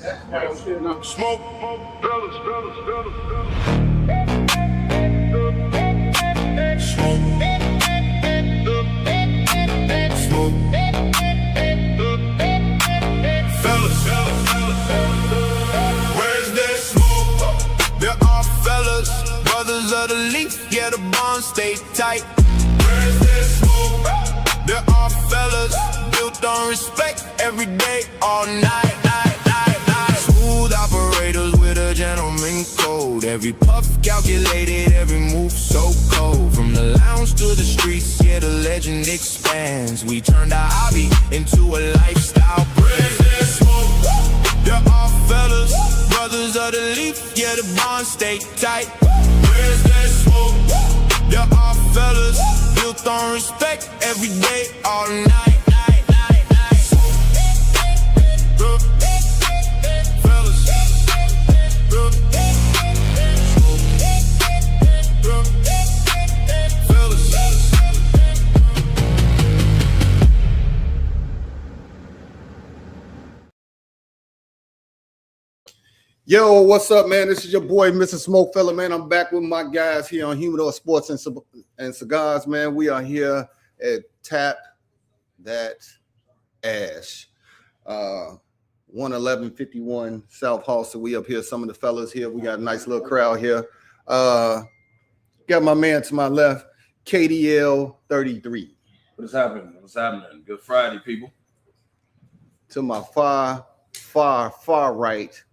Smoke, fellas. Where's that smoke? There are fellas, brothers of the leaf, yeah, the bond stay tight. Where's that smoke? There are fellas, built on respect, every day, all night. Smooth operators with a gentleman code. Every puff calculated, every move so cold. From the lounge to the streets, yeah, the legend expands. We turned our hobby into a lifestyle brand. There are fellas, brothers of the leaf, yeah, the bond stay tight. Where's that smoke? There are fellas, built on respect, every day, all night. Yo, what's up, man? This is your boy, Mr. Smoke Fella, man. I'm back with my guys here on Humidor Sports and Cigars, man. We are here at Tap That Ash, 11151 South Halsted. We up here, some of the fellas here. We got a nice little crowd here. Got my man to my left, KDL 33. What's happening? Good Friday, people. To my far right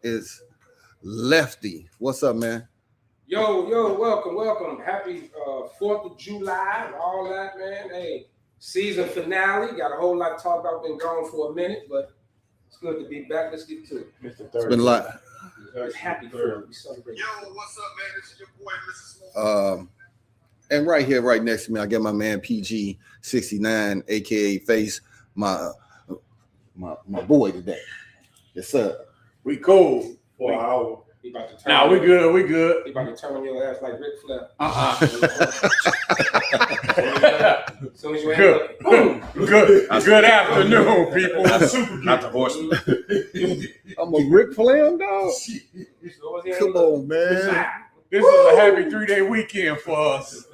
is Lefty. What's up, man? Yo, welcome. Happy 4th of July and all that, man. Hey, season finale. Got a whole lot to talk about. Been gone for a minute, but it's good to be back. Let's get to it. It's been a lot. It's happy for we celebrate. Yo, what's up, man? This is your boy, Mr. Smoke. And right here, right next to me, I got my man PG69, aka Face, my boy today. Yes, sir. We cold for an hour. He about to turn Nah, we good. He about to turn on your ass like Ric Flair. As soon as you Good afternoon, people. Not the horseman. I'm a Ric Flair dog. Come on, man. This is a happy 3-day weekend for us.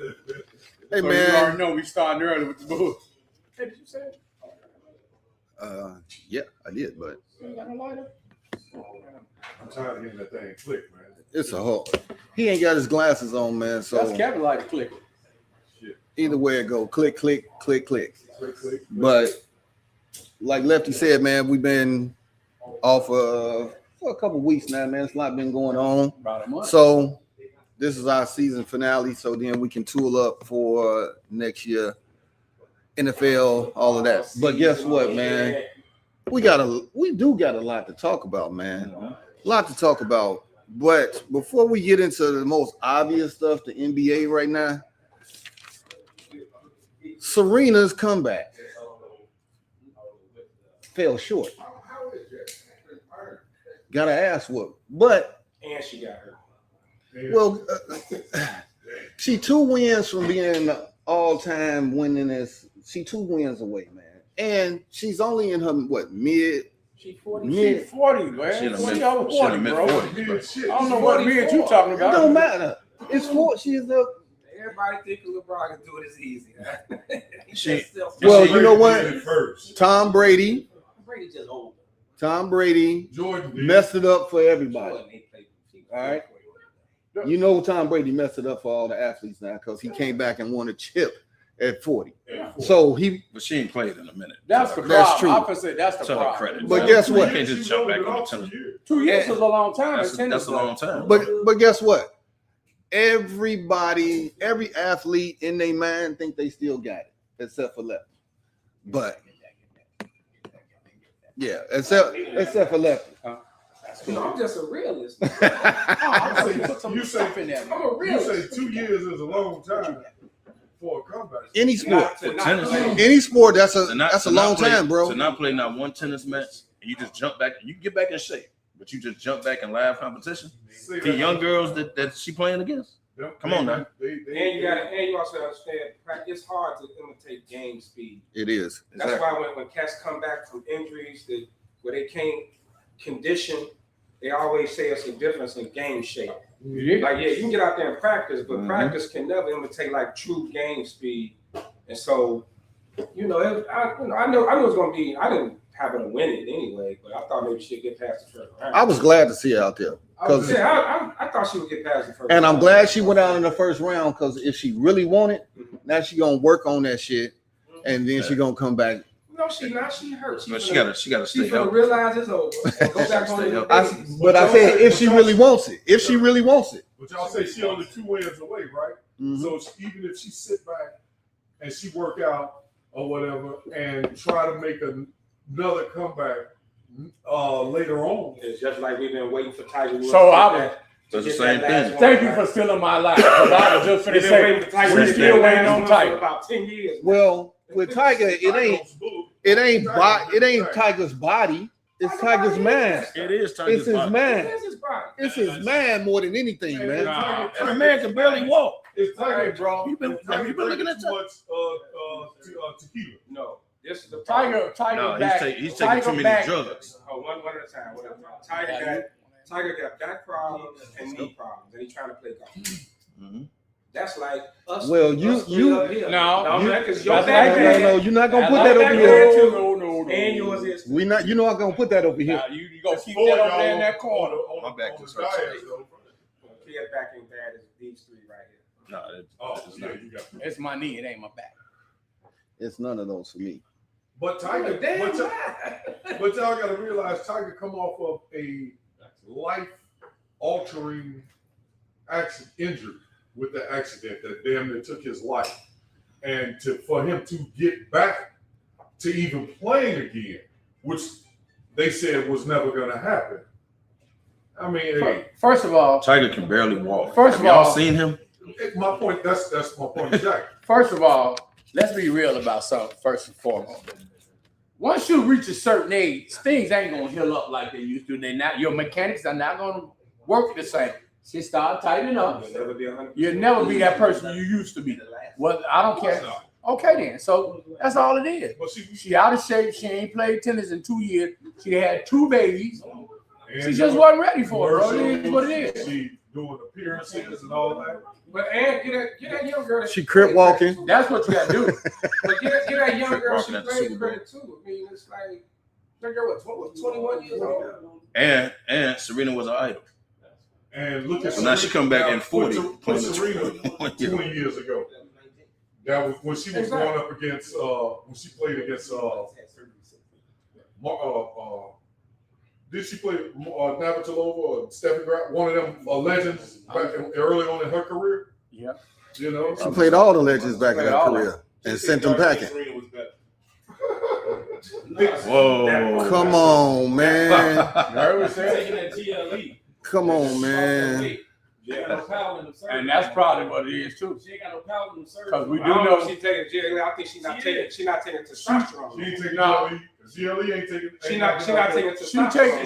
Hey, so man. You already know we starting early with the bull. Hey, did you say it? Yeah, I did, but You ain't got no lighter? I'm tired of hearing that thing click, man. it's a whole. He ain't got his glasses on, man. So That's Kevin lighter clicking. either way it go, click. Click. But like Lefty said, man, we've been off for a couple weeks now, man. It's a lot been going on. About a month. So this is our season finale. So then we can tool up for next year, NFL, all of that. But guess what, man? We do got a lot to talk about, man. A lot to talk about. But before we get into the most obvious stuff, the NBA right now, Serena's comeback fell short. Gotta ask what, but And she got hurt. well, she 2 wins from being the all-time winningest. She 2 wins away, man, and she's only in her mid. She 40. She's 40, man. She in the 40 mid- over she in the 40, mid- bro. 40s, I don't know what me and you talking It about. don't matter. It's 4. She's the. Everybody think LeBron can do it as easy. Well, you know what? First. Tom Brady Brady just old. Jordan messed it up for everybody. Jordan, he played- All right. You know Tom Brady messed it up for all the athletes now because he came back and won a chip at 40. So he. But she ain't played in a minute. That's the That's problem. true. I would say that's the To her problem. credit. But guess what? You can't just jump back on the tennis. 2 years is a long time. That's a long time. But guess what? Everybody, every athlete in their mind think they still got it, except for Lefty. But yeah, except for Lefty. No, I'm just a realist. You say I'm a You realist. say 2 years is a long time for a comeback. Any sport, Tennis. any sport, that's To not a long play- time, bro. To not play not one tennis match, and you just jump back. You can get back in shape, but you just jump back in live competition. The young girls that she playing against. Come on now. And you also understand it's hard to imitate game speed. It is. That's why when cats come back from injuries where they can't condition, they always say it's a difference in game shape. Yeah. Like, yeah, you can get out there and practice, but practice can never imitate like true game speed. And so, you know, I knew it was gonna be. I didn't have her to win it anyway, but I thought maybe she'd get past the first round. I was glad to see her out there. I thought she would get past the first And round. I'm glad she went out in the first round because if she really wanted, now she gonna work on that shit, and then she gonna come back. No, she not. She hurt. But she gotta She stay gonna healthy. realize it's over. And go back on Stay the healthy. But I said if she really wants it, if she really wants it. But y'all say she only 2 wins away, right? Mhm. So even if she sit back and she work out or whatever and try to make another comeback later on. It's just like we've been waiting for Tiger Woods. So I was. That's the same thing. Thank you for stealing my life. 'Cause I was just finna say, we still waiting on Tiger. About 10 years. Well, with Tiger, it ain't Tiger's body. It's Tiger's mind. It is It's Tiger's his body. mind. It's his body. It's his mind more than anything, man. Nah. That man can barely walk. It's Tiger, bro. You been looking at too much tequila. No, this is the Tiger No, back. he's taking Tiger too many back. drugs. Oh, one at a time. One at a time. Tiger got back problems and knee problems, and he's trying to play golf. Mhm. That's like us. Well, us you- three up here. No, man, because your that's back like- bad, No, you're not gonna put I that like over that here. man too. No. and yours is. You're not gonna put that over here. Now, you gonna keep that over there in that corner. My back just hurts. Kid back ain't bad as these three right here. No, it's Yeah, not. you got It's my knee, it ain't my back. It's none of those for me. But Tiger, Damn but y'all, right. but y'all got to realize Tiger come off of a life-altering injury with the accident that damn near took his life, and for him to get back to even playing again, which they said was never going to happen. I mean, hey, First of all, Tiger can barely walk. First of Have y'all all- seen him? my point. That's my point, Jack. let's be real about something first and foremost. Once you reach a certain age, things ain't gonna heal up like they used to. Your mechanics are not gonna work the same. She start tightening up. You'll never be 100%. You'll never be that person you used to be. Well, I don't care. Okay then. So that's all it is. But She out of shape. She ain't played tennis in 2 years. She had 2 babies. and She just wasn't ready for it, bro. It is what it is. She doing appearances and all that. But and get that young girl. that She crip walking. That's what you gotta do. But get that young girl. She Walking at the played Super Bowl. credit too. I mean, it's like that girl was 21 years old. And Serena was an idol. And look at So now she come back in 40, Put playing the Serena 21 20 years ago. That was when she was going up against when she played against did she play Navratilova or Steffi Graf, one of them legends back early on in her career? Yeah. You know, She played all the legends back in Played her all of career and sent them packing. Whoa. Come on, man. Taking that GLE. Come on, man. She ain't got no power in them serves. And that's probably what it is too. She ain't got no power in them serves. Because we I do don't know know if she taking GLE. I think she's not taking. She's not taking testosterone. she ain't taking No. GLE ain't taking. She not taking she testosterone. taking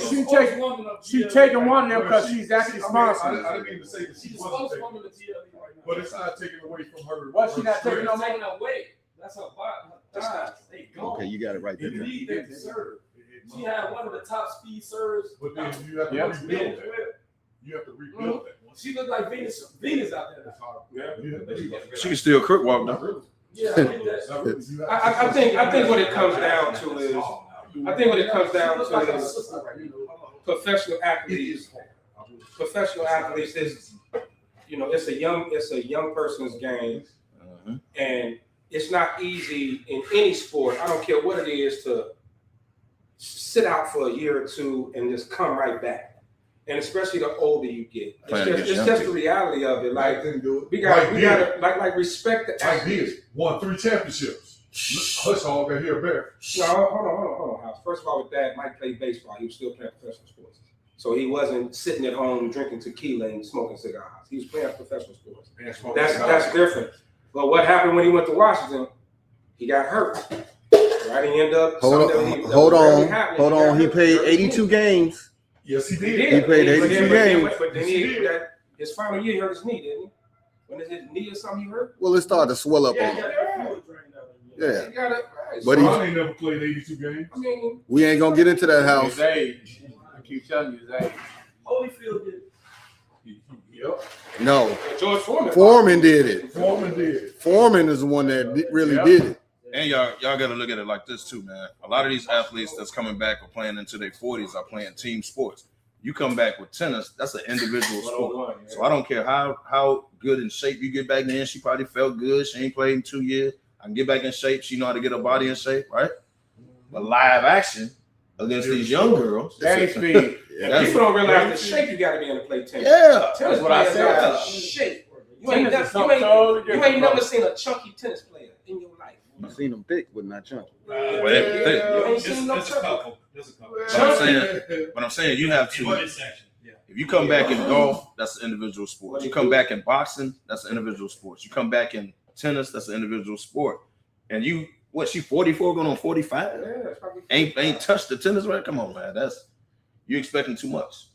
she taking one of them because she's actually sponsored. I didn't mean to say that she She's wasn't supposed taking, to the GLE right now. but it's not taking away from her. What, she her not taking strength. no She's taking away. That's her body. Her thighs. They gone. Okay, you got it right there. You need that to serve. She had one of the top speed serves. But then you have to Yep. rebuild that. You have to rebuild that. She looked like Venus out there. Yeah. She can still crip walk though. Yeah, I think that. I think what it comes down to is professional athletes. Professional athletes is, you know, it's a young person's game, and it's not easy in any sport. I don't care what it is to sit out for a year or two and just come right back. And especially the older you get, it's just the reality of it. Like didn't do it. we gotta like respect the Mike athletes. Diaz won 3 championships. Hush all got here bear. No, hold on, House. First of all, with that, Mike played baseball. He was still playing professional sports. So he wasn't sitting at home drinking tequila and smoking cigars. He was playing professional sports. That's different. But what happened when he went to Washington? He got hurt. Right? He ended up. Hold on. He played 82 games. Yes, he He did. did. He played 82 games. But then Yes, he did. his final year, he hurt his knee, didn't he? When is his knee or something he hurt? Well, it started to swell up on him. Yeah. He got it. Right. But So, Ron ain't never played 82 games. I mean, We ain't gonna get into that house. His age. keep telling you his age. Holyfield did. Yep. No, George Foreman. Foreman did it. Foreman did. Foreman is the one that really did it. And y'all got to look at it like this too, man. A lot of these athletes that's coming back or playing into their 40s are playing team sports. You come back with tennis, that's an individual sport. So I don't care how good in shape you get back then. She probably felt good. She ain't played in 2 years. I can get back in shape. She know how to get her body in shape, right? But live action against these young girls. Game speed. People don't realize the shape you got to be in to play tennis. Yeah. Tennis That's what I players said. got shape. You ain't Tennis is something totally you different, ain't never bro. seen a chunky tennis player in your life. I've seen them thick, but not chunky. You ain't seen no There's a chunky. couple. There's a couple. But I'm saying you have In to. women's section. Yeah. If you come back in golf, that's an individual sport. You come back in boxing, that's an individual sport. You come back in tennis, that's an individual sport. And she 44 going on 45? Yeah, that's probably Ain't touched the tennis racket? Come on, man. You expecting too much.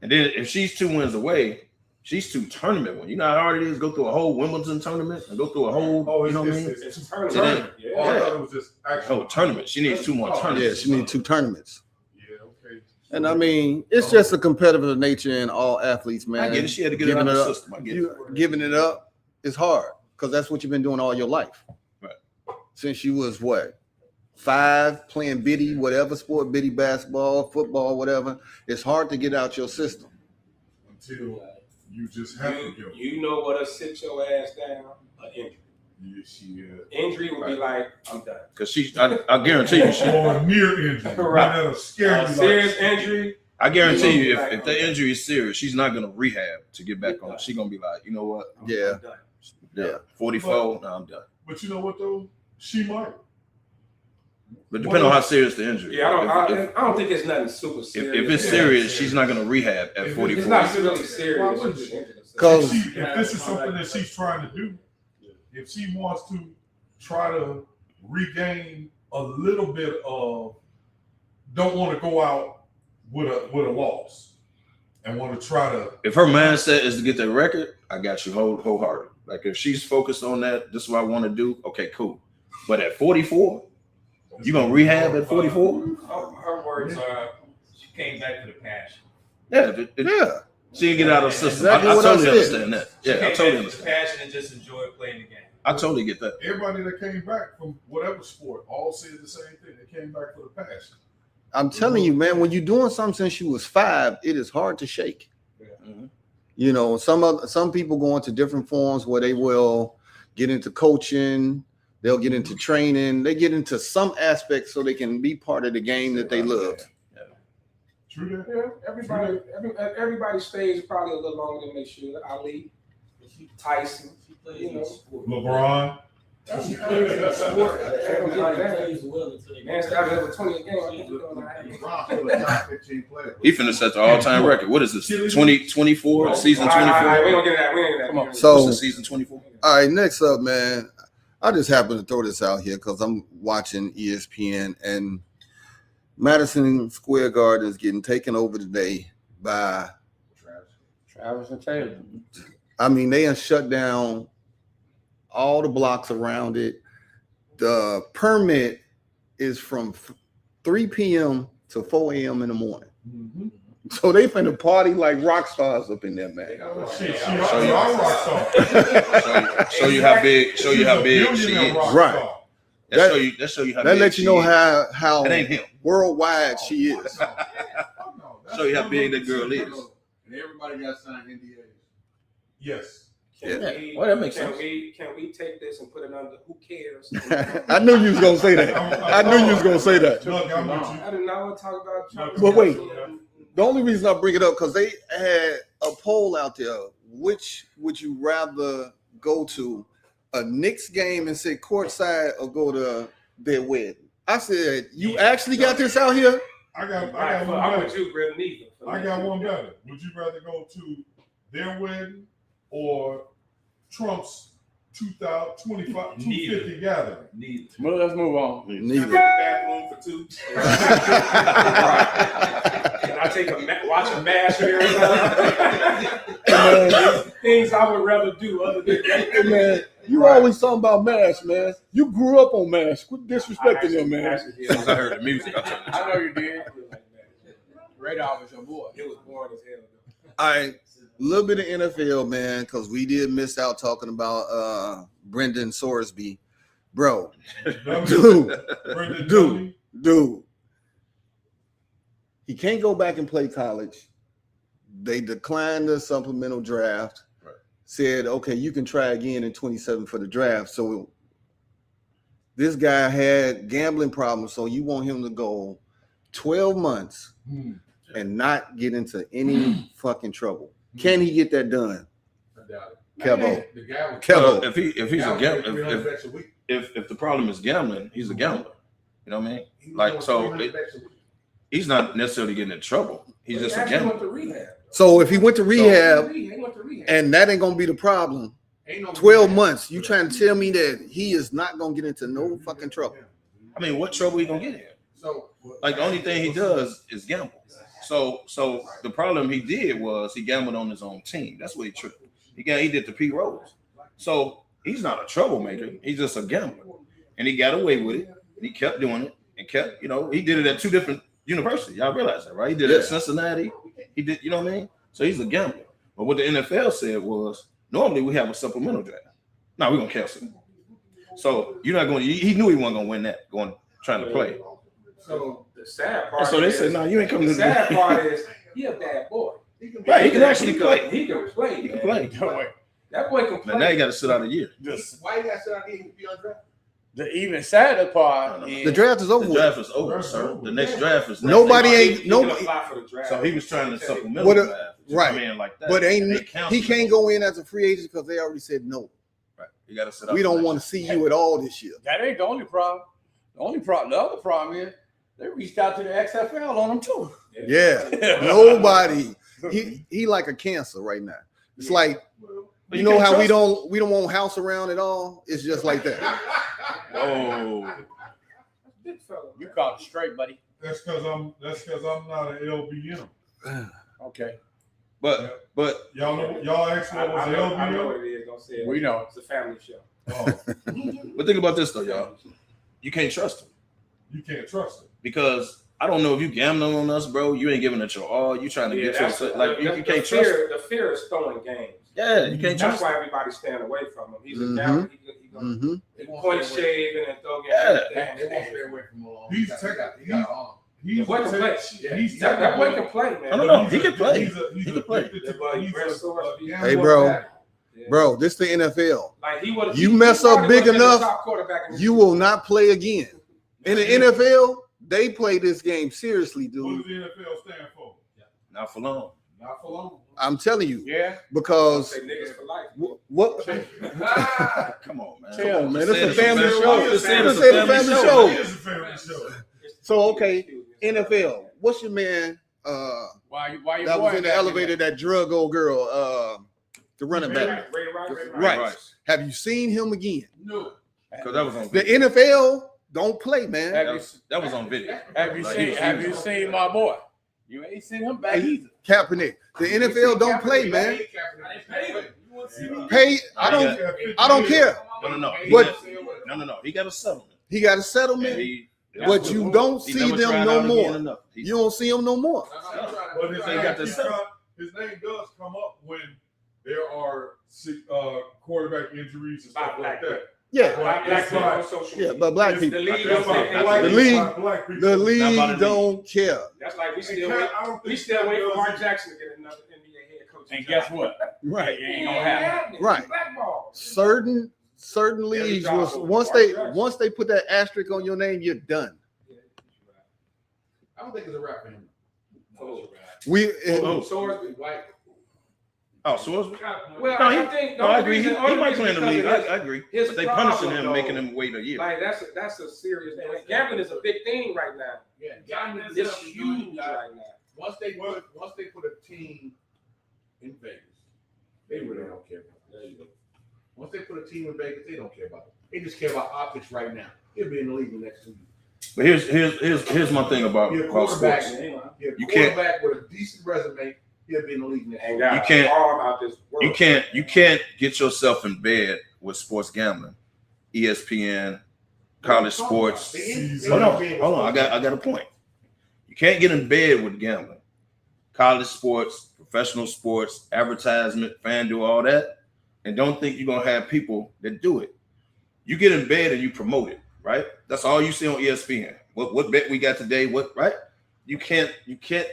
And then if she's 2 wins away, she's 2 tournament wins. You know how hard it is to go through a whole Wimbledon tournament and go through a whole, you know what I mean? It's a tournament. Today. Yeah. I thought it was just Oh, tournament. She needs 2 more Yeah, tournaments. she needs 2 tournaments. Yeah, okay. And I mean, it's just a competitive nature in all athletes, man. I get it. She had to get it out of the system. I get it. Giving it up is hard because that's what you've been doing all your life. Right. Since you was 5, playing biddy, whatever sport, biddy basketball, football, whatever. It's hard to get out your system. Until you just have to go. You know what'll sit your ass down? An injury. Yes, she is. Injury will be like, I'm done. Because I guarantee you, Or near injury. Right. That'll scare you. Serious injury. I guarantee you, if the injury is serious, she's not gonna rehab to get back on. She's gonna be like, you know what? Yeah. I'm done. Yeah, 44. No, I'm done. But you know what though? She might. But depending on how serious the injury. Yeah, I If don't think it's nothing super serious. it's serious, she's not gonna rehab at If 44. It's not really serious. Why wouldn't It's she? just- Cause If this is something that she's trying to do, if she wants to try to regain a little bit of, don't want to go out with a loss, and want to try to. If her mindset is to get that record, I got you wholehearted. Like if she's focused on that, this is what I want to do. Okay, cool. But at 44, you gonna rehab at 44? Her words are, she came back to the passion. Yeah, yeah, she didn't get out of the system. Exactly I what I totally said. understand that. She Yeah, I came totally back to the understand. passion and just enjoyed playing the game. I totally get that. Everybody that came back from whatever sport all said the same thing. They came back for the passion. I'm telling you, man, when you're doing something since you was 5, it is hard to shake. Mhm. You know, some people go into different forms where they will get into coaching, they'll get into training, they get into some aspects so they can be part of the game that they love. True that. Yeah, everybody's stage is probably a little longer than they should. Ali, Tyson, you know. LeBron. Man, started over 20 a game. I think we're doing all right. He finna set the all-time record. What is this? 24, season All right, 24? we don't get that. We ain't get that. Come on. We So- What's the season 24? All right, next up, man. I just happened to throw this out here because I'm watching ESPN and Madison Square Garden is getting taken over today by, Travis and Taylor. I mean, they have shut down all the blocks around it. The permit is from 3 p.m. to 4 a.m. in the morning. Mm-hmm. So they finna party like rock stars up in there, man. She rock star. Show you how big. Show you how big she Billionaire is. rock Right. star. That show you how That big. lets you know how That ain't him. worldwide she is. Show you how big that girl is. And everybody got signed NDAs. Yes. Can Yeah. we, Well, that makes can sense. Can we take this and put it under who cares? I knew you was gonna say that. I knew you was gonna say that. Look, I'm with you. I did not want to talk about Travis. But wait. Kelce. The only reason I bring it up because they had a poll out there. Which would you rather go to, a Knicks game and sit courtside or go to their wedding? I said, you actually got this out here? I got Right, one I'm better. with you, Brett. Neither. I got one better. Would you rather go to their wedding or Trump's 250 gathering? Neither. Well, let's move on. Neither. Bathroom for 2. Can I take watch a match here? Things I would rather do other than Hey, man, you always talking about MASH, man. You grew up on MASH. Quit disrespecting them, man. As soon as I heard the music, I turned I know you did. Radar was your boy. It was boring as hell. All right, a little bit of NFL, man, because we did miss out talking about Brendan Sorsby, bro. Dude. He can't go back and play college. They declined the supplemental draft. Right. Said, okay, you can try again in 27 for the draft. So this guy had gambling problems. So you want him to go 12 months and not get into any fucking trouble. Can he get that done? I doubt it. Kevo. The guy was Kevo. If he's a gambler, $300 bucks a week. if the problem is gambling, he's a gambler. You know what I mean? He was Like, doing so $300 bucks a week. he's not necessarily getting in trouble. He's just a He went gambler. to rehab. So if he went to rehab, He went to rehab. and that ain't gonna be the problem, Ain't no 12 months, you trying to tell me that he is not gonna get into no fucking trouble? I mean, what trouble he gonna get in? So Like, the only thing he does is gamble. So the problem he did was he gambled on his own team. That's what he tripped. He did the P Rose. So he's not a troublemaker. He's just a gambler, and he got away with it. He kept doing it and kept, he did it at 2 different universities. Y'all realize that, right? He did it at Cincinnati. He did, you know what I mean? So he's a gambler. But what the NFL said was, normally we have a supplemental draft. No, we're gonna cancel it. So you're not going. He knew he wasn't gonna win that. Trying to play. So the sad part. So they said, "No, you ain't coming." The to sad part is he a bad boy. Right, he can actually play. He can play. He can play. That boy can play. Now you got to sit out a year. why you got to sit out here and be undrafted? The even sadder part is The draft is over. The draft is over, sir. The next draft is Nobody ain't He nobody. can apply for the draft. So he was trying to supplement What the a- draft. right. Come in like that. But They he counseled can't him. go in as a free agent because they already said no. Right. You got to sit out. We don't want to see you at all this year. that ain't the only problem. The other problem is they reached out to the XFL on him too. Yeah, nobody. He like a cancer right now. It's like, you know how we don't want house around at all. It's just like that. Oh, Big fella. You caught it straight, buddy. That's because I'm not an LBM. Okay, but Y'all asked what was I an know LBM. what it is. Don't say it. we know. It's a family show. Oh, but think about this though, y'all. You can't trust him you can't trust it. because I don't know if you gambling on us, bro. You ain't giving it your all. You trying to get that's yourself like you the can't trust. fear. The fear is throwing games. Yeah, you can't That's trust. why everybody's staying away from him. He's a Mhm. gambler. He gonna Mm-hmm. point shaving and throw games. Yeah. They won't stay away from him long. He's He got an arm. He's Boy can play. He's That boy can play, man. I don't know. He can play. He's He can play. addicted Yeah, to- but he's Brent a- Source, a he- Hey, gambler. bro. Yeah. Bro, this the NFL. Like he would. You mess up big enough, You You will not play again. In the NFL, they play this game seriously, What dude. does the NFL stand for? Not for long. Not for long. I'm telling you, Yeah. because Say niggas for life. what? Come on, man. Come on, man. Just This say a it's a family family- show. just say This it's a is a family show. It is a family show. So okay, NFL. What's your man? Why your That boy was in the back elevator. That drug old girl. The running back. Ray Rice. Right. Have you seen him again? No. Because that was on The video. NFL don't play, man. That was on video. Have you Like, seen? he was- Have you seen my boy? You ain't seen him back either. Kaepernick. The NFL don't play, man. Pay. I don't care. No. He But- got- no. He got a settlement. He got a And settlement, he- but you don't he see never them tried no out again more. enough. He- You don't see them no more. But his They name, got this his name does come up when there are quarterback injuries and stuff like that. Yeah, Black people on social yeah, media. but black The people, league That's don't why say black The anything. league- black people. the Not by the league don't care. That's like we I still don't wait. think We still wait for does Mark it. Jackson to get another NBA head coach. And guess what? Right. It ain't gonna happen. Right. Blackball. Certain leagues was once they put that asterisk on your name, you're done. I don't think it's a rap for him. We Oh, Sorsby. White. Oh, Swordsman? Well, No, I think No, I agree. He only might reason play in the because league. of I agree. his But they punishing problem, him, though. making him wait a year. Like that's a serious thing. Like, gambling is a big thing right now. Yeah. It's huge right now. Once they put a team in Vegas, they really don't care about it. Once they put a team in Vegas, they don't care about it. They just care about optics right now. He'll be in the league the next 2 years. But here's my thing about He'll quarterback. sports. He'll You can't- quarterback with a decent resume. He'll be in the league next And year. got You can't- arm out this world. You can't get yourself in bed with sports gambling. ESPN, college sports. Hold on. I got a point. You can't get in bed with gambling. college sports, professional sports, advertisement, FanDuel, all that, and don't think you're gonna have people that do it. You get in bed and you promote it, right? That's all you see on ESPN. What bet we got today? What right? You can't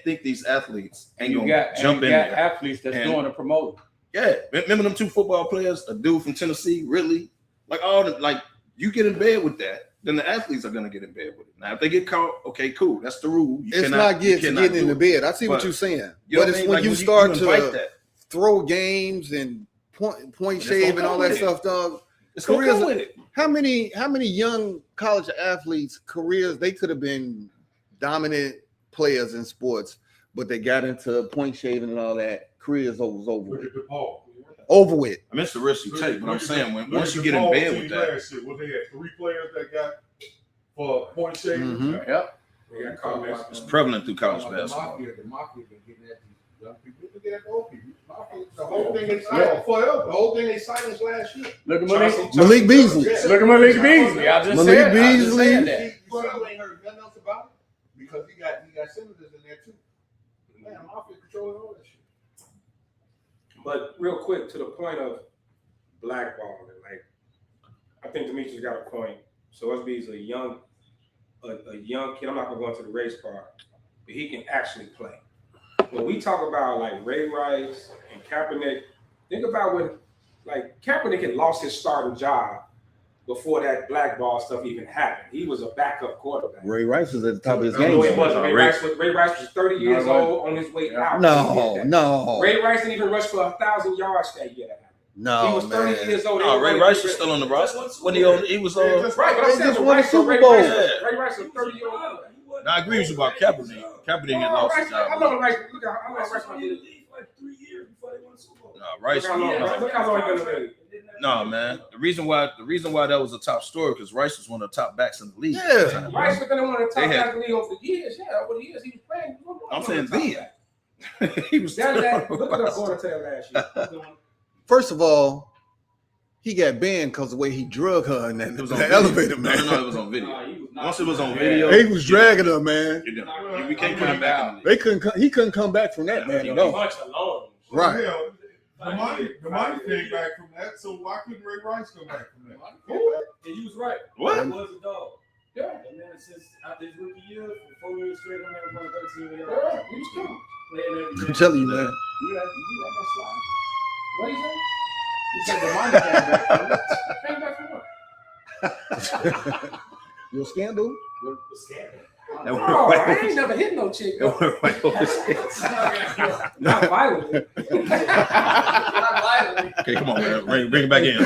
think these athletes ain't gonna jump in there. Athletes that's doing the promoting. Yeah, remember them 2 football players, a dude from Tennessee, Ridley, like all the like. You get in bed with that, then the athletes are gonna get in bed with it. Now, if they get caught, okay, cool, that's the rule. It's not getting in the bed. I see what you're saying, but it's when you start to throw games and point shave and all that stuff, dog. It's gonna come with it. How many young college athletes' careers they could have been dominant players in sports, but they got into point shaving and all that. Careers was over with. Over with. I mean, it's the risk you take, but I'm saying once you get in bed with that. Well, they had 3 players that got for point shaving. Mm-hmm. Yep. It's prevalent through college basketball. The mafia been getting at these young people. Look at the old people. The whole thing they silenced forever. The whole thing they silenced last year. Look at Malik Beasley. Look at Malik Beasley. I just Malik said Beasley. that. You ain't heard nothing else about it because he got senators in there too. Man, mafia controlling all that shit. But real quick, to the point of blackballing, like I think Demetrius got a point. So SB's a young kid. I'm not gonna go into the race part, but he can actually play. When we talk about like Ray Rice and Kaepernick, think about when like Kaepernick had lost his starting job before that blackball stuff even happened. He was a backup quarterback. Ray Rice was at the top of his No, game. it wasn't. Ray Rice was 30 years old on his way out. No. Ray Rice didn't even rush for 1,000 yards that year. No, he was 30 years old. No, Ray Rice was still on the roster when he was right. But I'm saying just won a Super Ray Bowl. Rice was 30 years old. Now, I agree with you about Kaepernick. Kaepernick had lost his job. How long Rice? Look how long Rice Rice was was in the league for like 3 years before they won the Super Bowl. No, Rice. Look how long he been in the league. No, man. The reason why that was a top story because Rice was one of the top backs in the league. Yeah. Rice was one of the top backs in the league over the years. Yeah, over the years he was playing. I'm saying then. He was. Look at us going to last year. First of all, he got banned because of the way he drug her in It was the on elevator, video. man. No, it was on video. Once it was on video, He was dragging her, man. We can't put him back in the league. He couldn't come back from that, man. No. Alone. Right. Hell, the money came back from that, so why couldn't Ray Rice come back from that? And you was right. What? It was a dog. Yeah. And then since after his rookie year, for 4 years straight, I never won 13 years. Yeah, he was cool. Playing every I'm game. telling you, man. You got no slide. What did he say? He said the money came back from it. Came back from what? Your scandal? The scandal. Oh, I ain't never hit no chick. Not violently. Not violently. Okay, come on, man. Bring it back in.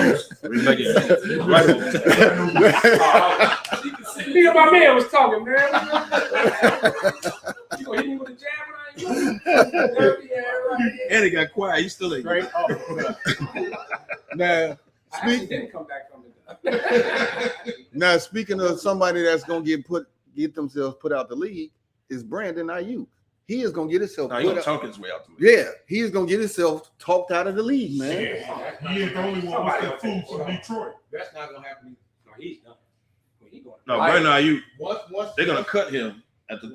Bring it back in. Right. Me and my man was talking, man. You gonna hit me with a jab when I ain't going? Yeah, right. And it got quiet. He still ain't. Straight off. Now, I actually didn't come back from it. now, speaking of somebody that's gonna get themselves put out the league, is Brandon Ayuk. He is gonna get himself. No, he gonna talk his way out the league. Yeah, he is gonna get himself talked out of the league, man. He ain't the only one with that food from Detroit. That's not gonna happen. No, he's done. He going. No, Brandon Ayuk, Once they're gonna cut him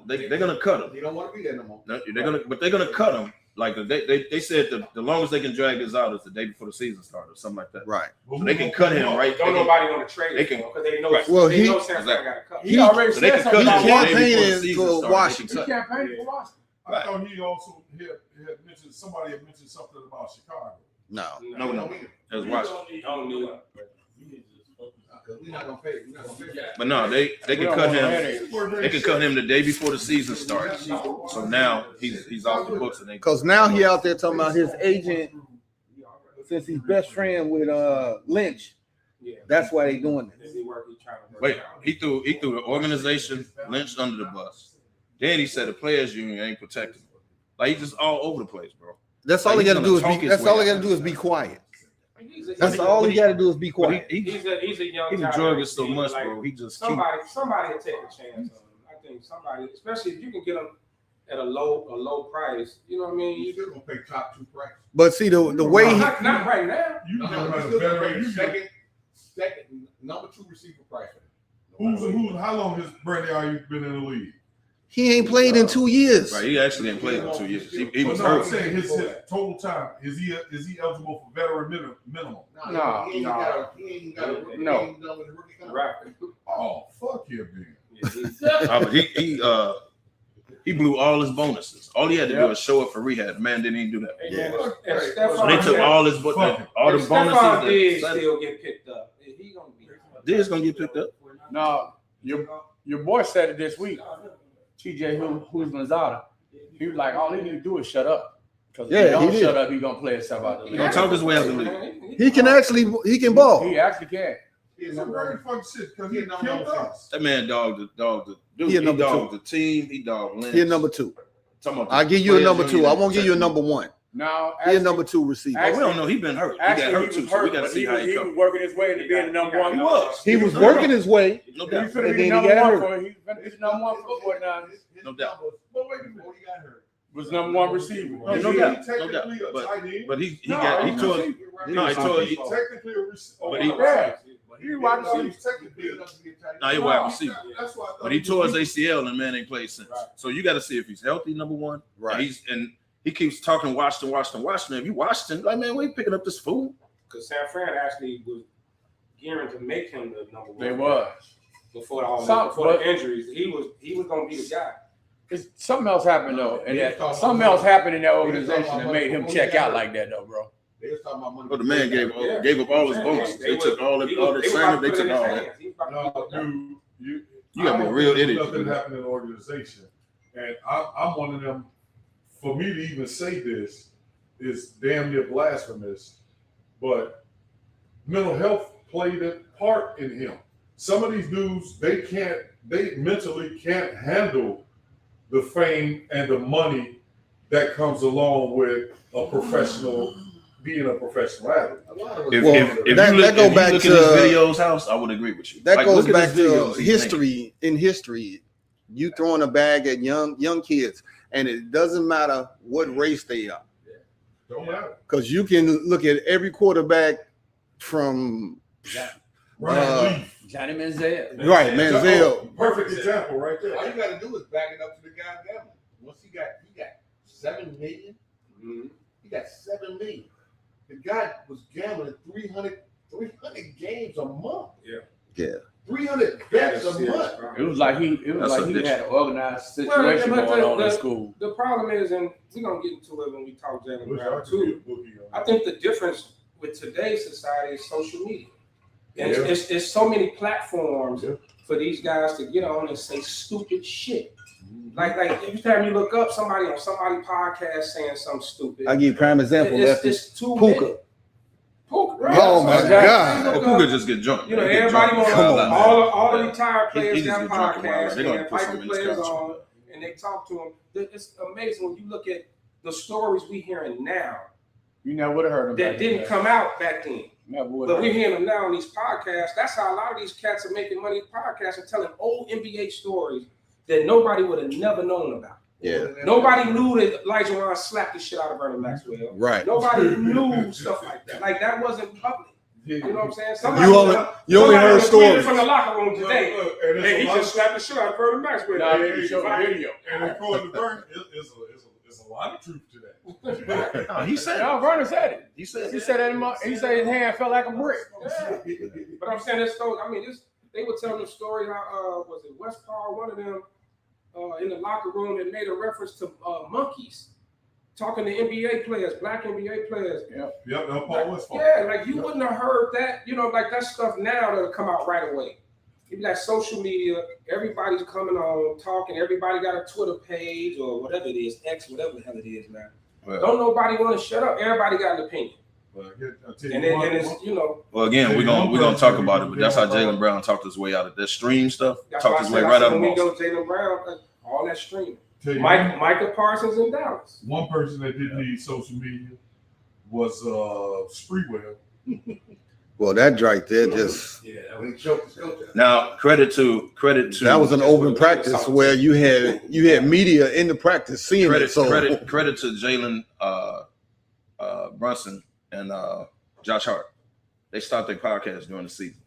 they're gonna cut him. He don't want to be there no more. No, they're gonna cut him. Like they said the longest they can drag this out is the day before the season starts or something like that. Right. So they can cut him right. Don't nobody want to trade they him can- because they know. Right. Well, they he- know Samson got to cut. He already So they said can something cut him about the day campaigning before the season for starts. Washington. he campaigned for Washington. I thought he also had mentioned somebody had mentioned something about Chicago. No. No, that's Washington. Don't do it. Because we're not gonna pay. We're not gonna pay. But no, they can cut him. They can cut him the day before the season starts. So now he's off the books and they. Because now he out there talking about his agent, since he's best friend with Lynch. Yeah. That's why they doing this. He trying to work Wait, it out. he threw the organization Lynch under the bus. Then he said the players union ain't protecting him. Like he just all over the place, bro. That's all Like, he he's got to do is gonna be. talk That's his all way he got out. to do is be quiet. He's a- That's all he got to do is be But quiet. he He's a young. the guy. drug is so much, Like, bro. He just keep. Somebody will take a chance on him. I think somebody, especially if you can get him at a low price. You know what I mean? You still gonna pay top 2 price. But see the way he, not right now. You can You get still him at a gonna better pay rate. second number 2 receiver price. How long has Brandon Ayuk been in the league? He ain't played in 2 years. Right, he actually ain't played in 2 years. He was But no, I'm hurt. saying his total time is he eligible for veteran minimum? No, he ain't no. got a rookie. No. He ain't done with the rookie contract. Right. Oh, fuck him, man. He blew all his bonuses. All he had to do was show up for rehab. Man didn't even do that. Yeah. And So they took all his all the Stephon Diggs bonuses. still get picked up. He gonna be. Diggs gonna get picked up. No, your boy said it this week. TJ who's Lazada. He was like, all he need to do is shut up. Because if he don't shut up, he gonna play himself out the He league. gonna talk his way out the league. He can ball. He actually can. It's a very fucking shit because he He killed us. That man dogged the dude. He a He number dogged the team. He dogged Lynch. He a number 2. Talking about I'll give you a players number don't 2. even I won't give you a protect number 1. Now, He a number 2 receiver. But we don't know. He been hurt. He got actually, hurt he was too. So we hurt, gotta but see how he was comes. working his way into being the number one. He was. He was working his way. No He doubt. was going to And be then he number got one hurt. he's number one for 49. No doubt. But wait a minute, he got hurt. Was number one receiver. No, Is no he doubt. No technically doubt. a tight end? But he tore. No, he tore. He's technically a receiver. But he- He wide receiver. He's technically a No, he wide receiver. That's why I thought But he was tore his weak. ACL and man ain't played since. Right. So you got to see if he's healthy. Number one, Right. And he keeps talking Washington. If you Washington, like man, we ain't picking up this fool. Because San Fran actually was gearing to make him the number one. They was. Before the injuries. He was gonna be the guy. Something else happened though, and something else happened in that organization that made him check out like that though, bro. They was talking about money. But the man gave up all his bonuses. They took all the signing. They took all that. No, dude, you gotta be a real idiot to do Nothing that. happened in the organization, and I'm one of them. For me to even say this is damn near blasphemous, but mental health played a part in him. Some of these dudes, they mentally can't handle the fame and the money that comes along with a professional, being a professional athlete. If you that look go at back his to videos, house, I would agree with you. that Like, goes look at back his to videos he's history. In history, you throwing a bag at young kids, and it doesn't matter what race they are, Don't matter. because you can look at every quarterback from Ryan Leaf. Johnny Manziel. right, Manziel. Perfect example right there. All you got to do is back it up to the guy gambling. Once he got 7 million. He got 7 million. The guy was gambling 300 games a month. Yeah. 300 bets a month. It was like he had an organized situation going on in school. The problem is, and we're gonna get into it when we talk Jalen Wish I Brown could too. get a bookie on I think the difference with today's society is social media. And Yeah. it's so many platforms Yeah. for these guys to get on and say stupid shit. Like every time you look up somebody on somebody's podcast saying something stupid, I give you a prime example. it's too Puka. many. Puka, right? Oh my So, God. Well, Puka just get drunk. You know, He get everybody drunk. want Come on, all the retired He players just got get drunk and wild. podcasts. They're They gonna invite put the some in his players couch. on and they talk to them. It's amazing when you look at the stories we hearing now You never would have heard of that didn't come out back then. Never would But have. we're hearing them now on these podcasts. That's how a lot of these cats are making money with podcasts and telling old NBA stories that nobody would have never known about. Yeah. Nobody knew that Elijah Wan slapped the shit out of Vernon Maxwell. Right. Nobody knew stuff like that. Like that wasn't public. You know what I'm saying? You only heard stories. From the locker room today. Look, and Hey, he it's a just slapped the shit out of Vernon Maxwell. Nah, they showed the video. And according to Vern, it's a lot of truth to that. No, he said. No, Vernon said it. He said. He said that. He said his hand felt like a brick. But I'm saying this story. I mean, they were telling the story how was it West Paul, one of them in the locker room that made a reference to monkeys talking to NBA players, black NBA players. Yep, no, Paul Westphal. Yeah, like you wouldn't have heard that, you know, like that stuff now that'll come out right away. You'd be like social media, everybody's coming on, talking, everybody got a Twitter page or whatever it is, X, whatever the hell it is now. Well, Don't nobody want to shut up. Everybody got an opinion. Well, I'll tell you And one- it's, you know, well, again, we're gonna talk about it, but that's how Jalen Brown talked his way out of that stream stuff. Talked his way right out of when we go Boston. Jalen Brown, all that streaming. tell you Micah Parsons in Dallas. one person that didn't need social media was Spreewell. Well, that right there just Yeah, when he choked his coach out. Now, credit to that was an open practice where you had media in the practice seeing it. So credit to Jalen Brunson and Josh Hart. They stopped their podcast during the season.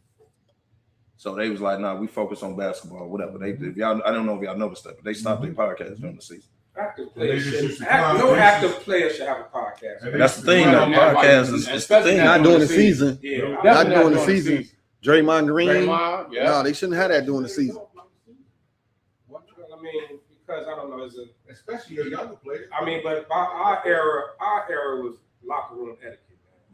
So they was like, nah, we focus on basketball, or whatever. They, if y'all, I don't know if y'all noticed that, but they stopped their podcast during the season. Active They players just should, used to climb no bases. active player should have a podcast. And they That's the used to thing, run though. on that Podcast right. is the Especially thing. Not during the season. Yeah, Not Definitely during the season. Draymond Green. Draymond, yeah. No, they shouldn't have that during the season. I mean, because I don't know, is it? especially your younger players. I mean, but our era was locker room etiquette.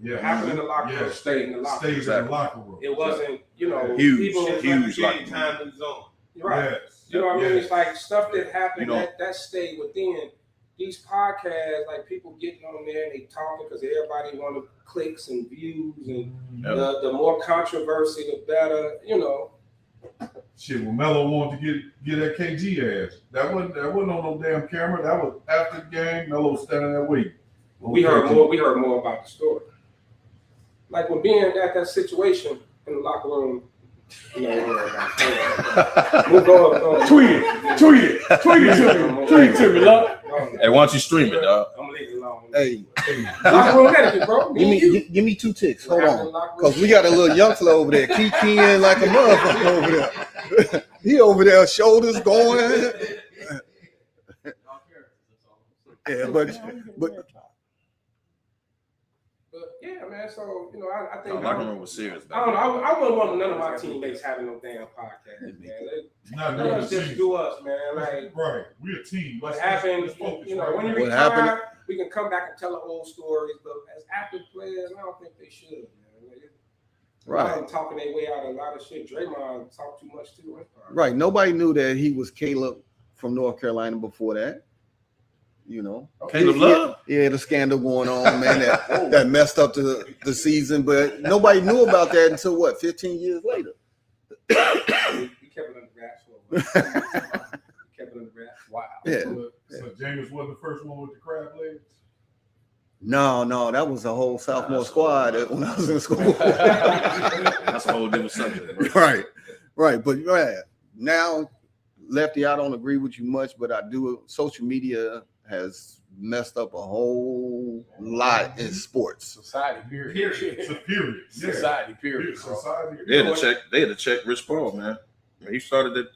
Yeah. What happened in the locker room stayed in the locker room. Stays in the locker room. It wasn't, you know, Huge, people, huge. Like, time moves on. right? Yes. You know what I mean? Yes. It's like stuff that happened You know- that stayed within. These podcasts, like people getting on there and they talking because everybody wanted clicks and views, and the more controversy, the better. You know. Shit, when Melo wanted to get that KG ass, that wasn't on no damn camera. That was after the game. Melo was standing there waiting. We heard more about the story. Like when being at that situation in the locker room, you know, we'll go up. Tweet it to me. Tweet it to me, love. hey, why don't you stream it, dog? I'm gonna leave it alone. Hey, Locker room etiquette, bro. give me 2 ticks. Hold on. Because we got a little young fella over there, kikiing like a motherfucker over there. He over there, shoulders going. Yeah, but But yeah, man. So you know, I The think locker room was serious. I don't know. I wouldn't want none of my teammates having no damn podcast, man. Not Let during us the just season. do us, man. Like Right, we a team. what Let's happened, focus, you know, right? when you What retire, happened? we can come back and tell the old stories. But as active players, I don't think they should, man. Like, Right. talking their way out of a lot of shit. Draymond talked too much too. right, nobody knew that he was Caleb from North Carolina before that. You know, Caleb Love? Yeah, the scandal going on, man, that messed up the season, but nobody knew about that until what, 15 years later. We kept it under wraps for a while. Kept it under wraps. Wow. Yeah. So James wasn't the first one with the crab legs. No, that was a whole sophomore squad when I was in school. That's a whole different subject, bro. right. But now, Lefty, I don't agree with you much, but I do. Social media has messed up a whole lot in sports. Society, period. Superior. Yeah. Society, period. bro. Society. They had to check Rich Paul, man. He started the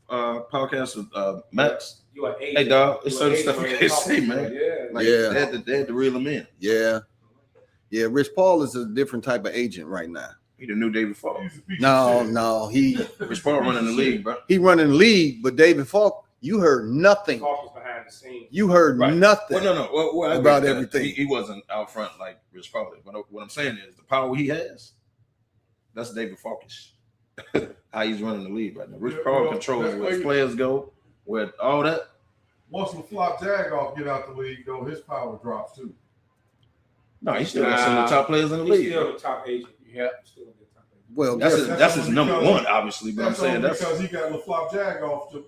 podcast with Max. You are Hey, dog, it's certain stuff you can't say, man. Yeah. Like, Yeah. they had to reel him in. Yeah. Rich Paul is a different type of agent right now. He the new David Falk. He's a piece of shit. No, he Rich Paul running the league, bro. running the league, but David Falk, you heard nothing. Falk was behind the scenes. You heard Right. nothing. Well, no. Well, I agree About with that. everything. He wasn't out front like Rich Paul did. But what I'm saying is the power he has, that's David Falkish. How he's running the league right now. Rich Paul controls where his players go, where all that. Once LaFlop Jagoff get out the league, though, his power drops too. No, he's still got some of the top players in the He's league. still the top agent. Yeah. Still the top agent. Well, That's his number because- one, obviously. But I'm That's saying only that's because he got LaFlop Jagoff to,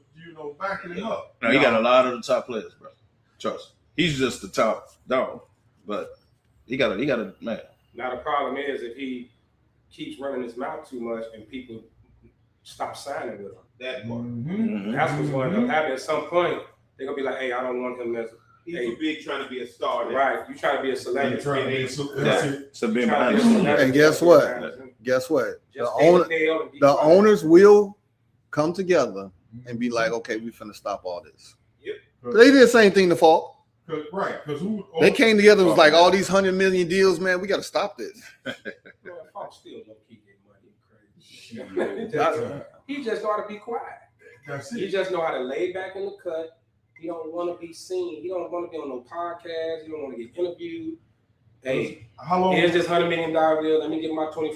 backing him up. no, he got a lot of the top players, bro. Trust. He's just the top dog, but he got a man. Now the problem is if he keeps running his mouth too much and people stop signing with him. That part. Mm-hmm. That's what's going to happen. At some point, they're gonna be like, "Hey, I don't want him as He's too big trying to be a star. right. You trying to be a celebrity? So being Trying behind to the be a scenes. celebrity. And guess what? Guess what? Just stay in jail and be The quiet. owners will come together and be like, okay, we finna stop all this. They did the same thing to Falk. Right, because who They came together and was like, all these $100 million deals, man, we got to stop this. Man, Falk still don't keep getting money. Crazy. He just know how to be quiet. That's He it. just know how to lay back in the cut. He don't want to be seen. He don't want to be on no podcast. He don't want to get interviewed. Hey, How long? here's this $100 million deal. Let me get my 25%,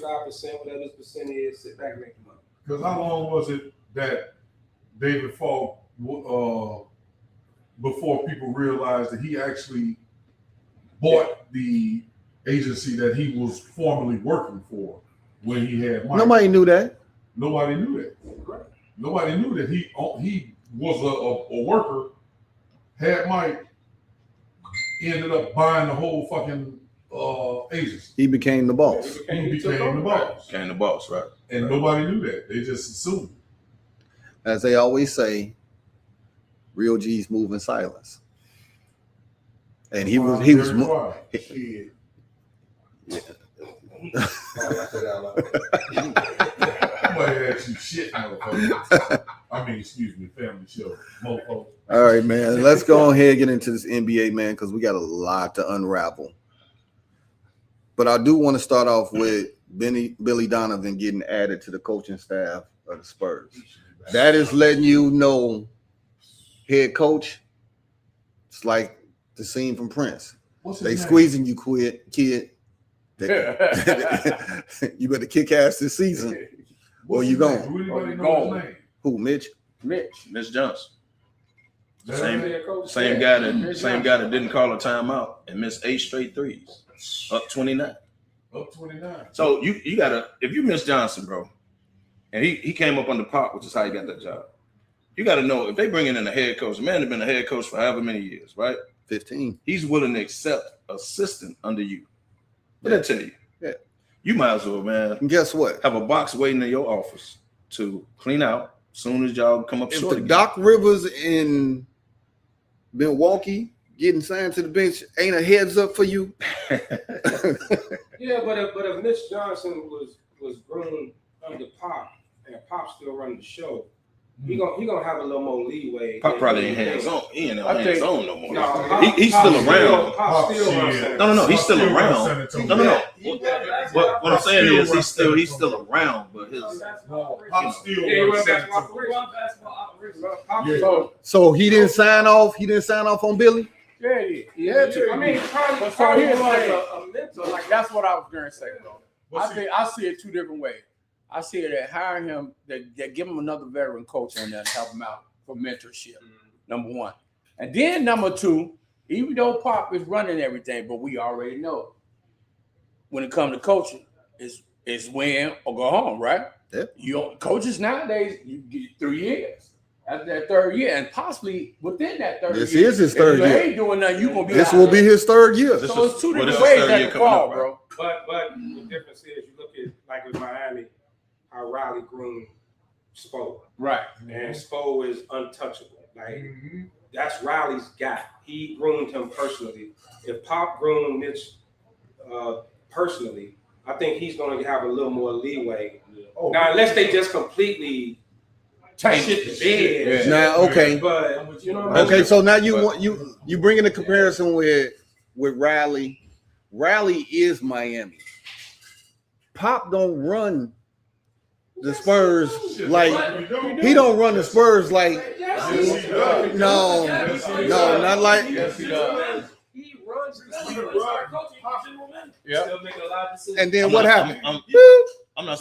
whatever this percent is. Sit back and make the money. Because how long was it that David Falk, before people realized that he actually bought the agency that he was formerly working for when he had Mike? Nobody knew that. Nobody knew that. Nobody knew that he was a worker, had Mike, ended up buying the whole fucking agency. He became the boss. He became the boss. Became the boss, right? And nobody knew that. They just assumed. As they always say, real G's move in silence. And he was Very mo- quiet. Shit. Nobody asked you shit, motherfucker. I mean, excuse me, family show, mofo. All right, man. Let's go ahead and get into this NBA, man, because we got a lot to unravel. But I do want to start off with Billy Donovan getting added to the coaching staff of the Spurs. That is letting you know, head coach, it's like the scene from Prince. They squeezing you, kid. You better kick ass this season, or you gone. Do anybody know his name? Who, Mitch? Mitch Johnson. That- Same guy that didn't call a timeout and missed 8 straight threes. Up 29. Up 29. So you gotta, if you miss Johnson, bro, and he came up under Pop, which is how he got that job. You gotta know if they bring in a head coach, the man has been a head coach for however many years, right? 15. He's willing to accept assistant under you. But I tell you, you might as well, man, And guess what? have a box waiting in your office to clean out as soon as y'all come up If short the again. Doc Rivers in Milwaukee getting signed to the bench ain't a heads up for you. Yeah, but if Mitch Johnson was groomed under Pop and Pop still running the show, he gonna have a little more leeway. Pop probably ain't hands on. He ain't hands on no more. No, He's still around. Pop still Shit. runs San No, he's still Still around. San Antonio. No. What I'm saying is he's still around, but his Pop still Yeah, he runs went San basketball Antonio. operation. Pop Yeah. still- So he didn't sign off. He didn't sign off on Billy. Yeah, he had to. I mean, probably But so here's the like thing. a mentor. Like that's what I was going to say, bro. What's I see it two different ways. I see it that hire him, that give him another veteran coach on there to help him out for mentorship. Number one, and then number two, even though Pop is running everything, but we already know when it comes to coaching, is win or go home, right? Yeah. You coaches nowadays, you get 3 years. After that third year, and possibly within that third This year, is his if third you year. ain't doing nothing, you gonna be. This out will there. be his third year. This So is- it's two well, different this is ways third that year can coming fall, up, right? bro. But the difference is you look at like with Miami, how Riley groomed Spo, Right. and Spo is untouchable. Like that's Riley's guy. He groomed him personally. If Pop groomed Mitch personally, I think he's going to have a little more leeway. Oh, Now, unless they just completely shit the bed. Yeah. Now, okay. But you know what I mean? Okay, so now you bring in a comparison with Riley. Riley is Miami. Pop don't run the Spurs like he don't run the Spurs like no, not like He runs the team. Yeah. Still making a lot of decisions. and then what happened? I'm not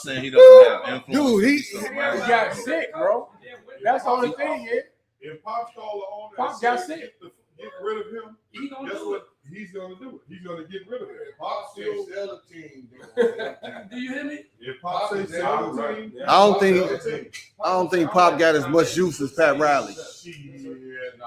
saying he doesn't have influence. Dude, he He's still He around. got sick, bro. That's the only thing, yeah. If Pop called the owner Pop and got said sick. get rid of him, He gonna guess do what he's gonna do? He's gonna get rid of him. Pop Still, said sell the team. it. Do you hear me? if Pop says sell the team, I don't think Pop got as much juice as Pat Riley. No,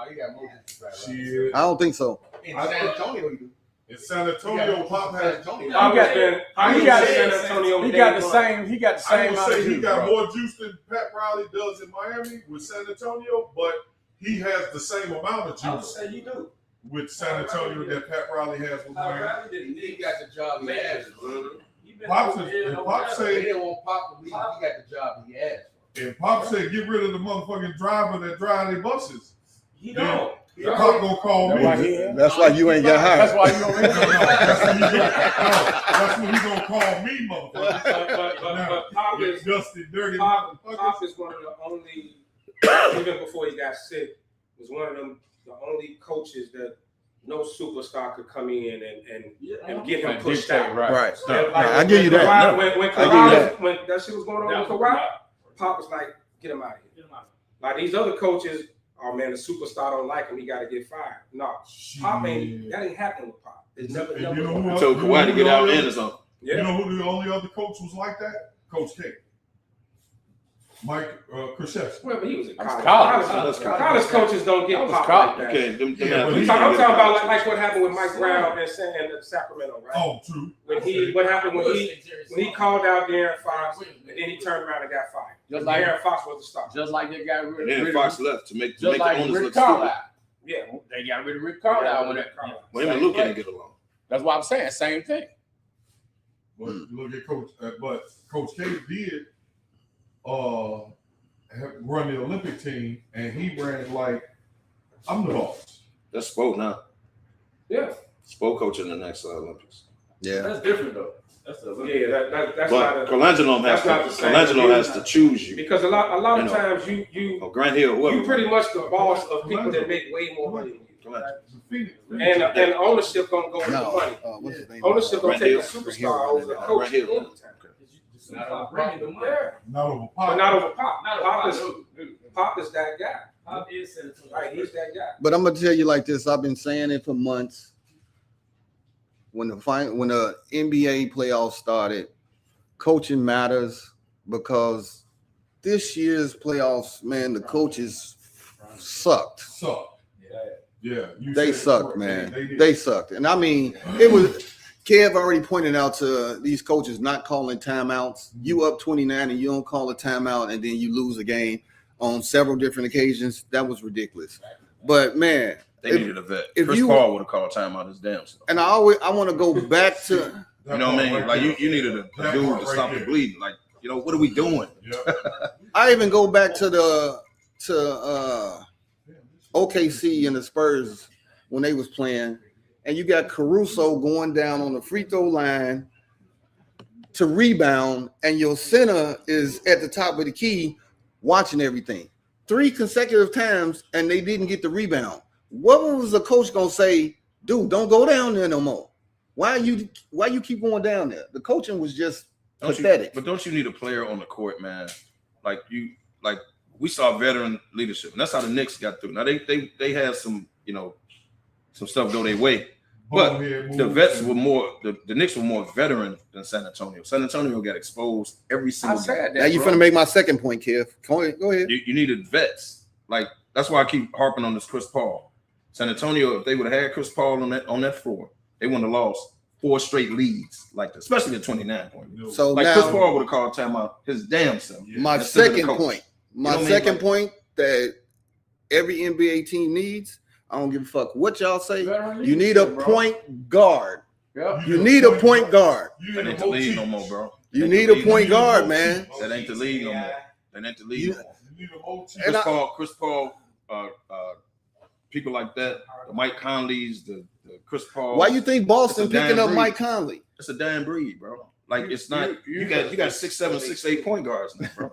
he got more juice right. Shit. I don't think so. In San Antonio, he do. In San Antonio, Pop has. Pop He has got- been- Pop he was got- in San Antonio He day got the one. same. He got the I same would amount say of he juice, got bro. more juice than Pat Riley does in Miami with San Antonio, but he has the same amount of I would juice say you do. with San Antonio that Pat Riley has with Pop Miami. Riley didn't He need got the job he asked for. He been Pop over said- here and over Pop there. said- They didn't want Pop to leave. He got the job he asked for. And Pop said, get rid of the motherfucking driver that drive their buses. He don't. Pop gonna call me. That's why he- That's why you ain't got That's hired. why you don't. That's what he gonna call me, motherfucker. But Pop is Dusty, dirty Pop motherfuckers. is one of the only, even before he got sick, was one of them the only coaches that no superstar could come in and get him pushed out. Right. Like, I give you that. Kawhi- When I give you Kawhi, when that shit was going on with Kawhi, Right. Pop was like, get him out of here. Like these other coaches, oh man, the superstar don't like him, he got to get fired. No, Pop ain't. That ain't happening with Pop. It's never. And never you know who Told else- Kawhi to get out you and know his own. You Yeah. know who the only other coach was like that? Coach K. Mike Krzyzewski. Well, but he was in college. college. College coaches don't get That was Pop college. like that. Okay, them Yeah, but athletes he- I'm don't get talking about it. like what happened with Mike Brown in Sacramento, right? Oh, true. What happened when he called out Darren Fox and then he turned around and got fired. Just like- Darren Fox was the star. Just like they got And rid then of Fox left to make just the like owners Rick look stupid. Carlisle. Yeah. They got rid of Rick Carlisle when that. Well, him and Luke didn't get along. That's what I'm saying. Same thing. But look at Coach. But Coach K did run the Olympic team, and he ran like I'm the boss. That's Spo now. Yeah. Spo coaching the next Olympics. Yeah. That's different though. That's the That's But not Colangelo that's not the same. has to choose you. because a lot You of know. times you Or Grant Hill, whoever. you pretty much the boss of people that make way more money than you. Phoenix. And ownership gonna go with the No. money. What's his name? Ownership gonna Grant take Hill. a superstar over the coach Grant Hill. anytime. Not bringing the money. Yeah. Not over But Pop. not over Pop. Not Pop is that guy. Pop is San Antonio. Right, he's that guy. But I'm gonna tell you like this. I've been saying it for months. When the NBA playoffs started, coaching matters because this year's playoffs, man, the coaches sucked. Sucked. Yeah. They said sucked, it. man. They did. They sucked. And I mean, it was Kev already pointed out to these coaches not calling timeouts. You up 29 and you don't call a timeout and then you lose a game on several different occasions. That was ridiculous. But man, They needed a vet. if Chris you- Paul would have called timeout his damn self. and I want to go back to You know what I mean? Like you needed a dude to stop the bleeding. Like, you know, what are we doing? Yeah. I even go back to OKC and the Spurs when they was playing, and you got Caruso going down on the free throw line to rebound, and your center is at the top of the key watching everything 3 consecutive times, and they didn't get the rebound. What was the coach gonna say? Dude, don't go down there no more. Why you keep going down there? The coaching was just pathetic. But don't you need a player on the court, man? Like we saw veteran leadership, and that's how the Knicks got through. Now they had some, you know, some stuff go their way, but the vets were more. The Knicks were more veteran than San Antonio. San Antonio got exposed every I single game. said Now that. you bro. finna make my second point, Kev. Go ahead. You needed vets. Like that's why I keep harping on this Chris Paul. San Antonio, if they would have had Chris Paul on that floor, they wouldn't have lost 4 straight leads like that, especially at 29 points. So Like now Chris Paul would have called timeout his damn self. my Instead of the second coach. point. My You know what I mean? second Like- point that every NBA team needs. I don't give a fuck what y'all say. Veteran You need a leadership, bro. point guard. Yep. You need a point guard. That ain't the league no more, bro. You That need ain't the a point league no more. guard, man. That ain't the league no more. That ain't the league You- no more. You need an OT. And Chris Paul, people like that, the Mike Conleys, the Chris Paul. Why you think Boston It's a damn picking up breed. Mike Conley? It's a damn breed, bro. Like it's not. You got 6, 7, 6, 8 point guards now, bro.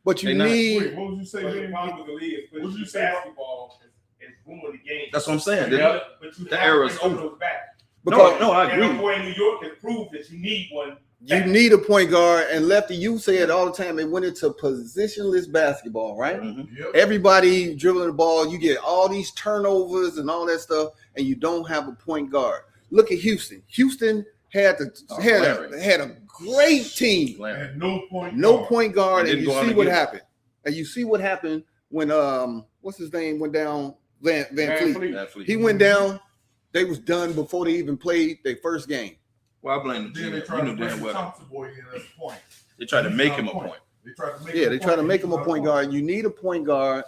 But you They not- need Wait, what would you say, But the man? problem with the league is What'd you with say? basketball is booming the game. That's what I'm saying. Yeah, but you The have era to is bring over. those back. because No, I And agree. I'm going New York has proved that you need one. you need a point guard. And Lefty, you say it all the time. It went into positionless basketball, right? Mhm. Yep. Everybody dribbling the ball. You get all these turnovers and all that stuff, and you don't have a point guard. Look at Houston. Houston had had a great team. Larry. And no point No guard. point guard, They and didn't you go out see and what get- happened. And you see what happened when what's his name went down. Van Fleet. That fleet. He went down. They was done before they even played their first game. Well, I blame the Then they team. tried You to knew bring damn the well. Thompson boy in as a point. They tried to make him a point. They tried to make Yeah, him they a try to point. make him a He's point not guard. You need a point guard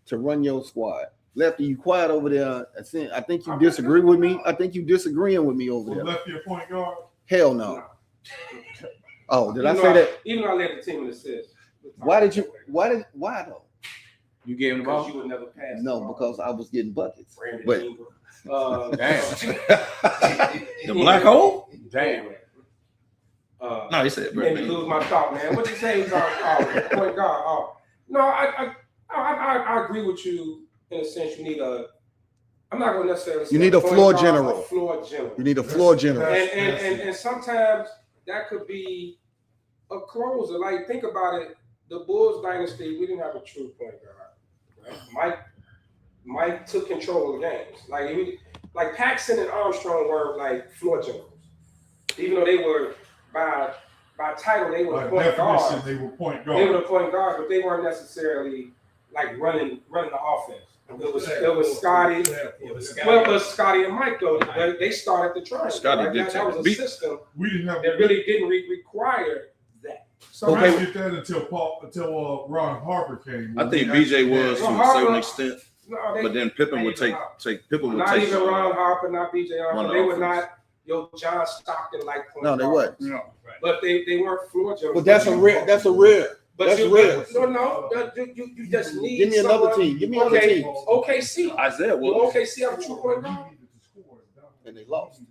to run your squad. Lefty, you quiet over there. I think you disagree with me. I think you disagreeing with me over Well, there. Lefty a point guard. Hell no. Oh, did I Even say though that? Even though I led the team in assists. Why though? You gave him the Because ball? you would never pass. No, the ball. because I was getting buckets. Brandon But Ingram. Damn. The black hole? Damn. No, he said, Made me lose my thought, man. What you say? Point guard. Oh, no, I agree with you in a sense. You need a. I'm not going to necessarily. Say You need a point floor guard, general. A floor general. you need a floor general. And sometimes that could be a closer. Like think about it. The Bulls dynasty, we didn't have a true point guard. Right? Mike took control of the games. Like Paxson and Armstrong were like floor generals, even though they were by title they were By point guards. definition, they were point They were guard. the point guards, but they weren't necessarily like running the offense. It was Scotty. Well, it was Scotty and Mike though. They started the triangle. Scotty right? did That was a beat- system We didn't have that really didn't require that. So We didn't get that until Ron Harper came. I think BJ was to a Harper- certain extent, no, they, but then Pippen would take Pippen would not take. even Ron Harper, not BJ Run Harper. the They were offense. not John Stockton like point No, they guards. wasn't. But they weren't floor generals. But that's a rare. But That's you real. you just need. Give me another someone- team. Give me another team. OKC. Isaiah Will was. OKC have a true point guard? And they lost.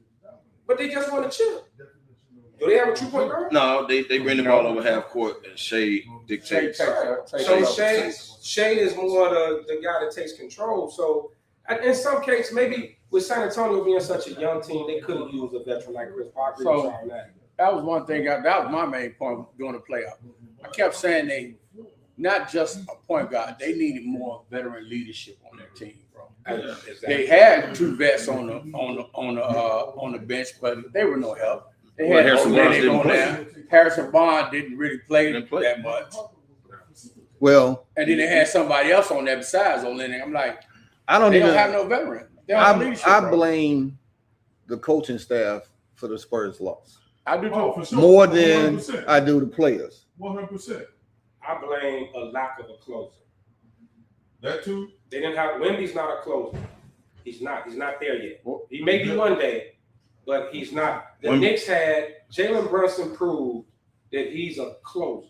But they just want to chill. Do they have a true point guard? No, they bring the ball over half court and Shea dictates. So Shea is more the guy that takes control. So in some cases, maybe with San Antonio being such a young team, they could have used a veteran like Chris Parker. So that was one thing. That was my main point during the playoff. I kept saying they not just a point guard. They needed more veteran leadership on their team, bro. They had 2 vets on the bench, but they were no help. They had Harrison Barnes didn't on play. there. Harrison Barnes didn't really play Didn't play. that much. Well, And then they had somebody else on there besides Olenek. I'm like, I don't they even. don't have no veteran. They don't have leadership, I bro. blame the coaching staff for the Spurs loss I do too. Oh, for sure. more than 100%. I do the players. 100%. I blame a lack of a closer. That too. They didn't have Wemby's not a closer. He's not there yet. He may be one day, but he's not. The Knicks had Jalen Brunson prove that he's a closer.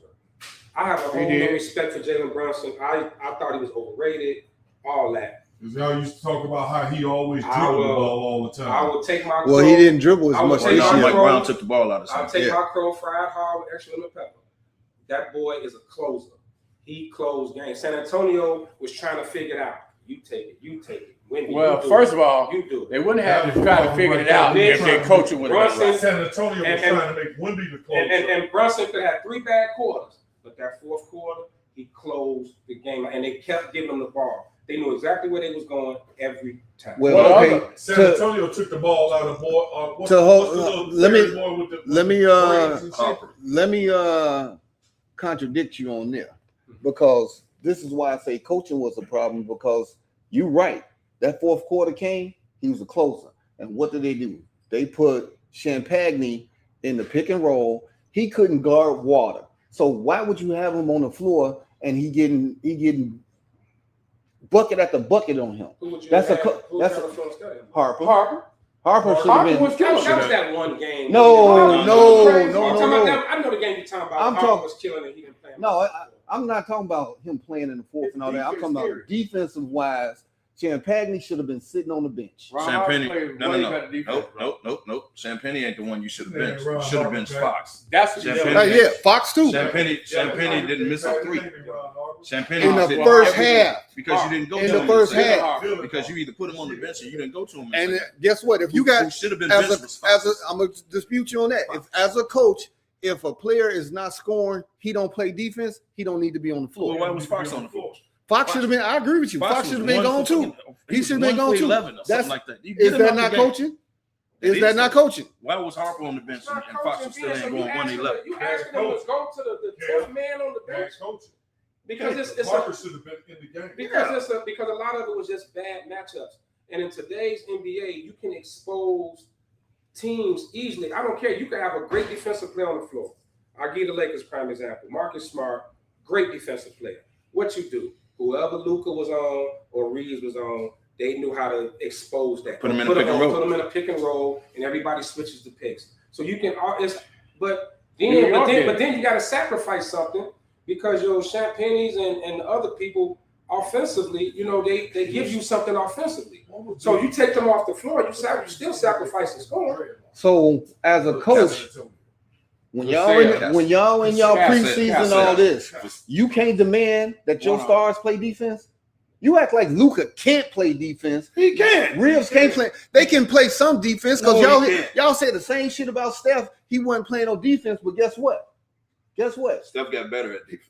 I have a whole new respect for Jalen Brunson. I thought he was overrated, all that. Because y'all used to talk about how he always dribbled the ball all the time. I would take my Well, he didn't dribble I as would much take this my year. Mike Brown took the ball out of I'll something. take my crow fried hard with extra lemon pepper. That boy is a closer. He closed games. San Antonio was trying to figure it out. You take it. You take it. Wendy, Well, you do first it. of all, you do it. they wouldn't have to try to figure it out if their coaching would have been Brunson- right. San Antonio was trying to make Wemby the closer. And Brunson could have 3 bad quarters, but that 4th quarter, he closed the game, and they kept giving him the ball. They knew exactly where they was going every time. Well, okay. San Antonio took the ball out of boy. Let me contradict you on there, because this is why I say coaching was a problem, because you're right. That 4th quarter came, he was a closer. And what did they do? They put Champagne in the pick and roll. He couldn't guard water. So why would you have him on the floor and he getting bucket after bucket on him? That's a Harper. Harper should have been. That was that one game. No. I know the game you're talking about. I'm Harper talking- was killing it. He didn't play. No, I'm not talking about him playing in the 4th and all that. I'm talking about defensive wise. Champagne should have been sitting on the bench. Champagne, nope. Champagne ain't the one you should have benched. You should have benched Fox. That's Yeah, Fox too. Champagne didn't miss a 3. Champagne In the didn't- first half. because you didn't go In to the him first in the second half. because you either put him on the bench or you didn't go to him. And guess what? If you got should have been as benched a, was Fox. I'm gonna dispute you on that. If as a coach, if a player is not scoring, he don't play defense, he don't need to be on the floor. Well, why was Fox on the floor? Fox should have been. I agree with you. Fox should have been gone too. He should have been gone too. 11 or That's something like that. You is get him that out the not game. coaching? Is that not coaching? Why was Harper on the bench and Fox was still ain't going 1-11? You asking them to go to the 10th man on the bench because it's Harper should have been in the game. because a lot of it was just bad matchups. And in today's NBA, you can expose teams easily. I don't care. You can have a great defensive player on the floor. I'll give the Lakers prime example. Marcus Smart, great defensive player. What you do? Whoever Luka was on or Reeves was on, they knew how to expose that. Put them in a pick and roll. Put them in a pick and roll, and everybody switches the picks. So you can. But then you got to sacrifice something because your Champagnes and the other people offensively, they give you something offensively. So you take them off the floor, you still sacrifice the score. So as a coach, when y'all in y'all preseason and all this, you can't demand that your stars play defense. You act like Luka can't play defense. He can't. Reeves can't play. They can play some defense because y'all say the same shit about Steph. He wasn't playing no defense, but guess what? Steph got better at defense.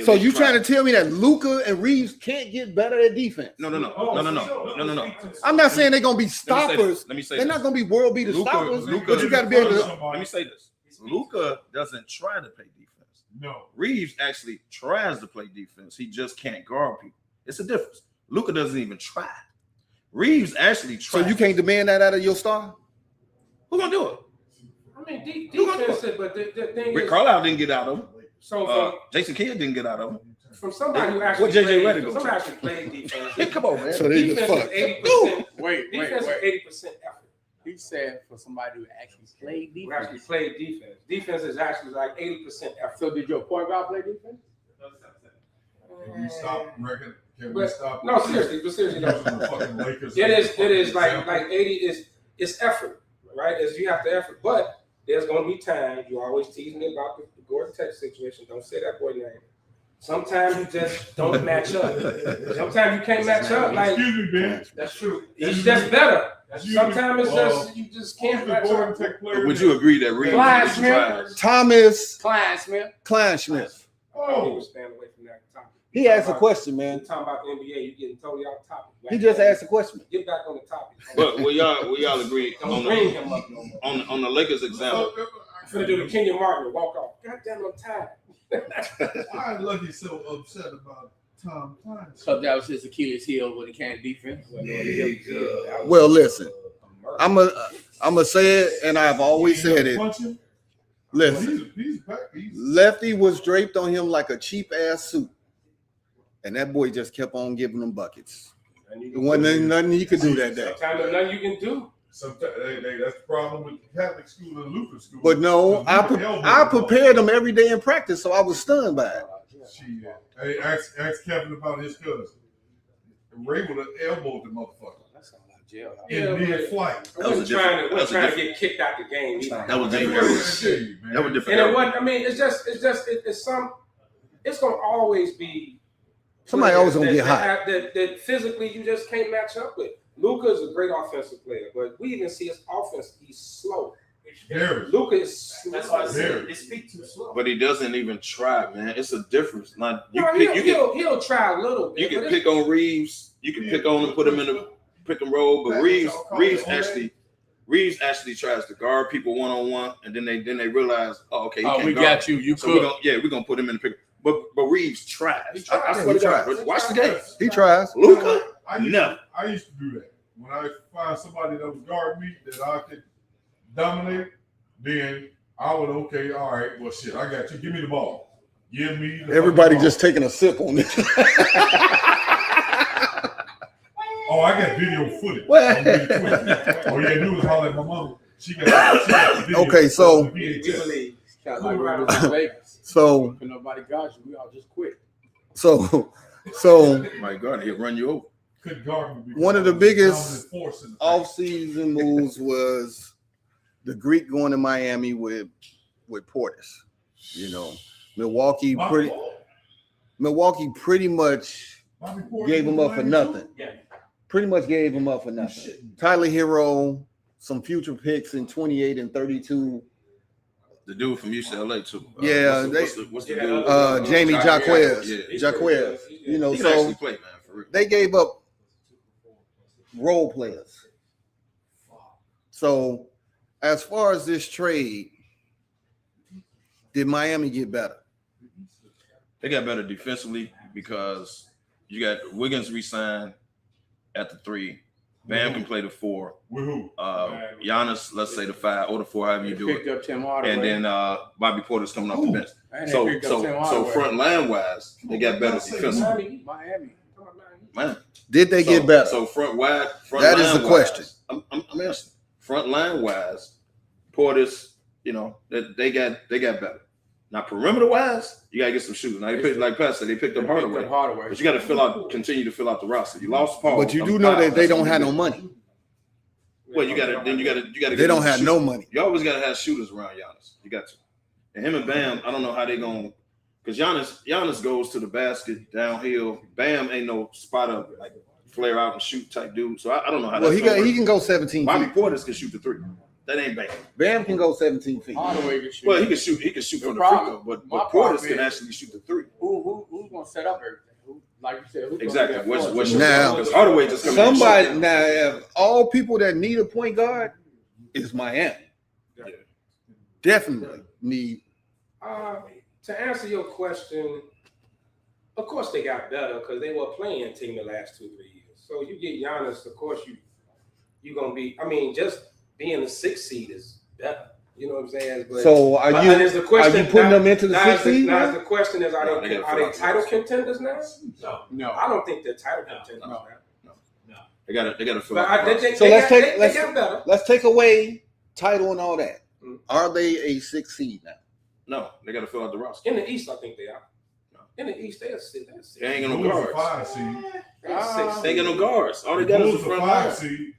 So you trying to tell me that Luka and Reeves can't get better at defense? No. I'm not saying they're gonna be stoppers. Let me say they're this. not gonna be world beater stoppers, Luka, but you got to be able to. Let me say this. Luka doesn't try to play defense. No. Reeves actually tries to play defense. He just can't guard people. It's a difference. Luka doesn't even try. Reeves actually tries. So you can't demand that out of your star? Who's gonna do it? I mean, defense, but the thing Rick is, Carlisle didn't get out of him. so Jason Kidd didn't get out of him. from somebody who actually What JJ Redick go somebody to? actually played defense. Yeah, come on, man. So they just Defense fuck. is 80%. Wait. Defense is 80% effort. He said for somebody who actually played We defense. actually played defense. Defense is actually like 80% effort. So did your point guard play defense? Can we stop reckon? Can we But- stop? No, seriously, but seriously, no. using the fucking Lakers It as a is fucking like example? 80 is it's effort, right? As you have to effort, but there's gonna be times you always tease me about the Gordon Tech situation. Don't say that boy name. Sometimes you just don't match up. Sometimes you can't match up. Like Excuse me, Ben. that's true. He's just better. Excuse Sometimes it's me. just you just can't The match Gordon up. Tech player. Would you agree that Reeves Clyde is Smith. trash? Thomas Klein Smith. Kleinschmidt. Oh, he Oh, was staying away from that topic. He asked a question, man. Talking about the NBA, you getting totally off topic. He just asked a question. Get back on the topic. But will y'all agree Don't bring him up no more. on the Lakers example? I'm finna do the Kenya Martin walk off. God damn, I'm tired. Why is Lucky so upset about Tom Klein? So that was his Achilles heel when it came to defense. Well, listen, I'm a say it, and I've always said it. Punch him? Listen, He's back. He's Lefty was draped on him like a cheap ass suit, and that boy just kept on giving them buckets. There wasn't nothing he could do that day. Sometimes there's nothing you can do. sometimes that's the problem with the Catholic school and Lutheran school. But no, I prepared him every day in practice, so I was stunned by it. Shit. Hey, ask Kevin about his cousin. Ray would have elbowed the motherfucker That's all like jail. in mid-flight. That was a We're different- trying to get kicked out the game. That was different. Man. That was different. And it wasn't. I mean, it's gonna always be Somebody always gonna get hot. That physically you just can't match up with. Luka is a great offensive player, but we even see his offense. He's slow. Very. Luka is slow. That's why I said Very. they speak too slow. But he doesn't even try, man. It's a difference. Not you No, pick. You can he'll try a little bit. you but can pick on Reeves. You can pick on him, put him in the pick and roll. But Reeves actually tries to guard people one on one, and then they realize, oh, okay, he can't we guard. got you. You So we're could. gonna put him in the pick. But Reeves tries. I Yeah, swear he to God. tries. Watch the game. He tries. Luka, I used no. to do that. When I find somebody that was guarding me that I could dominate, then I would, okay, all right, well, shit, I got you. Give me the ball. Give me the Everybody ball. just taking a sip on it. Oh, I got video footage. What? Don't get it twisted. All you had to do was holler at my mom. She got the video. Okay, so- We VHS. believe. Kind of like when we was in Vegas. So, If nobody got you, we all just quit. so My God, he'll run you over. Couldn't guard me because One of the I was a biggest dominant force in the off-season moves was the Greek going to Miami with Portis. You know, Milwaukee Bobby pretty much Portis gave him was up for Miami nothing. too? Yeah. Pretty much gave him up for nothing. Tyler Hero, some future picks in 28 and 32. The dude from UCLA too. Yeah, what's the dude? Jamie Jaquez. Yeah. Jaquez. You know, He can so actually play, man, for real. they gave up role players. So, as far as this trade, did Miami get better? They got better defensively because you got Wiggins re-signed at the 3. Bam can play the 4. With who? Giannis, let's say the 5 or the 4, however you do Picked it. up Tim Hardaway. And then Bobby Porter's coming off the bench. And they So picked up Tim so Hardaway. front line wise, they got better defensively. Miami. Man. Did they get better? So front That is line the question. wise, I'm asking. Front line wise, Portis, you know, they got better. Now perimeter wise, you gotta get some shooters. Now they picked, like Pat said, they picked up Hardaway. But you got to continue to fill out the roster. You lost Paul. But you do know that they don't have no money. Well, you got to. They don't have no money. You always got to have shooters around Giannis. You got to. And him and Bam, I don't know how they going, because Giannis goes to the basket downhill. Bam ain't no spot up like flare out and shoot type dude. So I don't know how. Well, that's he can go 17 Bobby feet. Portis can shoot the 3. That ain't bad. Bam can go 17 feet. Hardaway can shoot. Well, he can shoot. He can shoot from the free problem- throw, but my Portis problem can is- actually shoot the 3. Who's gonna set up everything? Who, like you said, who's Exactly. Gonna What's Now, because Hardaway just coming in and Somebody shooting. now, if all people that need a point guard is Miami. Yeah. Definitely need. To answer your question, of course they got better because they were playing team the last 2-3 years. So you get Giannis, of course you're gonna be. I mean, just being the 6th seed is better. You know what I'm saying? But, So are but you is the question, putting them into the now 6th seed? Now now? the question is, No, are they they gotta fill out the title roster. contenders now? No. No. I don't think they're title contenders No. now. No. They got to fill But out the roster. they got better. let's take away title and all that. Mm. Are they a 6 seed now? No, they got to fill out the roster. In the East, I think they are. In the East, they're 6. They ain't got no Bulls are guards. 5 seed. They ain't got no guards. All they got is Bulls a are front 5 line. seed.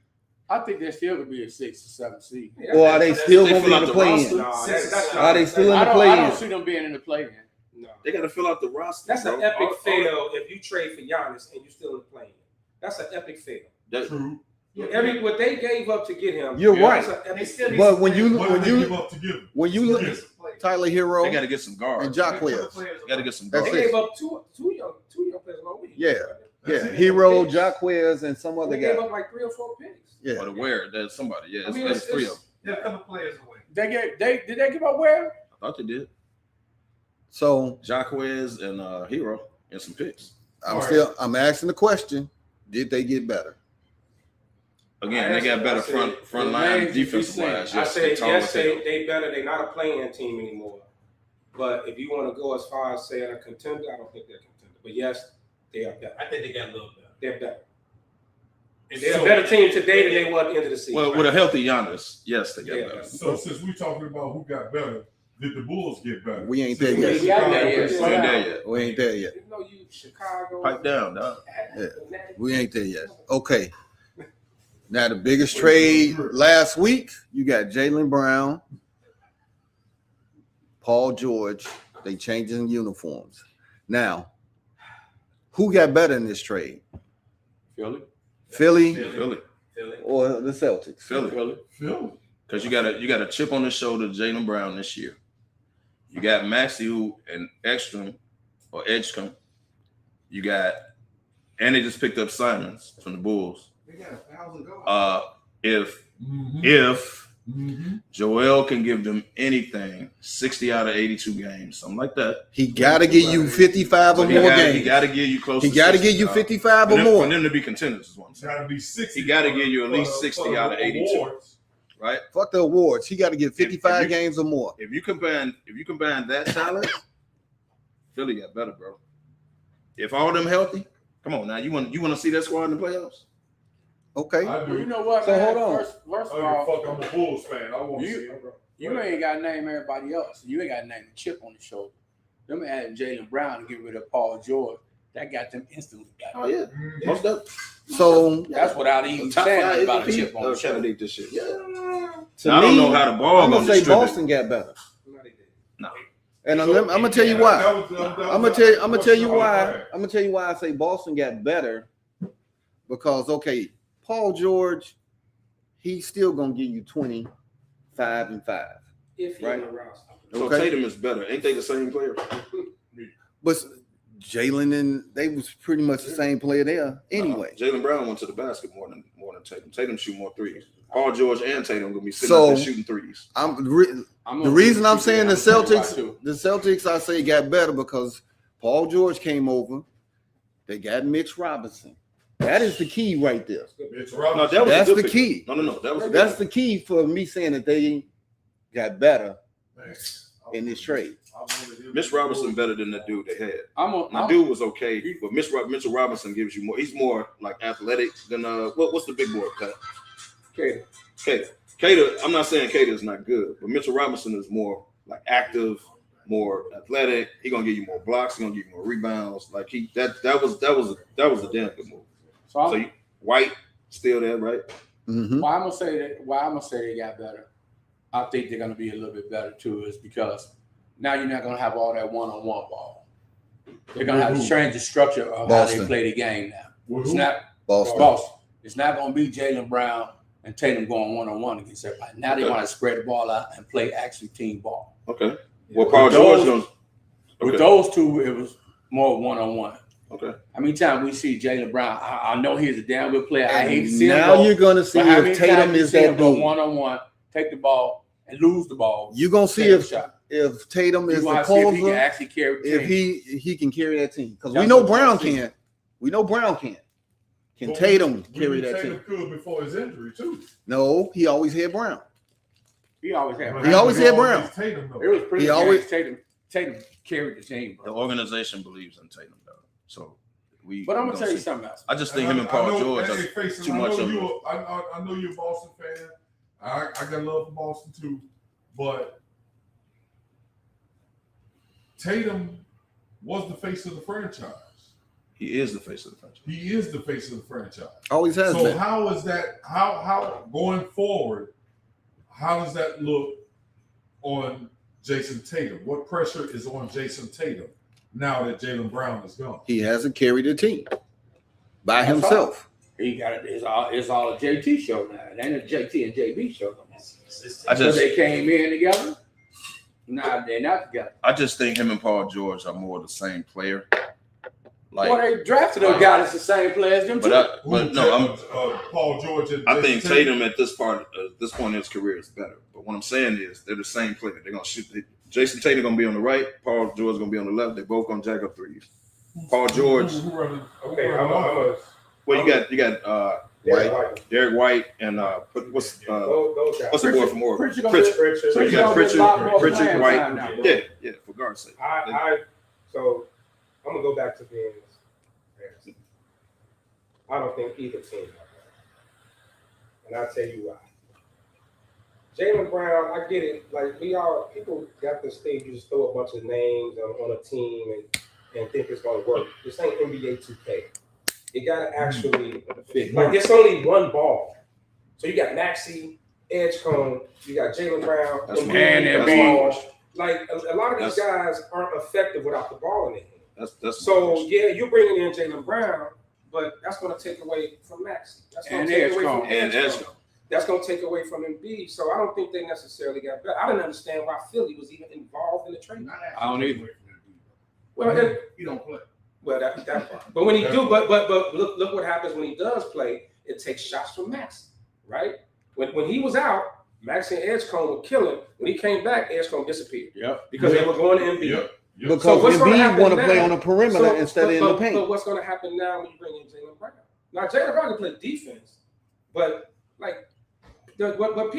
I think they're still gonna be a 6 or 7 seed. Or are they still They going to fill be out in the the play-in? roster. That's Are they still in I the don't play-in? see them being in the play-in. No. They got to fill out the roster. That's an bro. epic fail if you trade for Giannis and you still in the play-in. That's an epic fail. True. What they gave up to get him. You're right. That's an epic fail. But when you What did they give up to give him? look Yes. Tyler Hero They got to get some guards. and Jacquez. They got to get some That's They guards. it. gave up two young players along with you. Yeah. That's Yeah, it. Hero, Jacquez, and some other They gave guy. up like 3 or 4 picks. Yeah. Or the Ware. There's somebody. Yeah, I mean, it's 3 of them. They're a couple players away. Did they give up where? I thought they did. So Jacquez and Hero and some picks. I'm asking the question: did they get better? Again, they got better front line defensive wise. I say yes, Taylor. they better. They're not a playing team anymore. But if you want to go as far as saying a contender, I don't think they're a contender. But yes, they are better. I think they got a little better. They're better. They're a better team today than they were at the end of the season. Well, with a healthy Giannis, yes, they got Yeah. better. So since we're talking about who got better, did the Bulls get better? We ain't there Since yet. we Yeah, got yeah, better, yeah. We ain't there yet. We ain't there yet. You know, you Chicago. Pipe down, dog. Yeah. We ain't there yet. Okay. Now the biggest trade last week, you got Jaylen Brown, Paul George. They changing uniforms. Now, who got better in this trade? Philly. Philly Philly. or the Celtics? Philly. Phil. Because you got a chip on the shoulder, Jaylen Brown this year. You got Maxey who and Edstrom. You got, and they just picked up Simons from the Bulls. They got 1,000 goals. If Joel can give them anything, 60 out of 82 games, something like that. He got to give you 55 or But more he games. got to give you close. He to got to 60, give you dog. 55 For or them, more. for them to be contenders is what I'm It's saying. got to be 60. He got to give you at least 60 out of 82, awards. right? Fuck the awards. He got to get 55 If you- games or more. If you combine that talent, Philly got better, bro. If all them healthy, come on now. You want to see that squad in the playoffs? Okay. I Well, you do. know what, So, man? hold on. First of Oh, all, fuck, I'm a Bulls fan. I want to You- see him. you ain't got to name everybody else. You ain't got to name the chip on the shoulder. Them adding Jaylen Brown to get rid of Paul George, that got them instantly. Oh yeah, most of So That's without even top saying 5 about a MVP chip on the shoulder. candidate this year. Yeah. to I me, don't know how the ball I'm gonna gonna say distribute. Boston got better. No, they didn't. No. And I'm gonna tell you why. I'm gonna tell you why. I'm gonna tell you why I say Boston got better. Because okay, Paul George, he's still gonna give you 25 and 5. If he's Right. on the roster. So Okay. Tatum is better. Ain't they the same player? But Jalen and they was pretty much the same player there anyway. Jaylen Brown went to the basket more than Tatum. Tatum shoot more threes. Paul George and Tatum gonna be sitting So- out there shooting threes. The reason I'm saying the Celtics, I say got better because Paul George came over. They got Mitch Robinson. That is the key right there. It's No, Robinson. that was That's a good the pick. key. No. That was a That's good the key for me saying that they got better Man, in this trade. pick. Mitch Robinson better than the dude they had. The I'm dude was okay, but Mitchell Robinson gives you more. He's more like athletic than what's the big boy? Okay. Cater. I'm not saying Cater is not good, but Mitchell Robinson is more like active, more athletic. He gonna give you more blocks. He gonna give you more rebounds. Like that was a damn good move. So White still there, right? Mm-hmm. Why I'm gonna say that? Why I'm gonna say they got better? I think they're gonna be a little bit better too, is because now you're not gonna have all that one-on-one ball. They're gonna have to change the structure of how Boston. they play the game now. Well, It's who? not Boston. Boston. It's not gonna be Jaylen Brown and Tatum going one-on-one against everybody. Now they Okay. want to spread the ball out and play actually team ball. Okay. Well, Paul George goes. With Okay. those two, it was more one-on-one. Okay. How many times we see Jaylen Brown? I know he's a damn good player. I hate to see him Now go, you're gonna see but how many if Tatum times you is see him that go dude. one-on-one, take the ball and lose the ball. You're gonna see Take a if shot. Tatum is You the want to see if he can closer, actually carry the if team. he can carry that team. Because we That's know what Brown I'm saying. can. We know Brown can. Can But Tatum we carry knew that Tatum team? could before his injury too. No, he always had Brown. He always had. But He that always was had always Brown. Tatum, though. It was pretty. He He always- Tatum carried the team, The bro. organization believes in Tatum, though. So But I'm gonna tell you something else. I just think him and Paul George hey, are Faison, too much of I know you're a Boston fan. I got love for Boston too, but Tatum was the face of the franchise. He is the face of the franchise. He is the face of the franchise. Always has So been. how is that? How going forward? How does that look on Jason Tatum? What pressure is on Jason Tatum now that Jaylen Brown is gone? He hasn't carried a team by That's himself. He got it. It's all a JT show now. It ain't a JT and JB show no more. I So just they came in together. Nah, they're not together. I just think him and Paul George are more the same player. Like, Well, they drafted them guys as the same players. Them too. but no, I'm. Paul George. And I Jason think Tatum at this point in his career is better. But what I'm saying is they're the same player. They're gonna shoot. Jason Tatum gonna be on the right. Paul George gonna be on the left. They both gonna jack up threes. Paul George. Okay, how much? Well, you got Derek White, and what's the boy from Oregon? Pritchard gonna Pritchard. be- So you got Pritchard gonna get a lot more Pritchard, playing White. time now. Yeah, for guard's sake. So I'm gonna go back to being. I don't think either team like that, and I'll tell you why. Jaylen Brown, I get it. Like people got this thing. You just throw a bunch of names on a team and think it's gonna work. This ain't NBA 2K. You gotta actually fit. Like it's only one ball. So you got Maxey, Edgecombe, you got Jaylen Brown, That's and Embiid. like a lot of these guys aren't effective without the ball in their hand. That's So yeah, you're bringing in Jaylen Brown, but that's going to take away from Maxey. That's going And to take away Edgecombe. from and Edgecombe. Edgecombe. That's going to take away from Embiid. So I don't think they necessarily got better. I didn't understand why Philly was even involved in the trade. I don't either. Well, He don't play. well, that part. But when he do, but look what happens when he does play. It takes shots from Maxey, right? When he was out, Maxey and Edgecombe were killing. When he came back, Edgecombe disappeared. Yep. Because they were going to Embiid. Yep. Because So what's gonna Embiid happen want to play now? on the perimeter instead of in the paint. But what's going to happen now when you bring in Jaylen Brown? Now Jaylen Brown can play defense, but like what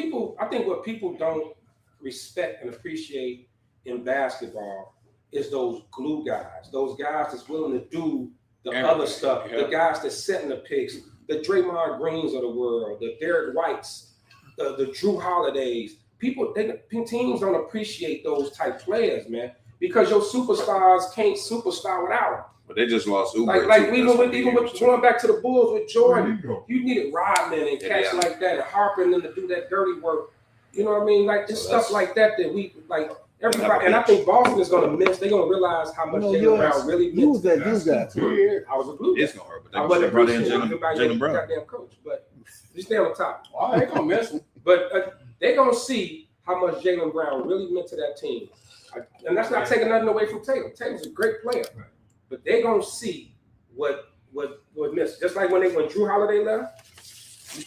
people don't respect and appreciate in basketball is those glue guys, those guys that's willing to do the other stuff, the guys that's setting the picks, the Draymond Greens of the world, the Derek Whites, the Drew Holidays. Teams don't appreciate those type players, man, because your superstars can't superstar without them. But they just lost Uber. Like even with going back to the Bulls with Jordan, There you go. you needed Rodman and cats like that and Harper and them to do that dirty work. You know what I mean? Like just stuff like that we like everybody. And I think Boston is going to miss. They're going to realize how much Jaylen Brown really You was meant. that dude guy. I was a blue. It's gonna hurt, but I they wasn't brought in appreciating Jaylen Brown. goddamn coach, but you stay on the top. Oh, they gonna miss him. But they're going to see how much Jaylen Brown really meant to that team. And that's not taking nothing away from Tatum. Tatum's a great player, but they're going to see what missed. Just like when Drew Holiday left,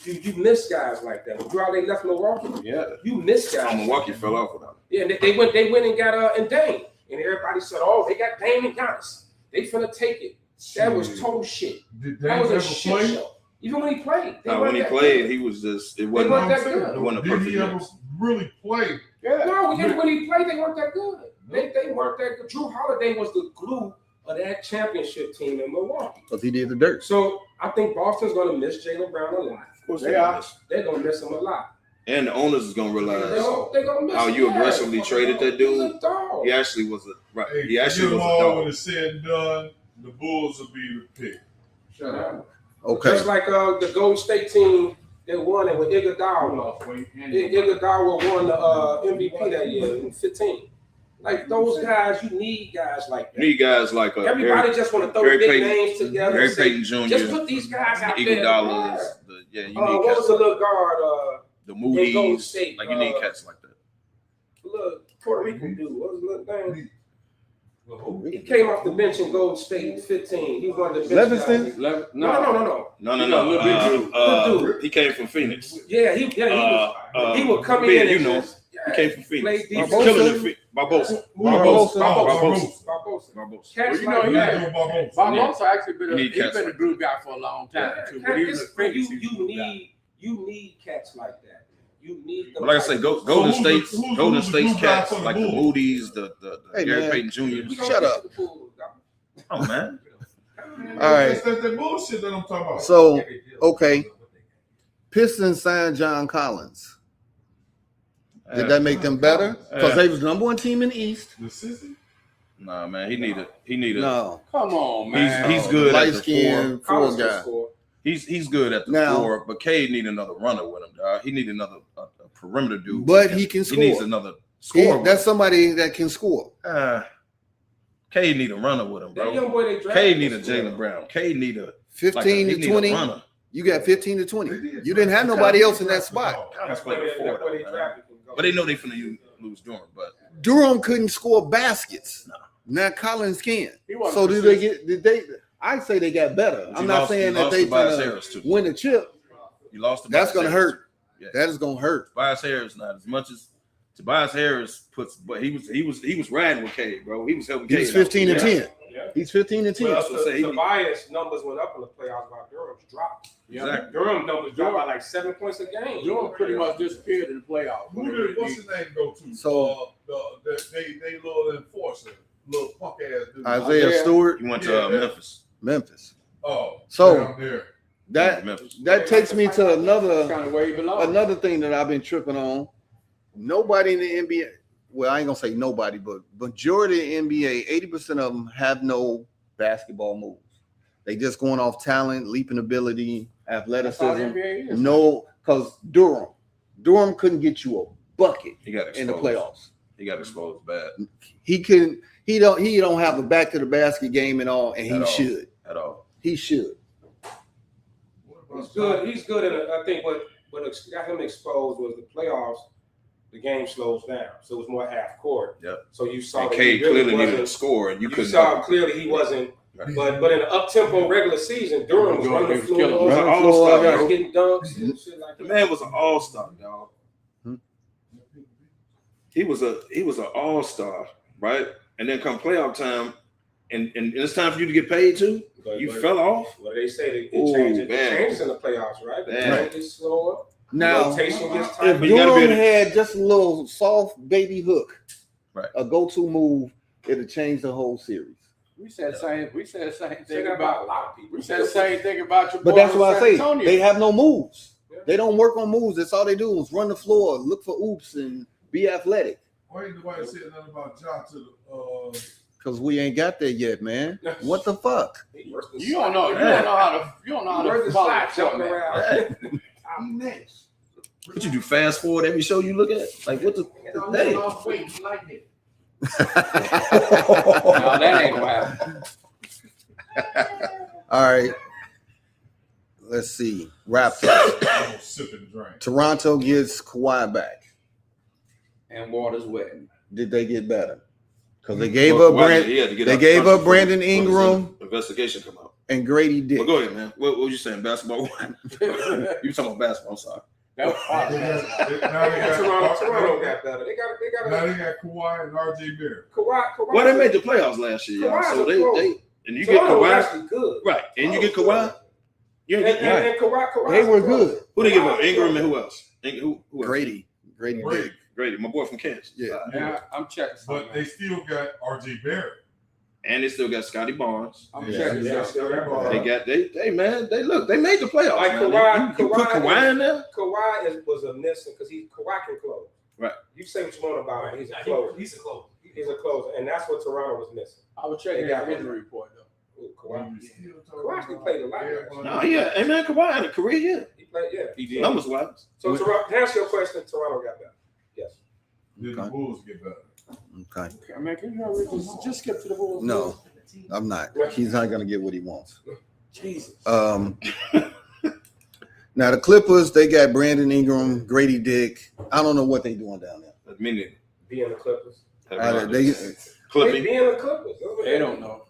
you miss guys like that. When Drew Holiday left Milwaukee, you miss guys. Milwaukee fell off without him. Yeah, and they went and got and Dame, and everybody said, "Oh, they got Dame and Giannis. They finna take it." That was total shit. Did That was Dame a ever shit play? show. Even when he played, When he played, he was just it wasn't. weren't that good. It wasn't a Did perfect he ever mix. really play? No, when he played, they weren't that good. They weren't that good. Drew Holiday was the glue of that championship team in Milwaukee. Because he did the dirt. So I think Boston's going to miss Jaylen Brown a lot. Of course They are. They're going to miss him a lot. And the owners is gonna realize They're going to miss how him. you aggressively traded that dude. He's a dog. He actually was Hey, he actually forget was a all dog. when it's said and done, the Bulls will be the pick. Shut up. Okay. Just like the Golden State team that won it with Iguodala. Iguodala won the MVP that year in 15. Like those guys, you need guys like that. You need guys like Everybody just want to throw Eric big Payton- names together. Eric and say, Payton Jr. just put these guys out there. Iguodala, you need What cats was the little guard? the in Golden Moody's. State, Like you need cats like that. Little Puerto Rican dude. What was his little name? He came off the bench in Golden State in 15. He was one of the bench Livingston? guys. No. No. He came from Phoenix. Yeah, he would come Ben, in you and know. just, He came from Phoenix. play He was defense. killing it. Barbosa. Catch Well, you like know, that. Barbosa actually been You need he's cats been a like glue guy for a long time too. Yeah, But he was a it's- Phoenix. he was a glue guy. you need cats like that. You need them. But like I said, Golden who's State's the glue cats guy for the like the Bulls? Moody's, the Hey, Gary man. Payton Jr. We gonna Shut get up. to the Bulls, dog. Oh man, All right. That's that bullshit that I'm talking about. So, okay. Pistons signed John Collins. Did that make them better? Because they was the number one team in the East. The sissy? Nah, man, he needed. No. Come on, man. He's good at Light the four. skinned four Collins can guy. score. He's good at the Now- four, but Cade need another runner with him, dog. He need another a perimeter dude. But he can He needs score. another He- scorer. that's somebody that can score. Cade need a runner with him, That bro. young boy they drafted. Cade need a Jalen Brown. Cade need a 15 he to need a 20. runner. You got 15 to 20. You didn't have nobody else in that spot. Collins That's played where the four, they though, man. drafted can go. But they know they finna lose Durham. But Durham couldn't score baskets. Now Collins can. He wasn't So did they? I say they got better. But I'm you not lost- saying you that lost they to Tobias gonna Harris, too. win the chip. you lost to That's Tobias gonna Harris. hurt. Yeah. That is gonna hurt. Tobias Harris not as much as Tobias Harris puts, but he was riding with Cade, bro. He was helping Cade. He's 15 out. and 10. Yeah. He's 15 and 10. Well, that's what I say. Tobias numbers went up in the playoffs while Durham's dropped. Exactly. Durham numbers dropped by like 7 points a game. Durham pretty much disappeared in the playoffs. What's his name go to? So- They little enforcer, little punk ass dude. Isaiah Stewart, He went to Yeah. Memphis. Memphis. Oh, So- down there. Memphis. That takes me to Kind of where he belongs. another thing that I've been tripping on. Nobody in the NBA, well, I ain't gonna say nobody, but majority of the NBA, 80% of them have no basketball moves. They just going off talent, leaping ability, That's how the athleticism. NBA is. No, because Durham couldn't get you a bucket He got exposed. in the playoffs. He got exposed bad He couldn't. He don't have a back to the basket game at all, and At all. should. at all. He should. He's good. He's good. I think what got him exposed was the playoffs. The game slows down, so it was more half court. Yep. So you saw And that Cade he really clearly needed wasn't- a score, and you You couldn't. saw clearly he wasn't. Right. But in an up tempo regular season, Durham was running the He was killing floor. him. Running the all-star, floor, He was bro. getting dunks and shit like The that. man was an all-star, dog. Hmm. He was an all-star, right? And then come playoff time, and it's time for you to get paid too. You fell off. What they say? It Ooh, changes. It man. changes in the playoffs, right? The Man. game gets slower. Now, Rotation gets if tighter. But you gotta be Durham able to- had just a little soft baby hook, Right. a go-to move, it'd change the whole series. We said the same Say thing that about a lot of people. We said the same thing about your But boy that's in why I San say Antonio. they have no moves. Yeah. They don't work on moves. That's all they do is run the floor, look for oops, and be athletic. Why ain't nobody saying nothing about Ja to the Because we ain't got there yet, man. What the fuck? He worse than You don't know. You Slide. don't know how to. You don't know how He worse to than follow Slide, the jumping format. around. he next. What you do? Fast forward every show you look at? Like what the day? Wait, he like it. No, that ain't gonna happen. All right. Let's see. Raptors. I'm gonna sip and drink. Toronto gets Kawhi back. And water's wet. Did they get better? Because they gave Well, up why Brand did he have to get they out gave country up for Brandon his Ingram investigation come out. and Grady Dick. But go ahead, man. What were you saying? Basketball? You talking about basketball? I'm sorry. That was Now they got Toronto got better. They got now they got Kawhi and RJ Barrett. Kawhi. Well, they made the playoffs last year, y'all. Kawhi's So a they pro. and you get Toronto was Kawhi, actually good. right? And you get Kawhi. You ain't get And Kawhi. They were good. who they give up? Ingram and who else? Who else? Grady Great. Dick. Grady, my boy from Kansas. Yeah. Yeah, I'm checking. But they still got RJ Barrett. And they still got Scotty Barnes. I'm Yeah. checking. Yeah, still got ball. They got they man. They made the playoffs. Like man. Kawhi- You put Kawhi Kawhi in there. Kawhi was a missing because Kawhi can close. Right. You say what you want about him. He's a closer. He's a close. He's a closer, and that's what Toronto was missing. I was checking They got that injury report though. Ooh, Kawhi. Still Kawhi actually played a lot. No, yeah. Hey man, Kawhi had a career year. He played, yeah. He did. Numbers wise. So to answer your question, Toronto got better. Yes. Did the Bulls get better? Okay. Okay, man, can you hurry? Just skip to the Bulls. No, I'm not. He's not gonna get what he wants. Jesus. Now the Clippers, they got Brandon Ingram, Grady Dick. I don't know what they doing down there. Meaning Be in the Clippers. They They Clipping. be in the Clippers. They don't know.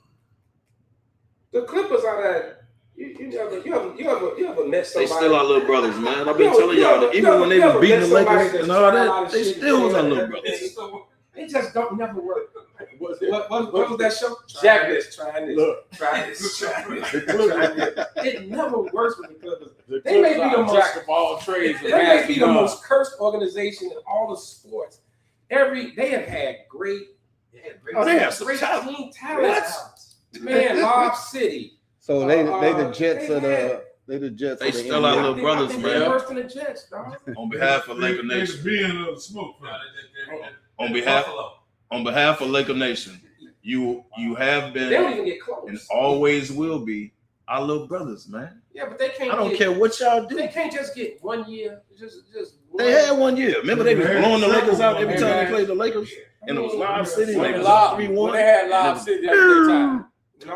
The Clippers are that. You ever met They somebody? still our little brothers, man. I've been You telling y'all that even when they ever were beating met the somebody Lakers that's and all tried a lot that, of they shit still was our before little that? brothers. It just don't never work. What What was that show? Jack- Try this, try this, Look. try this, try this. The Clippers, It never works with the Clippers. the They may Clippers be the are most- jack of all trades. They may be the most cursed organization in all the sports. They have had great Oh, they have some great talent. team talent. Man, Lob City, So they the Jets of the Jets. They of the still our NBA. little brothers, I think man. they're worse than the Jets, dog. On behalf of Laker They Nation, the being of the smoke. on behalf of Laker Nation, you have They don't been even get close. and always will be our little brothers, man. Yeah, but they can't. I don't care what y'all do. They can't just get 1 year. Just. They had 1 year. Remember they was blowing the Lakers out every time they played the Lakers, and it was Live City. When Like they it live, was when 3-1. they had Live City at that time. No,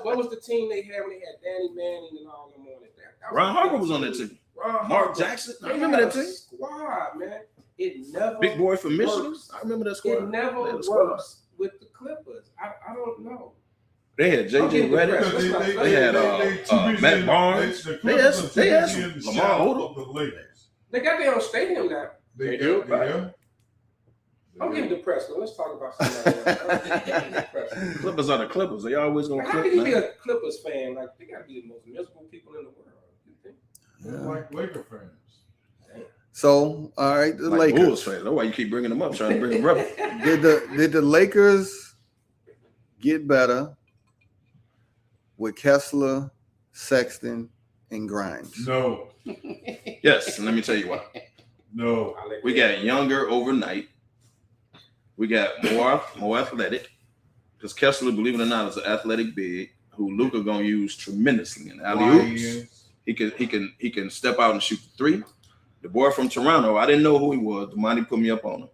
what was the team they had when they had Danny Manning and all them on it? That Ron a Harper good was on that team. team. Ron Mark Harper. Jackson. I They remember had that a team. squad, man. It never. Big boy from Michigan. works. I remember that squad. It never They had a squad. works with the Clippers. I don't know. They had I'm getting JJ Redick. depressed. They had Matt Barnes. They had some Lamar Odom. The Lakers. They got their own stadium now. They do, Yeah. I'm getting depressed. So let's talk about something else. I'm getting depressed. Clippers are the Clippers. They always gonna How clip, can you be man. a Clippers fan? Like they gotta be the most miserable people in the world. You think? They're like Laker fans. So all right, the Like Lakers. Bulls fans. That's why you keep bringing them up, trying to bring them up. Did the Lakers get better with Kessler, Sexton, and Grimes? No, Yes, and let me tell you why. no. We got younger overnight. We got more athletic. Because Kessler, believe it or not, is an athletic big who Luka gonna use tremendously in alley oops. He can step out and shoot the three. The boy from Toronto, I didn't know who he was. Damani put me up on him.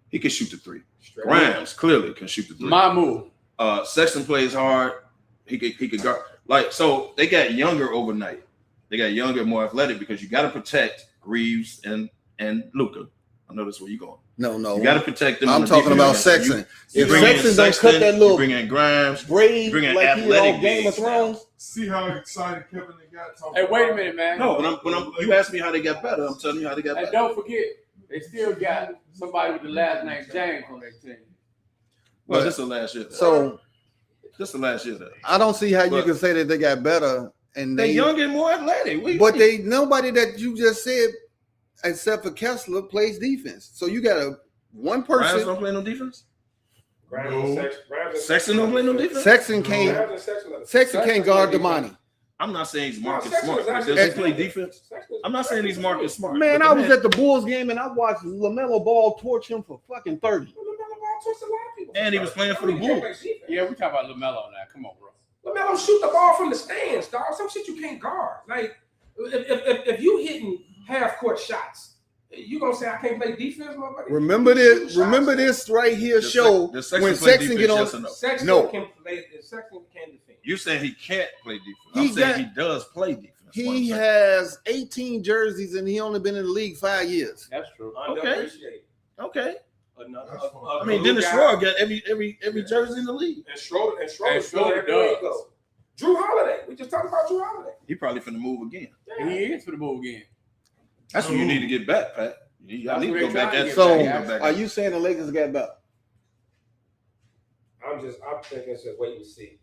He can shoot the three. Grimes clearly can shoot the three. My move. Sexton plays hard. He could guard. Like, so they got younger overnight. They got younger, more athletic because you got to protect Reeves and Luka. I know that's where you're going. No. You got to protect them. I'm on the talking about defense. Sexton. You If bring in Sexton don't cut that little you bring in Grimes. braid bring an like he athletic on Game of big. Thrones. See how excited Kevin got talking. Hey, wait a minute, man. No, but you asked me how they got better. I'm telling you how they got And better. don't forget, they still got somebody with the last name James on their team. Well, this is the last year. So This is the last year. Though. I don't see how you But- can say that they got better and They they younger and more athletic. What do you but mean? nobody that you just said except for Kessler plays defense. So you got one Grimes person. don't play no defense. No. Sexton don't play no defense. Sexton can't guard Damani. I'm not saying he's Marcus Sexton Smart. was But actually- does he play defense? I'm not saying he's Marcus Smart. Man, but I the was at the Bulls game and I watched LaMelo Ball torch him for fucking 30. And he was playing for the Bulls. Yeah, we talk about LaMelo now. Come on, bro. LaMelo shoot the ball from the stands, dog. Some shit you can't guard. Like if you hitting half court shots, you gonna say I can't play defense, motherfucker? Remember this? Remember this right here Does show Does Sexton when play Sexton defense, get on. yes or no? Sexton No. can play. Sexton can defend. You saying he can't play defense. He I'm saying got- he does play defense. That's what I'm He saying. has 18 jerseys and he only been in the league 5 years. That's true. Underappreciated. Okay. Another. That's fine. I mean, Dennis Schroeder got every jersey in the league. And Schroeder And good Schroeder everywhere he does. goes. Drew Holiday. We just talked about Drew Holiday. He probably finna move again. He is for the move again. That's what you need to get back, Pat. You That's need to what go they back. trying to That get So, back. go back. are you saying the Lakers got better? I'm thinking it's just wait and see.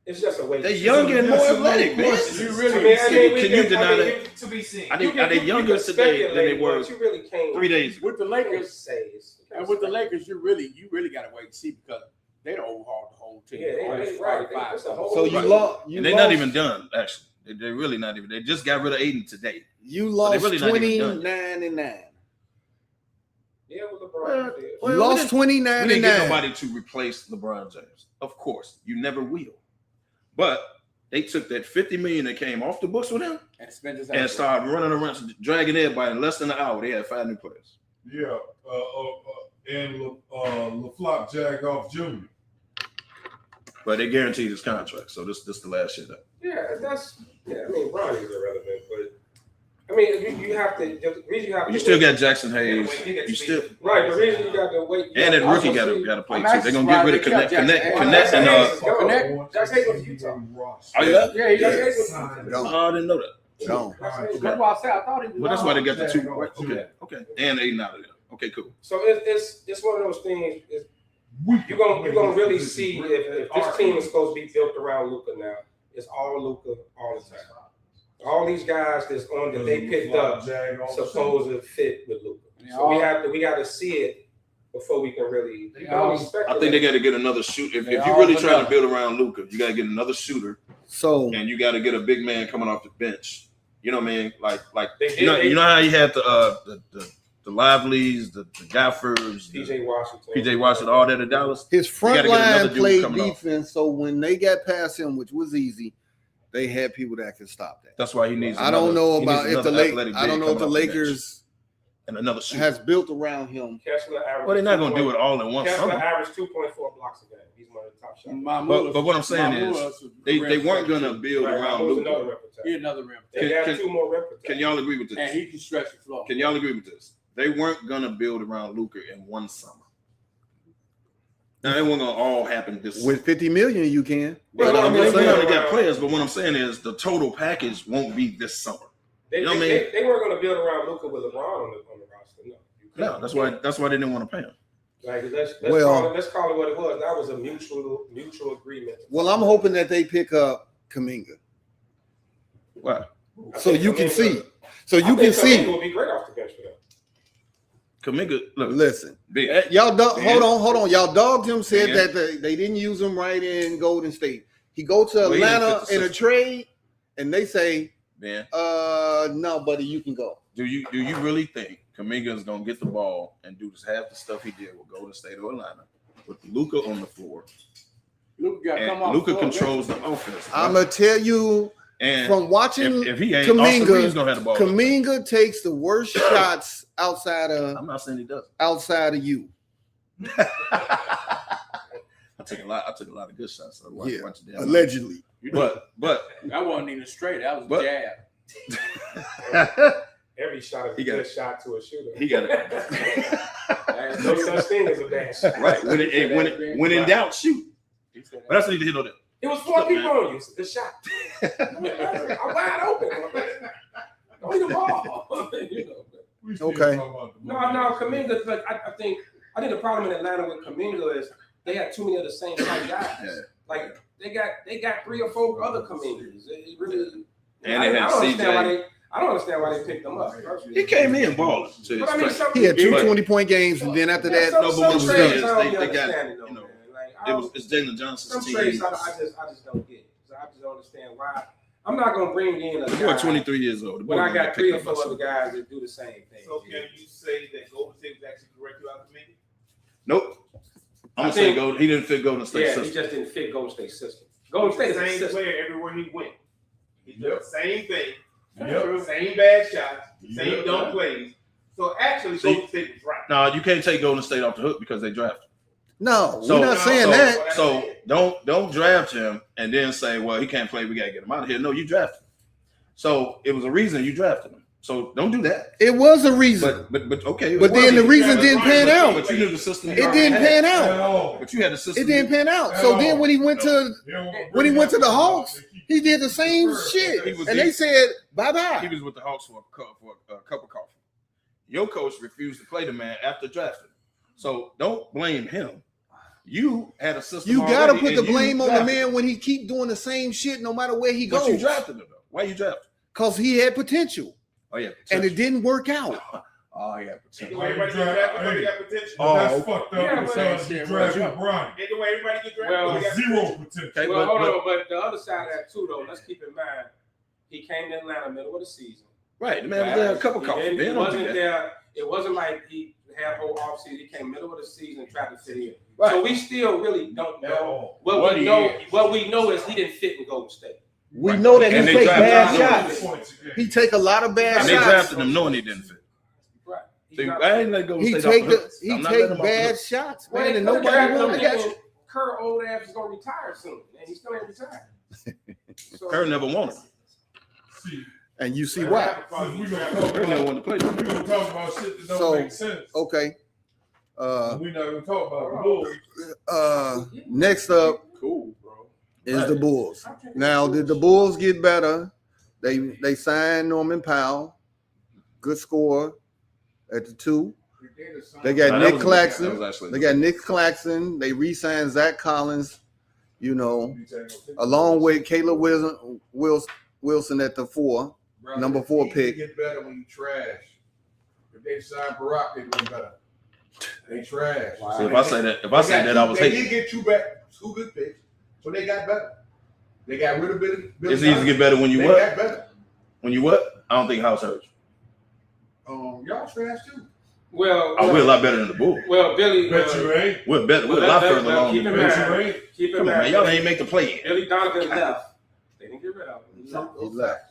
It's just a wait. They're and see. younger and more athletic, man. You really Can you deny that? To be seen. Are You they can younger today than they speculate, were but you really can't. 3 days ago? with the You can't Lakers say it's- and with the Lakers, you really got to wait and see because they don't overhaul the whole team. Yeah, they right. It's a whole. So you Right. lost. And they're not even done, actually. They're really not even. They just got rid of Aiden today. You they lost really not even done 29-9. Yeah, with LeBron. Well, did. You we lost didn't- 29 We didn't get 9. nobody to replace LeBron James. Of course, you never will. But they took that $50 million that came off the books with him And spend this and started running around, dragging everybody. In less than an hour, they had 5 new players. Yeah, and LaFlop Jagoff Jr. But they guaranteed his contract, so this the last year. Yeah, I mean, Bronny's irrelevant, but I mean, you have to. The reason you have to. You still got Jackson Hayes. Yeah, You still right. The reason you got to wait. and that rookie got to play too. They're gonna get rid of Connect and Connect. Jackson Hayes went to Utah. Oh yeah. Yeah, he Jackson does. Hayes went to Utah. Don't. Oh, I didn't know that. Don't. That's why I said I thought he was. Well, that's why they got the Yeah, 2. go Right. to Okay. And Aiden out of there. Okay, cool. So it's one of those things. You're gonna really see if this team is supposed to be built around Luka now. It's all Luka all the time. All these guys that's on that they picked up supposed to fit with Luka. So we got to see it before we can really. I think they got to get another shoot. If you're really trying to build around Luka, you got to get another shooter So and you got to get a big man coming off the bench. You know what I mean? Like They- you know how you had the Livelies, the Gaffers, PJ Washington. PJ Washington, all that at Dallas. his You front gotta get another line dude played coming off. defense. So when they got past him, which was easy, they had people that could stop that. That's why he needs. I don't know he needs about if the another athletic I don't big know if the coming off bench Lakers and another shooter. has built around him. Kessler averaged. Well, they're not gonna do it all in one Kessler summer. averaged 2.4 blocks a game. He's one of the top shots. But what I'm saying is they weren't gonna build around Who's Luka. another rim protector? He's another rim. They got Can- 2 more rim protectors. Can y'all agree with And this? he can stretch the floor. Can y'all agree with this? They weren't gonna build around Luka in one summer. Now it wasn't gonna all happen this With 50 million, you can. Well, They I mean, weren't they gonna already build got around- players, but what I'm saying is the total package won't be this summer. They, You know what I they, mean? they weren't going to build around Luka with LeBron on the roster. No, you couldn't. No, that's why they didn't want to pay him. Like, let's call it what it was. That was a mutual agreement. Well, I'm hoping that they pick up Kuminga. Why? So you can see. So I you think can see. Kuminga would be great off the bench for them. Kaminga, look, Listen, big. y'all Man. hold on. Y'all dogged him, said Man. that they didn't use him right in Golden State. He go to Well, he didn't Atlanta fit the in a system. trade, and they say, Man, no, buddy, you can go. do you really think Kaminga is gonna get the ball and do half the stuff he did with Golden State or Atlanta with Luka on the floor? Luka got to come And off. Luka the floor, controls the offense. bro. I'm gonna tell you and from watching if he ain't, Austin Kuminga, Reeves gonna have the ball. Kuminga takes the worst shots outside I'm not saying he doesn't. of you. I took a lot of good shots. So watch, Yeah, watch the damn allegedly. But That wasn't even straight. That was But- a jab. Every shot is He a got good it. shot to a shooter. he got it. There's no such thing as a bad shot. Right. When in doubt, shoot. But that's what he did on that. It was 4 Look, people man. on you. It's a good shot. I'm wide open. Don't need the ball. You know, but- We still Okay. talking about the No, Kuminga. Like, I think the problem in Atlanta with Kuminga is they had too many of the same type guys. Yeah. Like they got 3 or 4 other Kumingas. It really. And I they had don't understand why CJ. I don't understand why they picked them up. Personally. He came in balling. To his But I mean, credit. some, He had two But- 20-point games, and then after that, No, but what I'm some saying trades is I don't they got, understand it, though, you know, man. Like, it's Jalen Johnson's some team. trades I just don't get. So I just don't understand why. I'm not gonna bring in a The boy guy 23 years old. The boy when I gonna got get 3 or picked up 4 by other guys that do the same thing. So can you say that Golden State was actually correct about Kuminga? Nope. I'm I gonna say think- he didn't fit Golden State Yeah, he system. just didn't fit Golden State system. Golden State is a Same system. player everywhere he went. He did the same thing. Yep. Same bad shots. Same Yep. dumb plays. So actually, See- Golden State was right. No, you can't take Golden State off the hook because they drafted. no, So- we're not saying so- that. So don't draft him and then say, well, he can't play. We gotta get him out of here. No, you drafted him. So it was a reason you drafted him. So don't do that. It was a reason, But okay. but then the reason didn't pan out. But you knew the system. It didn't pan out. At all. But you had the system. It didn't pan out. So then when he went to the Hawks, he did the same shit, He was and they deep. said bye He bye. was with the Hawks for a cup of coffee. Your coach refused to play the man after drafting. So don't blame him. You had a system. You gotta already, put the and you blame on the drafted him. man when he keep doing the same shit, no matter where he But you goes, drafted him though. Why you drafted? because he had potential, Oh yeah, and it didn't work out. Oh yeah, potential. Everybody get drafted because they got potential. Oh, That's fucked up Yeah, because but- you drafted LeBron. Ain't the way everybody get drafted. Well, because they got Zero potential. potential. Okay, Well, but- hold on, but the other side of that too, though, let's keep in mind, he came to Atlanta middle of the season. Right, the man was there a cup of He coffee. didn't- They He don't do wasn't that. there. It wasn't like he had a whole offseason. He came middle of the season and tried to fit in. Right. So we still really don't At know. all. What he we know is he didn't fit in Golden State. We know that And he they take drafted bad him. shots. Points a game. He take a lot of bad And they shots. drafted him knowing he didn't fit. Right. He's See, not- I ain't let go. He State take off the hook. he I'm not letting take him off the bad hook. shots, Well, man, they and could've nobody drafted him wanted that. thinking Kerr old ass is gonna retire soon, and he still ain't retired. So, Kerr never wanted. See, And you see why? since we gonna talk Kerr never about, wanted to play. we gonna talk about shit that don't So, make sense. Okay. We not gonna talk about the Bulls. Next up Cool, bro. is the Bulls. Now, did the Bulls get better? They signed Norman Powell, good scorer at the 2. They got Nah, that Nick was- Claxton. that was actually- They got Nick Claxton. They re-signed Zach Collins, along with Caleb Wilson at the 4. Bro, Number the 4 team pick. Get better when you trash. If they sign Barack, they get better. They trash. So if I say that, I was They hating. did get two good picks, so they got better. They got rid of Billy. It's easy to get better when you They what? got better. When you what? I don't think House hurts. Y'all trash too. Well, Oh, we're a lot better than the Bulls. well, Billy. Bet you ain't. We're better. We're a lot further along. Keep than in the Bulls. Bet you mind. ain't. Keep in Come on, mind. man. Y'all ain't make the play in. Billy Donovan left. They didn't get rid of him. He left.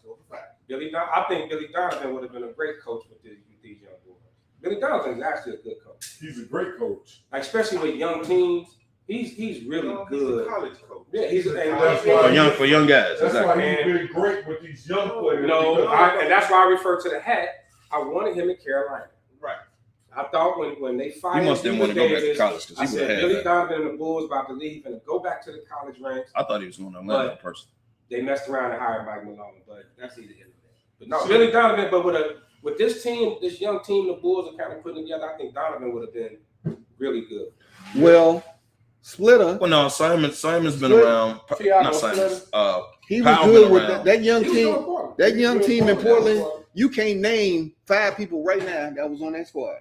I think Billy Donovan would have been a great coach with these young boys. Billy Donovan is actually a good coach, He's a great coach. like, especially with young teams. He's really good. College coach. Yeah, he's a That's why For young guys. That's Exactly. why he's been great with these young players. No, and that's why I refer to the hat. I wanted him in Carolina. Right. I thought when they fired He must didn't want to go back to Davis, college I because he would said have Billy had that. Donovan and the Bulls about to leave and go back to the college ranks. I thought he was going to Atlanta person. They messed around and hired Mike Malone, but that's either end of that. But no, Billy Donovan. But with this team, this young team, the Bulls are kind of putting together. I think Donovan would have been really good. Well, Splitter, Well, no, Simon's been Split. around. Thiago Not Simon's. he was Powell good been with around. that young He was team. good for him. That He young was good team for in him. Portland, you can't name 5 people right now that was on that squad.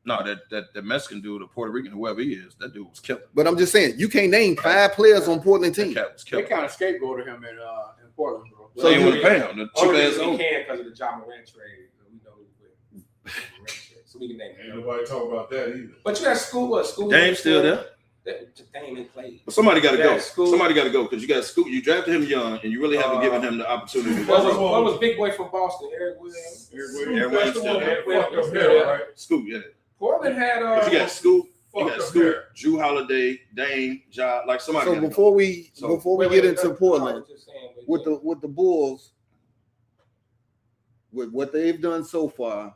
No, that Mexican dude, the Puerto Rican, whoever he is, that dude was killing. But I'm just saying, you can't name 5 players on Portland That team. cat was They killing. kind of scapegoated him in Portland, bro. So you would pay him. The cheap Only ass reason we old. can because of the John Morant trade. We know who with. So we can name Ain't him. nobody talk about that either. But you got school. Dame's still there. Dame ain't played. But somebody got to go. Yeah, Scoot. Somebody got to go because you got Scoot. You drafted him young, and you really haven't given him the opportunity. What was big boy from Boston? Eric Williams. Eric Williams still there. Fucked up hair, right? Scoot, yeah. Portland had But you got Scoot. You Fucked got up Scoot, hair. Drew Holiday, Dame, Ja. Like somebody. So gotta go. before we So- get into Portland with the Bulls, with what they've done so far,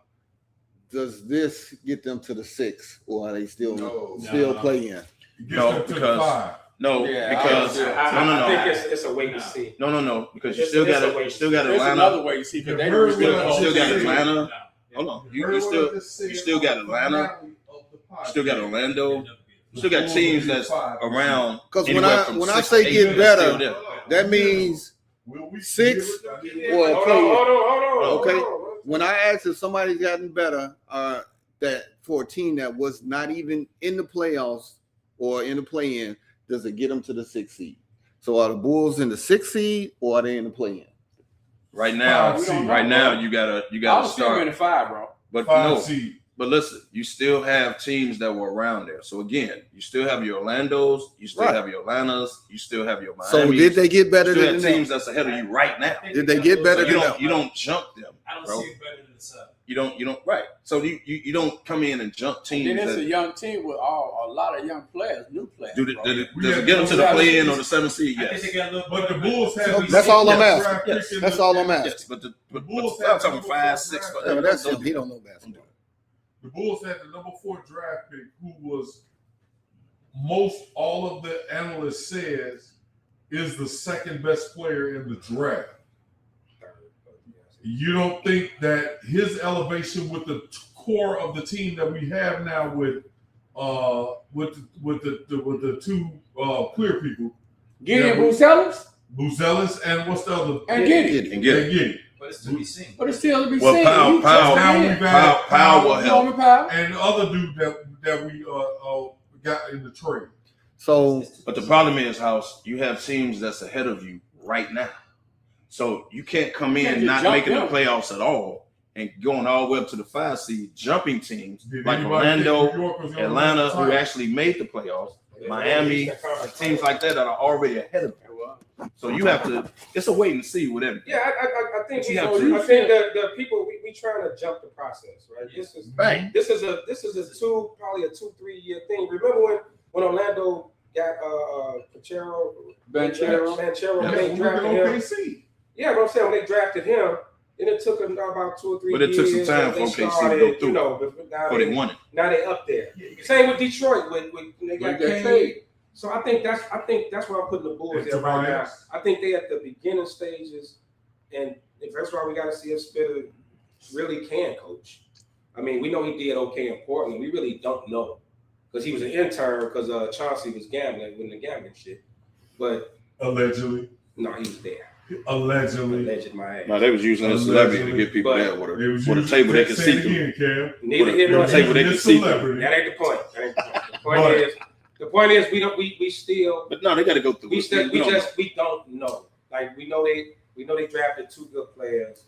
does this get them to the 6, or are they still No. playing? It gets No, them to the because- 5. No, because I think it's a wait and see. no, because you It's- still it's got a way- you still got There's Atlanta. another way you see, because they Heard don't what You I still got said. Atlanta. Hold on, you still got Atlanta. You still got Orlando. You still got teams that's around. Because anywhere from when I 6 say to 8 get that's still better, there. that means 6 or Hold play. on. Okay. Hold on. When I asked if somebody's gotten better, that for a team that was not even in the playoffs or in the play-in, does it get them to the 6th seed? So are the Bulls in the 6th seed or are they in the play-in? Right now, We don't right now, you gotta I was still in start. the 5, bro. But 5 no, seed. but listen, you still have teams that were around there. So again, you still have your Orlandos, you still Right. have your Atlantas, you still have your Miami. So did they get better you still than have them? teams that's ahead of you right now. Did they get better You than them? don't you don't jump them, I don't bro. see it better than the Sun. You don't right. So you don't come in and jump teams. Then it's a That, young team with a lot of young players, new players. do the, bro. does it get them to the play-in or the 7th seed? I think Yes. they got a little But the better. Bulls have. That's all I'm Yes. asking. Yes. That's all I'm asking. Yes, but The but Bulls I'm have talking the 5, number 6. four Yeah, but that's him. He don't know basketball. The Bulls had the number 4 draft pick, who was most all of the analysts says is the second best player in the draft. You don't think that his elevation with the core of the team that we have now with the 2 clear people, Gideon Yeah, Bucelis Buzelis and what's the other? and Gideon. And get it. Gideon. But it's to be seen. But it's still to be Well, seen. Powell- He just Powell- Now came in. we've had Powell will help. Norman Powell. and the other dude that we got in the trade. So But the problem is, House, you have teams that's ahead of you right now. So you can't come Can't in just not jump making the them. playoffs at all and going all the way up to the 5 seed, jumping teams Did like anybody think Orlando, New York was gonna Atlanta, win the who title? actually made the playoffs, Miami, teams like that are already ahead of you. So you have to. It's a wait and see with everything. Yeah, I think You have to- I think the people we trying to jump the process, right? This is Bang. this is a probably a 2-3 year thing. Remember when Orlando got Banchero Banchero. when Yeah, they we drafted were him. OKC. Yeah, but I'm saying when they drafted him, then it took them about 2 or 3 But years. it took some time that for they OKC to started, go through You know, but now Before they won it. now they up there. Same with Detroit when they got They got Kane. So I think that's where I'm putting the Bulls And there right now. Tobias. I think they at the beginning stages, and if that's why we got to see if Spitter really can coach. I mean, we know he did okay in Portland. We really don't know because he was an intern because Chauncey was gambling with the gambling shit. But Allegedly. no, he was there. Allegedly. Alleged my ass. No, they was using a celebrity to get people But- there with It was a usually- table they could say see it through. again, Cam. Neither With here a nor table there. they could This see through. celebrity. That ain't the point. That ain't the point. The point is we still But no, they got to go through. we it. We don't know. don't know. Like we know they drafted 2 good players,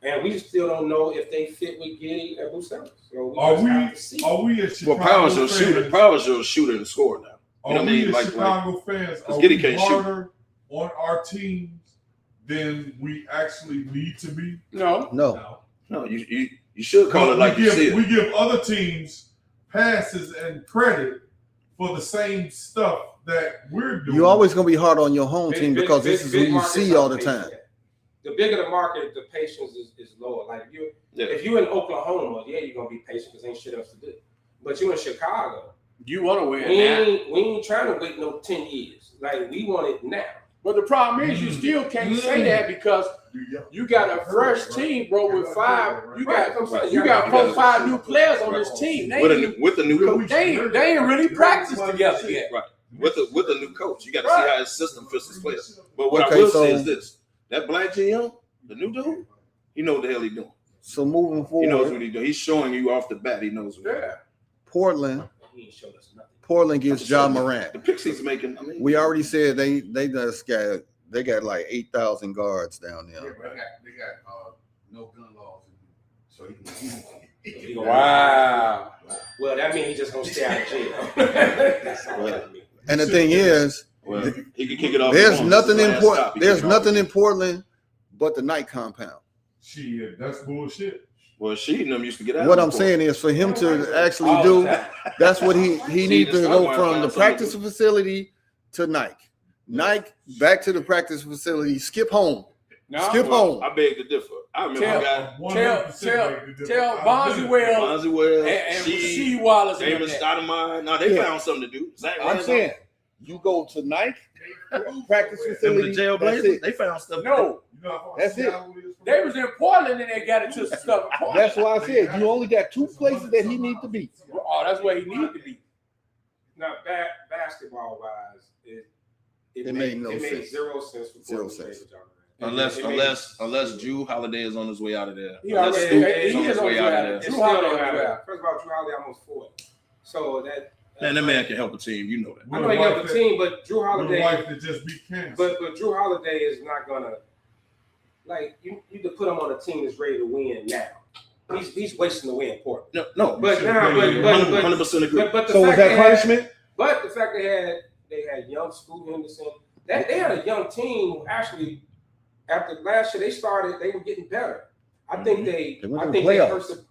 and we still don't know if they fit with Giddey and Bucelis. So we Are just have to see. we as Well, Chicago Powell's your fans? shooter. Powell's your shooter and scorer now. You Are know what I we mean? as Like Chicago fans? Are Giddey we can't shoot. harder on our teams than we actually need to be? No. no, you should call it like you see it. We give other teams passes and credit for the same stuff that we're doing. You're always gonna be hard on your home Big- team big- because big- this is big who you markets see are all the patient. time. The bigger the market, the patience is lower. Like if you in Oklahoma, yeah, you're gonna be patient because ain't shit else to do. But you in Chicago, You want to win we now. ain't trying to wait no 10 years. Like we want it now. But the problem is you still can't say that because you got a fresh team, bro, with 5. You got 4, 5 new players on this team. They With a new coach. ain't really practiced together yet. Right. With a new coach. You got to see how his system fits his players. But what I Okay, will so- say is this. That Black GM, the new dude, he knows what the hell he's doing. So moving He knows forward, what he's doing. He's showing you off the bat. He knows what he's doing. Yeah. Portland He ain't showed us nothing. Portland gets Ja Morant. The picks he's making, I mean, We already said they got like 8,000 guards down Yeah, there. but they got no gun laws, so he can Wow. Well, that means he just gonna stay out of jail. That's all that means. And the thing is, well, he can kick it off. there's if he nothing wants. in Last Portland. stop, he There's kick it off. nothing in Portland but the night compound. Shit, that's bullshit. Well, she and them used to get out. What of I'm the saying is for him to actually All do, the time. that's what he needs to that's go why I from find the something practice to- facility to Nike. Nike back to the practice facility, skip home. No. Skip home. I beg to differ. I remember Tell- a guy, 100% make the Tell difference. Bonzi Wells Bonzi Wells, and she, C. Wallace and David them. Stoudemire. No, they Yeah. found something to do. Zach I'm Randolph, saying you go to Nike practice them facility. the jail That's blazers, it. they found stuff. No, You know how far That's it. Seattle is from they was in Portland and they got into some stuff in Portland. That's why I said you only got 2 places that he needs to be. Oh, that's where he needed to be. Now, basketball wise, It made no sense. 0 sense for Zero Portland to sense. trade Ja Morant. Unless Drew Holiday is on his way out of there. He Unless already- Scoot he is on is his on way his out way of out. there. It Drew still Holiday don't was matter. out. First of all, Drew Holiday almost 40. So that Man, that man can help a team. You know that. I know he helped the team, but Drew Your Holiday, wife that just beat cancer. but Drew Holiday is not gonna like you to put him on a team that's ready to win now. He's wasting the win for him. No, But now, but 100% agree. the So was fact that they had- punishment? But the fact they had young Scoot Henderson, that they had a young team who actually after last year they were getting better. I think They went to I the think they hurt playoffs.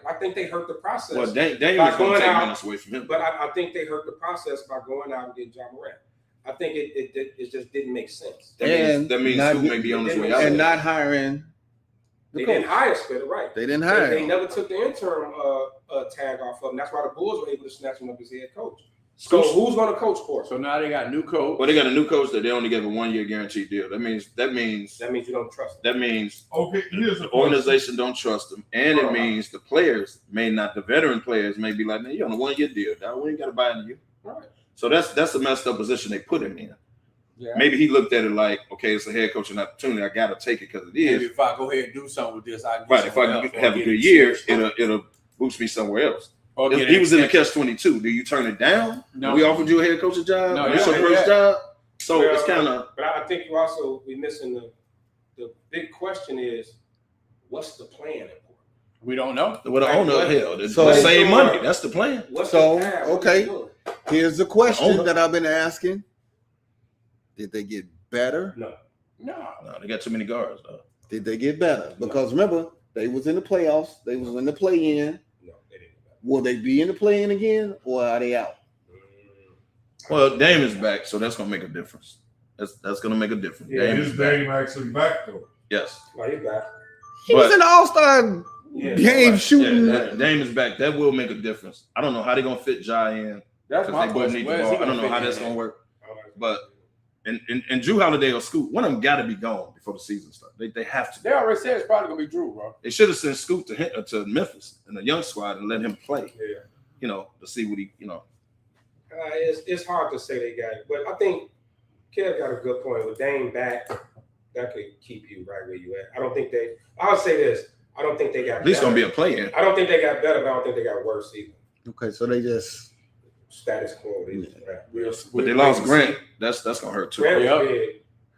I think they hurt the process. Well, Dame By was going going to take out- minutes away from him. But I think they hurt the process by going out and getting Ja Morant. I think it just didn't make sense. That means not- Scoot may be on his way out. And of there. not hiring the They coach. didn't hire Spitter, right? They didn't They, hire they him. never took the interim tag off of him. That's why the Bulls were able to snatch him up as head coach. So who's going to coach for us? So now they got new coach. Well, they got a new coach that they only gave a 1-year guaranteed deal. That means That means you don't trust him. that means Okay, here's the the organization don't trust him, and it Right. means the players may not. The veteran players may be like, "Man, you on a 1-year deal, dog. We ain't got to buy into you." Right. So that's a messed up position they put him in. Yeah. Maybe he looked at it like, okay, it's a head coaching opportunity. I got to take it because it Maybe is. if I go ahead and do something with this, I can get Right. If I somewhere else can or have a get good an year, extension. it'll boost me somewhere else. Or get He an was in the extension. catch-22. Do you turn it down? No. We offered you a head coaching job. No, It's you your don't first do job. So Well, it's kind of But I think you also be missing the big question is what's the plan? We don't know. with the owner. Hell, it's So- the same money. That's the plan. What's So, the path? What okay. they doing? Here's the question Owner. that I've been asking. Did they get better? No. No, they got too many guards. Though. Did they get better? Because remember, they was in the playoffs. They was in the play-in. No, they didn't. Will they be in the play-in again, or are they out? Well, Dame is back, so that's gonna make a difference. That's gonna make a difference. Yeah, Dame his is back. name actually back though. Yes. No, he's back. He was in the All-Star Yeah, game right. shooting. Dame is back. That will make a difference. I don't know how they're gonna fit Ja in That's because my they both question. need the Where's ball. he I don't gonna know fit how in that's there? gonna work. But and Drew Holiday or Scoot, one of them got to be gone before the season starts. They have to. They already said it's probably gonna be Drew, bro. They should have sent Scoot to Memphis in the young squad and let him play. Yeah. You know, to see what he. It's hard to say they got it, but I think Kev got a good point. With Dame back, that could keep you right where you at. I would say this. I don't think they got At least better. gonna be a play-in. I don't think they got better, but I don't think they got worse either. Okay, so they just Status quo. They just But they lost Grant. That's gonna hurt too. Grant Yeah. was big.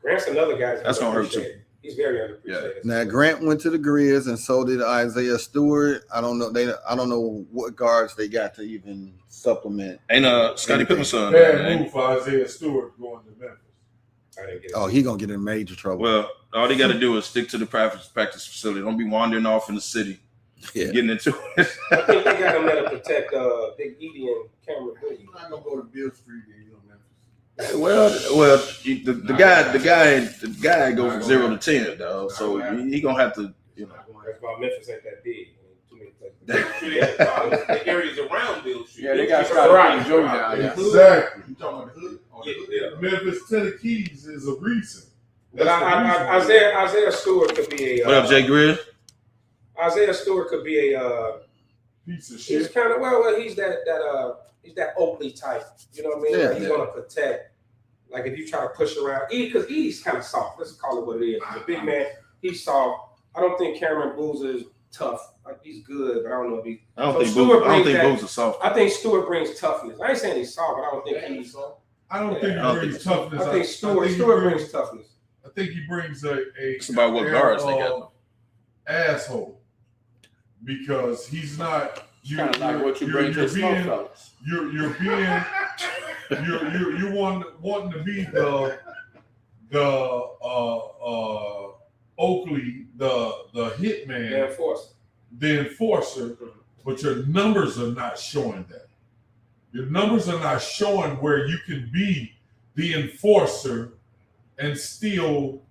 Grant's another guy That's gonna hurt too. He's very underappreciated. Now Grant went to the Grizz, and so did Isaiah Stewart. I don't know. I don't know what guards they got to even supplement. Ain't Scottie Pippen's son? Bad move for Isaiah Stewart going to Memphis. I didn't get it. Oh, he gonna get in major trouble. Well, all they got to do is stick to the practice facility. Don't be wandering off in the city, Yeah. getting into it. I think they got him there to protect Big Edie and Cameron Boone. You're not gonna go to Bill Street and you know Memphis. well, the guy goes from 0 to 10, dog. So he gonna have to, you know. That's why Memphis ain't that big. Too many places. The areas around Bill Street. Yeah, they got Scottie Joe down there. Exactly. You talking about the hood? Or the Yeah, hood? Memphis, Tennessee is a reason. But Isaiah Stewart could be a. What up, Jay Greer? Isaiah Stewart could be a. Piece of He's shit. kind of well. He's that Oakley type. You know what I mean? Yeah, Like he's yeah. gonna protect. Like if you try to push around, because Edie's kind of soft. Let's call it what it is. He's a big man. He's soft. I don't think Cameron Boozer is tough. Like he's good, but I don't know if he. I don't So think Stewart Boozer brings is soft. I think Stewart brings toughness. I ain't saying he's soft, but I don't think he's. I don't think I don't he brings think toughness. I think Stewart he brings toughness. I think he brings a It's about what guards they got. asshole because he's not. Kind of like what you bring to the smoke fellas. You're being you're wanting to be the Oakley, the hitman, the enforcer, but your numbers are not showing that. Your numbers are not showing where you can be the enforcer and still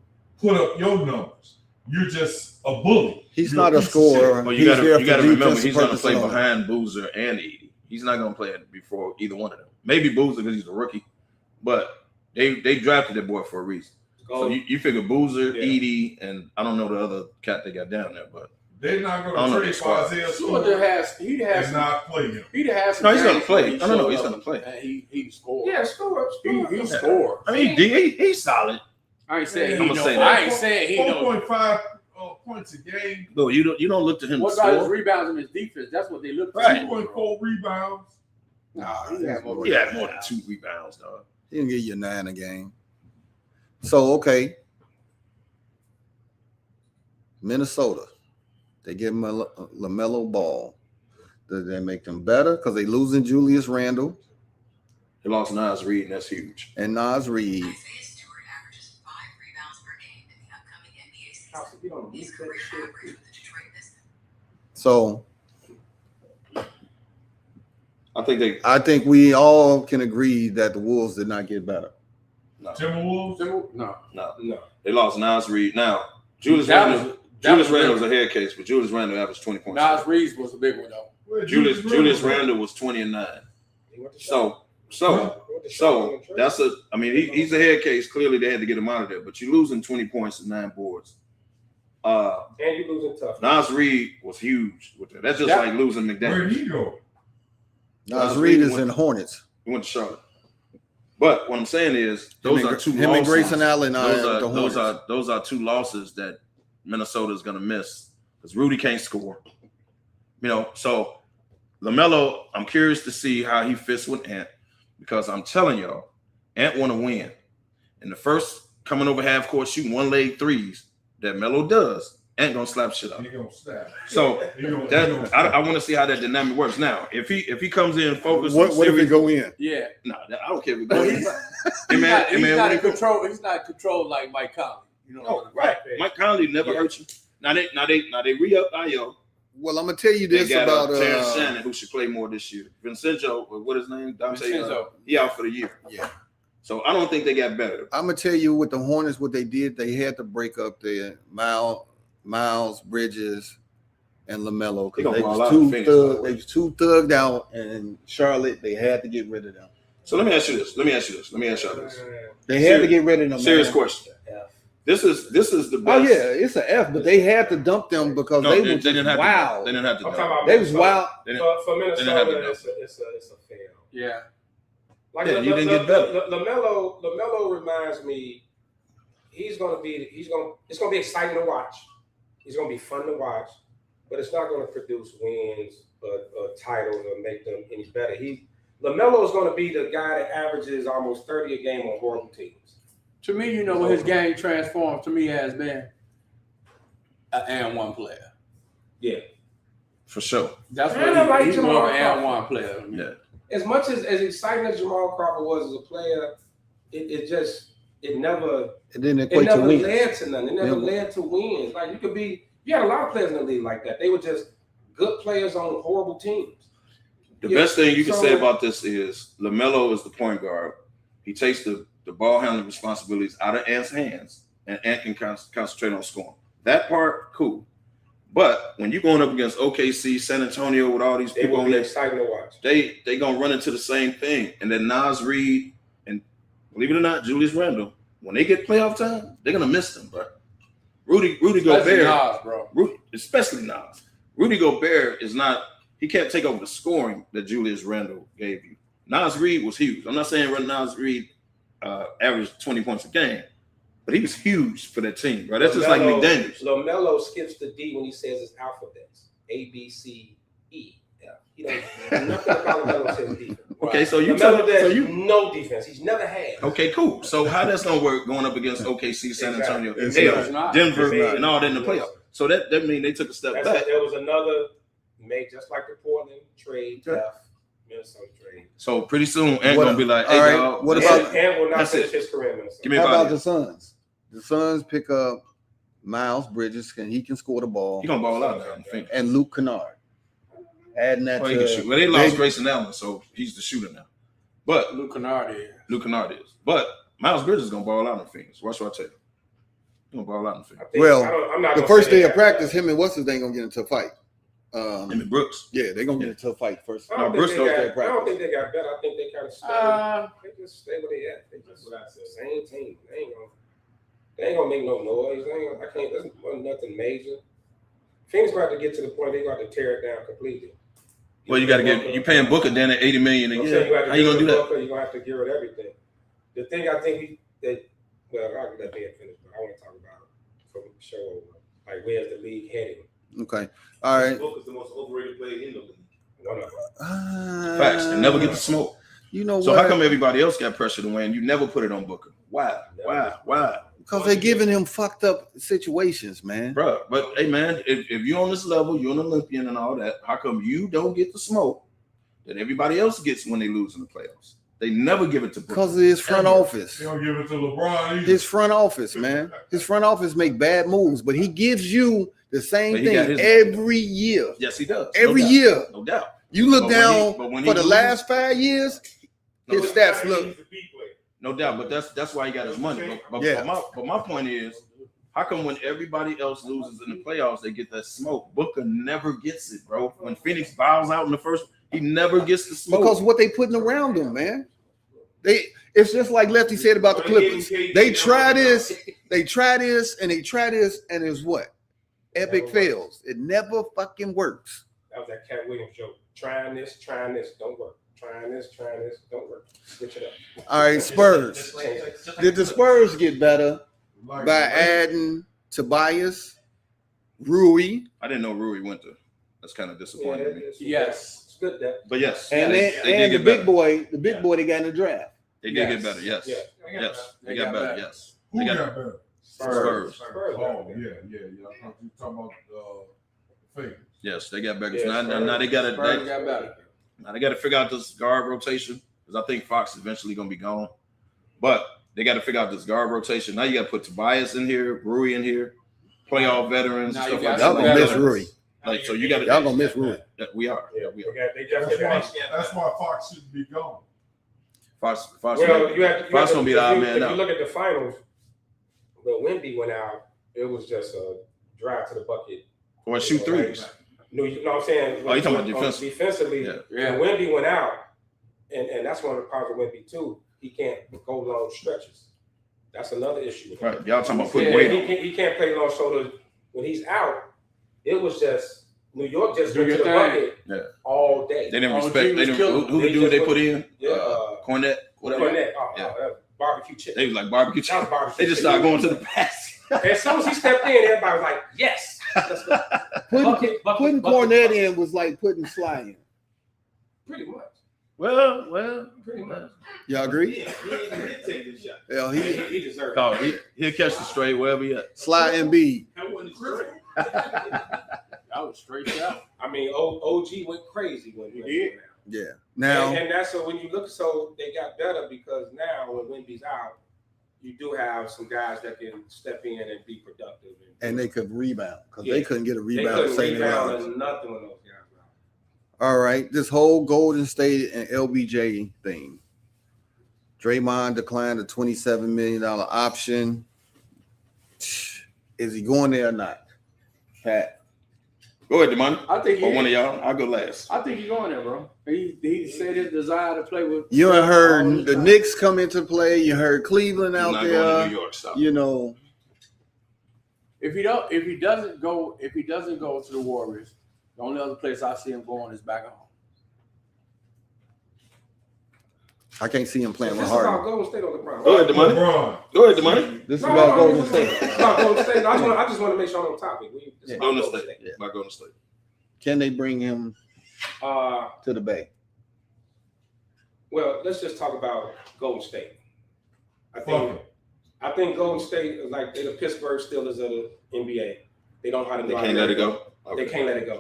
put up your numbers. You're just a bully. He's You're not a piece of scorer. shit. Well, He's you there got to for remember defensive he's going to purposes play only. behind Boozer and Edie. He's not going to play before either one of them. Maybe Boozer because he's a rookie, but they drafted that boy for a reason. So you figure Boozer, Yeah. Edie, and I don't know the other cat they got down there, but They're not I don't going know to their trade for squad. Isaiah Stewart Stewart he'd have and some. not play him. He'd have some. No, he's gonna games play. where he No, showed he's up gonna play. and he scored. Yeah, Stewart. He scored. I mean he's solid. I ain't saying I'ma he say know. that. I ain't saying he know. 4.5 points a game, No, you don't look to him What to about his score. rebounds and his defense? That's what they look for. Right. 2.4 rebounds. Nah, he had more. He had more than 2 rebounds, dog. He can get you 9 a game. So okay, Minnesota, they give him a LaMelo Ball. Does that make them better? Because they losing Julius Randle He lost Nas Reed, and that's huge. and Nas Reed. Isaiah Stewart averages 5 rebounds per game in the upcoming NBA season. His career average with the Detroit Pistons. So I think I think we all can agree that the Wolves did not get better. no, Timberwolves. No. they lost Nas Reed. Now Julius That Randle. was- Julius Randle was a head case, but Julius Randle averaged 20 points. Nas Reed was a big one though. Where Julius Randle was 20 and 9. So that's he's a head case. Clearly they had to get him out of there, but you're losing 20 points and 9 boards. And you losing tough. Nas Reed was huge with that. That's just Yeah. like losing Where'd McDaniels. he go? Nas Reed is in Hornets. He went to Charlotte. But what I'm saying is those are two Him and losses. Grayson Allen are Those the Hornets. are 2 losses that Minnesota is going to miss because Rudy can't score. So LaMelo, I'm curious to see how he fits with Ant because I'm telling y'all, Ant want to win. And the first coming over half court shooting one leg threes that Melo does, Ant gonna slap shit up. He gonna snap. So He gonna I want to see how that dynamic works. Now, if he comes in focused, What if he go in? Yeah. No, I don't care if he But goes. he's Hey, man, not in what he do? control. He's not controlled like Mike Conley. You know. Oh, right. Mike Conley never hurt you. Now they re-up Ayo. Well, I'm gonna tell you They this got about Terrence Shannon, who should play more this year. Vincenzo, what his name? Dante. Vincenzo. He out for the year. Yeah. So I don't think they got better. I'm gonna tell you with the Hornets, what they did, they had to break up their Miles Bridges and LaMelo They because gonna they ball out was in too Phoenix, by the thug, way. they was too thugged out, and Charlotte they had to get rid of them. So let me ask you this. Let me ask y'all this. They had to get rid of them. Serious man. question. This is the best. Oh yeah, it's an F, but they had to dump them because No, they they was didn't have wild. They didn't have to. I'm do talking it. about They was Minnesota. wild. They didn't- For they didn't have to Minnesota, it's a fail. Yeah. Like Yeah, you didn't get better. LaMelo reminds me. It's gonna be exciting to watch. It's gonna be fun to watch, but it's not gonna produce wins or titles or make them any better. LaMelo is gonna be the guy that averages almost 30 a game on horrible teams. To me, you know what his game transformed to me has been an and one player. Yeah. For sure. That's Man, I what like he's Jamal more of an and Crawford. one player. Yeah. As much as exciting as Jamal Crawford was as a player, it never It didn't equate to wins. led to nothing. It never Yeah. led to wins. Like you had a lot of players in the league like that. They were just good players on horrible teams. The Yeah, best thing you can so- say about this is LaMelo is the point guard. He takes the ball handling responsibilities out of Ant's hands, and Ant can concentrate on scoring. That part, cool. But when you're going up against OKC, San Antonio, with all these They people will on be there, exciting to watch. they gonna run into the same thing. And then Nas Reed and, believe it or not, Julius Randle, when they get playoff time, they're gonna miss them, bro. Rudy Gobert, Nas, bro. especially Nas. Rudy Gobert is not. He can't take over the scoring that Julius Randle gave you. Nas Reed was huge. I'm not saying Nas Reed averaged 20 points a game, but he was huge for that team, bro. That's just like McDaniels. LaMelo skips the D when he says his alphabets. A, B, C, E. Yeah. He don't nothing about LaMelo says defense. Okay, so you LaMelo does you no defense. He's never had. okay, cool. So how that's gonna work going up against OKC, San Antonio, Exactly. hell, not. Denver, It's and all that in the playoffs? So that means they took a step back. There was another made just like the Portland trade, Minnesota trade. So pretty soon, Ant What- gonna be like, all "Hey, right, dog, what that's about- it. And will not That's finish it. his career in Minnesota. Give me How about about the Suns? The Suns pick up Miles Bridges, and he can score the ball, He gonna ball out there. I think. and Luke Kennard. Adding that Well, he can to shoot. Well, they lost they- Grayson Allen, so he's the shooter now. But Luke Kennard is. Luke Kennard is. But Miles Bridges is gonna ball out in Phoenix. Watch what I tell you. He gonna ball out in Phoenix. Well, I'm not the gonna first say day they of got practice, better. him and what's his name gonna get into a fight. Him and Brooks. Yeah, they're gonna get into a fight first. I don't, Bruce think they goes got, I don't think they got better. I think they kind of stay. They just stay where they at. They just same team. They ain't gonna make no noise. There's nothing major. Phoenix got to get to the point they got to tear it down completely. Well, you got to get you paying Booker down at $80 million a I'm saying year. How you gonna do that? You're gonna have to give it everything. The thing I think I'll let Ben finish, but I want to talk about it from the show over. Like, where's the league heading? Okay, all right. Booker's the most overrated player in the league. One of them. Facts. And never get the smoke. You know So what? how come everybody else got pressure to win? You never put it on Booker. Why? Because they're giving him fucked up situations, man. Bro, but hey man, if you're on this level, you're an Olympian and all that, how come you don't get the smoke that everybody else gets when they lose in the playoffs? They never give it to Booker. Because of his front office. They don't give it to LeBron either. His front office, man. His front office make bad moves, but he gives you the same But he got thing his- every year. Yes, he does. Every No doubt. year. No doubt. You look But when down he- but when for he the loses- last 5 years, his stats look. No doubt, but that's why he got his money. But Yeah. my point is, how come when everybody else loses in the playoffs, they get that smoke? Booker never gets it, bro. When Phoenix bows out in the first, he never gets the smoke. Because what they putting around him, man. It's just like Lefty said about the Clippers. They try this, and they try this, and it's what? Epic fails. It never fucking works. That was that Cat Williams joke. Trying this, don't work. Trying this, don't work. Switch it up. All right, Spurs. Did the Spurs get better by adding Tobias, Rui, I didn't know Rui went to. That's kind of disappointing to me. Yes. It's good that. But yes, and they then did and the get big better. boy, they got in the draft. They did get better. Yes, Yeah. yes, they got better. Yes, Who they got got better? Spurs. Spurs. Oh, yeah. I thought you were talking about Fakers. Yes, they got better. Yeah, Now they got Spurs to. got better. Now they got to figure out this guard rotation because I think Fox is eventually going to be gone. But they got to figure out this guard rotation. Now you got to put Tobias in here, Rui in here, playoff veterans, Now stuff you like got that. Y'all gonna miss Rui. Like so, you got to. Y'all gonna miss Rui. We are. Yeah, We are. They definitely got. That's why Fox shouldn't be gone. Fox Well, Fox gonna be the odd man If you out. look at the finals, when Wemby went out, it was just a drive to the bucket. Or shoot threes. No, you know what I'm saying? Oh, you talking about defensively? Defensively, Yeah. when Wemby went out, and that's one of the problems with Wemby too. He can't go long stretches. That's another issue. Right. Y'all talking about putting Yeah, weight on. he can't play long shoulders. When he's out, it was just New York just Do went to your the thing. bucket all day. They didn't Oh, respect. G They was didn't. killer. Who They the dude just they put- put in? Yeah, Cornette. Whatever. Cornette. Yeah. That was barbecue chicken. They was like barbecue That was chicken. barbecue They just chicken. started going to the basket. As soon as he stepped in, everybody was like, "Yes, let's go." Putting Bucket, Cornette in was like putting Sly in. Pretty much. Well. Pretty much. Y'all agree? He didn't take this shot. Yeah, He deserved Oh, it. he'll catch the straight wherever he at. Sly and B. That wasn't straight. That was straight shot. I mean, OG went crazy when he did. went out. Yeah. Now, And that's so when you look, so they got better because now when Wemby's out, you do have some guys that can step in and be productive. and they could rebound because Yeah. they couldn't get a They rebound to couldn't save their rebound lives. or nothing with those guys. All right, this whole Golden State and LBJ thing. Draymond declined a $27 million option. Is he going there or not? Pat. Go ahead, Demond. I think Or one of y'all. I'll go last. I think he's going there, bro. He said his desire to play with. You ain't all heard the time. Knicks come into play. You heard Cleveland He's out not going to there. New York. Stop. You know, If he doesn't go to the Warriors, the only other place I see him going is back home. I can't see him So playing this with is about Harden. Golden State or LeBron? Go ahead, Demond. LeBron. Go ahead, Demond. This is No, about no, Golden no, State. It's about Golden State. I just want to make sure I'm on topic. It's about Golden Golden State. State. By Golden State. Can they bring him Uh, to the Bay? well, let's just talk about Golden State. I Fuck think Golden State is like they're the Pittsburgh Steelers of the NBA. They don't know how to They can't let it go. They Okay. can't let it go.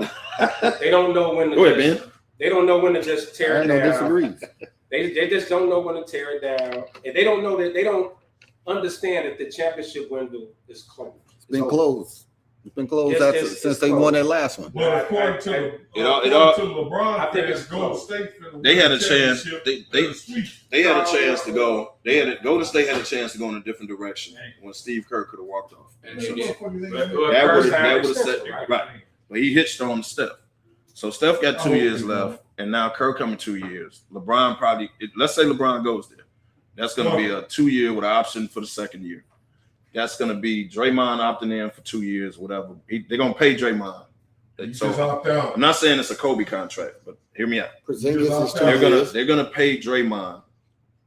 They don't know when to Go ahead, just, Ben. They don't know when to just tear I it no down. disagree. They just don't know when to tear it down. And they don't know that they don't understand that the championship window is closed. It's been closed. It's been closed It's since they won that last one. But according to It all- LeBron, I think it's Golden close. State finna They had win a chance. championship They in a sweep. They had a chance to go. Golden State had a chance to go in a different direction when Steve Kerr could have walked off. And So, they did. that would have set right. But he hitched on Steph. So Steph got 2 years left, and now Kerr coming 2 years. LeBron probably. Let's say LeBron goes there. That's going to be a 2 year with an option for the second year. That's going to be Draymond opting in for 2 years, whatever. They're going to pay Draymond. You just So opt out. I'm not saying it's a Kobe contract, but hear me out. Porzingis is 2 They're They're gonna pay Draymond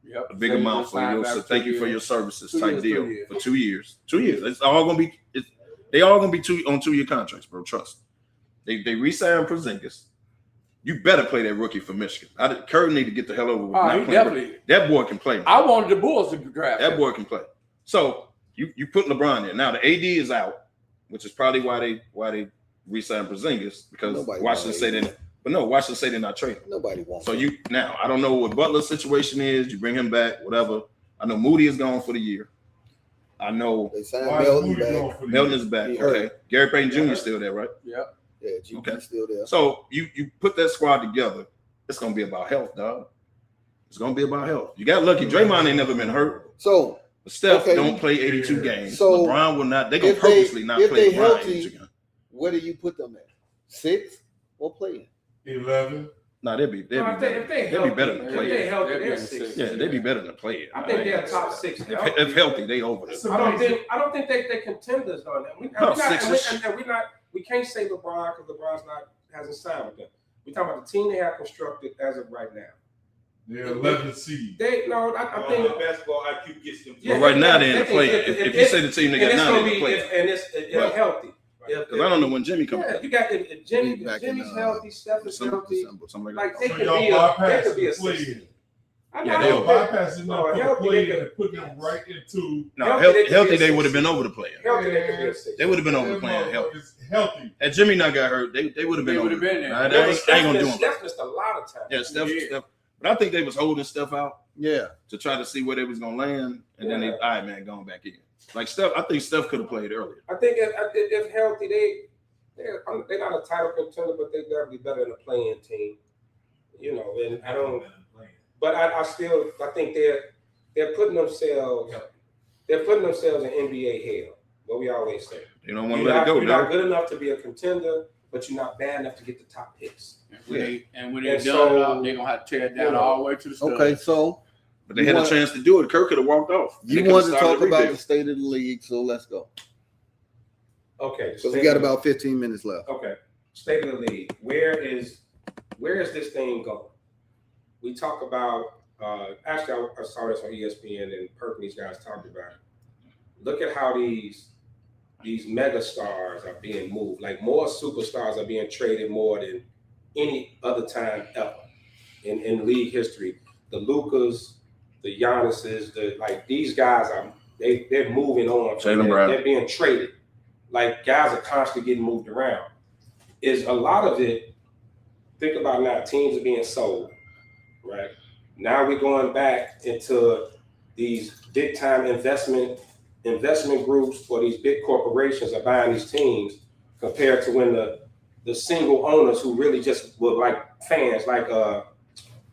Yep. a big They amount just for signed you. back So for thank 2 you for your years. services 2 type years, deal 2 years. for 2 years. 2 years. It's all gonna be. They all gonna be on 2 year contracts, bro. Trust. They re-signed Porzingis. You better play that rookie for Michigan. Kerr need to get the hell over with. Oh, not he playing definitely. rookie. That boy can play. Man. I wanted the Bulls to draft That him. boy can play. So you put LeBron in. Now the AD is out, which is probably why they re-signed Porzingis because Nobody Washington wants say AD. they. But no, Washington say they're not trading. Nobody wants. So him. I don't know what Butler's situation is. You bring him back, whatever. I know Moody is gone for the year. I know They signed Why is Melton Moody back. going for the Melton year? is back. He Okay. hurt. Gary Payton Jr. is still there, right? Yep. Yeah, GP Okay. still there. So you put that squad together. It's gonna be about health, dog. It's gonna be about health. You got lucky. Draymond ain't never been hurt. So But Steph Okay. don't play 82 games. So, LeBron will not. They're gonna if they- purposely not if play they LeBron healthy- 82 games. where do you put them at? 6 or play? 11. No, they'd be If better. they They'd be healthy, better than if play. they healthy, They'd be they're in the 6. Yeah, they'd be better than play it. I think they're top 6. If healthy, they over this. I don't think they contenders on that. We can't say LeBron because LeBron's hasn't signed with them. We talking about the team they have constructed as of right now. They're 11 seed. I think Basketball IQ gets them. Yeah, But right now they're in the they- play. if- If if- you say the team they got it's now, gonna they're in be the play. and it's healthy. Because I don't know when Jimmy comes Yeah, back. you got if Jimmy's Back in, healthy, Steph is healthy. Something like Like that. they So could y'all be a bypass they could be a the play 16. in. I Yeah, know, they'll but Bypassing them No, for the healthy, play they and could- putting them right into. No, Healthy, they could be healthy a they would 16. have been over the play. healthy they could be a 6. They would have been over the playing healthy. It's healthy. Had Jimmy not got hurt, they would have been They over. would have been there. Nah, I ain't gonna do them. Steph missed a lot of time. Yeah, Steph. Yeah. But I think they was holding Steph out Yeah. to try to see where they was gonna land, and then they, Yeah. all right, man, going back in. Like Steph, I think Steph could have played earlier. I think if healthy, they're not a title contender, but they're definitely better than a playing team. You know, and I don't. But I think they're putting themselves in NBA hell. What we always say. You don't want to let it go, You're not dog. good enough to be a contender, but you're not bad enough to get the top picks. When they And done so- it up, they're gonna have to tear it down all the way to the studs. Okay, so But they had a chance to do it. Kirk could have walked off. They you coulda wanted to started talk a about rebuild. the state of the league, so let's go. Okay, So we got about 15 minutes left. Okay, state of the league. Where is this thing going? We talk about. Actually, I saw this on ESPN and Perk and these guys talked about it. Look at how these mega stars are being moved. Like more superstars are being traded more than any other time ever. in league history. The Lucas, the Giannis's, these guys they're moving on. Jaylen Brown. They're being traded. Like guys are constantly getting moved around. Is a lot of it. Think about now, teams are being sold, right? Now we're going back into these big time investment groups or these big corporations are buying these teams compared to when the single owners who really just were like fans, like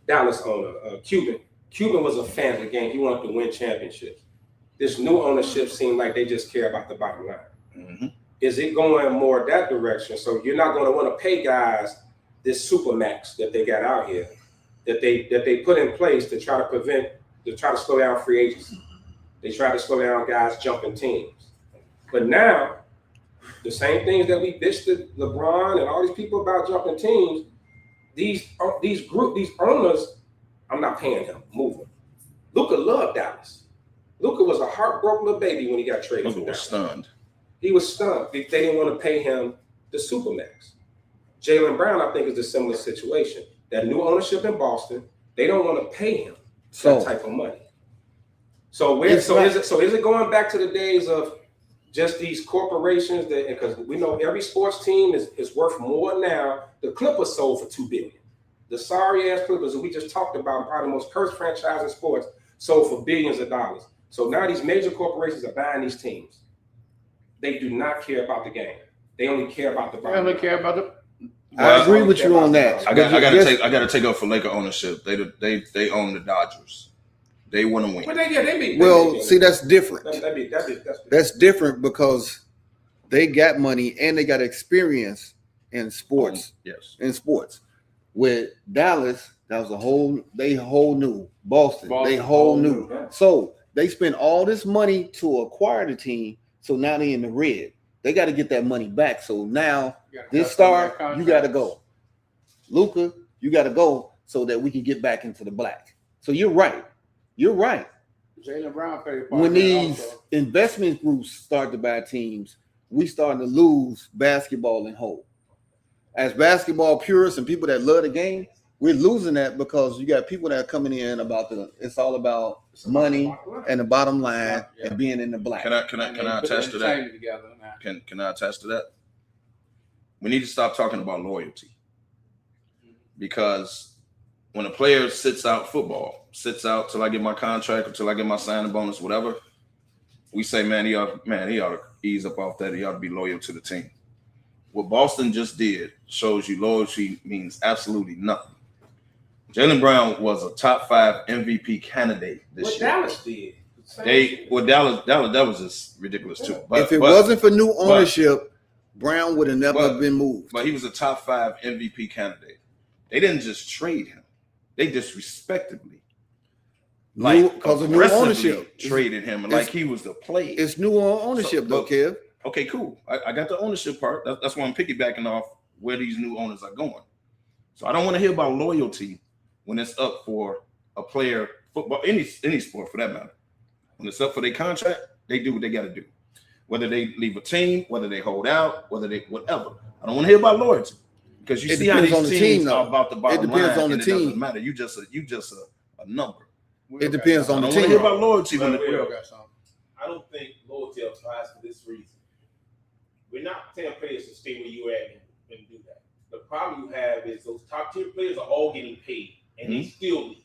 Dallas owner, Cuban. Cuban was a fan of the game. He wanted to win championships. This new ownership seemed like they just care about the bottom line. Mm-hmm. Is it going more that direction? So you're not going to want to pay guys this supermax that they got out here, that they put in place to try to slow down free agency. They try to slow down guys jumping teams. But now, the same things that we bitched at LeBron and all these people about jumping teams, these owners, I'm not paying him, move him. Luka loved Dallas. Luka was a heartbroken little baby when he got traded. Luka was stunned. He was stunned. They didn't want to pay him the supermax. Jaylen Brown, I think, is a similar situation. That new ownership in Boston, they don't want to pay him that type of money. So is it going back to the days of just these corporations that, because we know every sports team is worth more now. The Clippers sold for $2 billion. The sorry ass Clippers that we just talked about, probably the most cursed franchise in sports, sold for billions of dollars. So now these major corporations are buying these teams. They do not care about the game. They only care about the bottom. They only care about the. I agree with you on that. I got to take up for Laker ownership. They own the Dodgers. They want to win. But they see, that's different. That's That's different because they got money and they got experience in sports. Yes. In sports. With Dallas, that was they whole new. Boston, they whole new. Yeah. So they spent all this money to acquire the team. So now they in the red. They got to get that money back. So now this star, you got to go. Luka, you got to go so that we can get back into the black. So you're right. You're right. Jaylen Brown paid When these investment groups start to buy teams, we starting to lose basketball and whole. As basketball purists and people that love the game, we're losing that because you got people that are coming in it's all about money and the bottom line and being in the black. Can I attest to that? Can I attest to that? We need to stop talking about loyalty, because when a player sits out till I get my contract or till I get my signing bonus, whatever, we say, man, he ought to ease up off that. He ought to be loyal to the team. What Boston just did shows you loyalty means absolutely nothing. Jaylen Brown was a top 5 MVP candidate this year. Dallas did. Dallas, that was just ridiculous too. But if it wasn't for new ownership, Brown would have never been moved. But he was a top 5 MVP candidate. They didn't just trade him; they disrespectfully, because of new ownership, traded him like he was the player. It's new ownership, though, Kev. Okay, cool. I got the ownership part. That's why I'm piggybacking off where these new owners are going. So I don't want to hear about loyalty when it's up for a player, football, any sport for that matter. When it's up for their contract, they do what they got to do. Whether they leave a team, whether they hold out, whatever. I don't want to hear about loyalty, because you see how these teams are about the bottom line. It depends on the team. It doesn't matter. You just a number. It depends on the team. I don't want to hear about loyalty when I don't think loyalty applies for this reason. We're not telling players to stay where you at and do that. The problem you have is those top tier players are all getting paid and they still leave.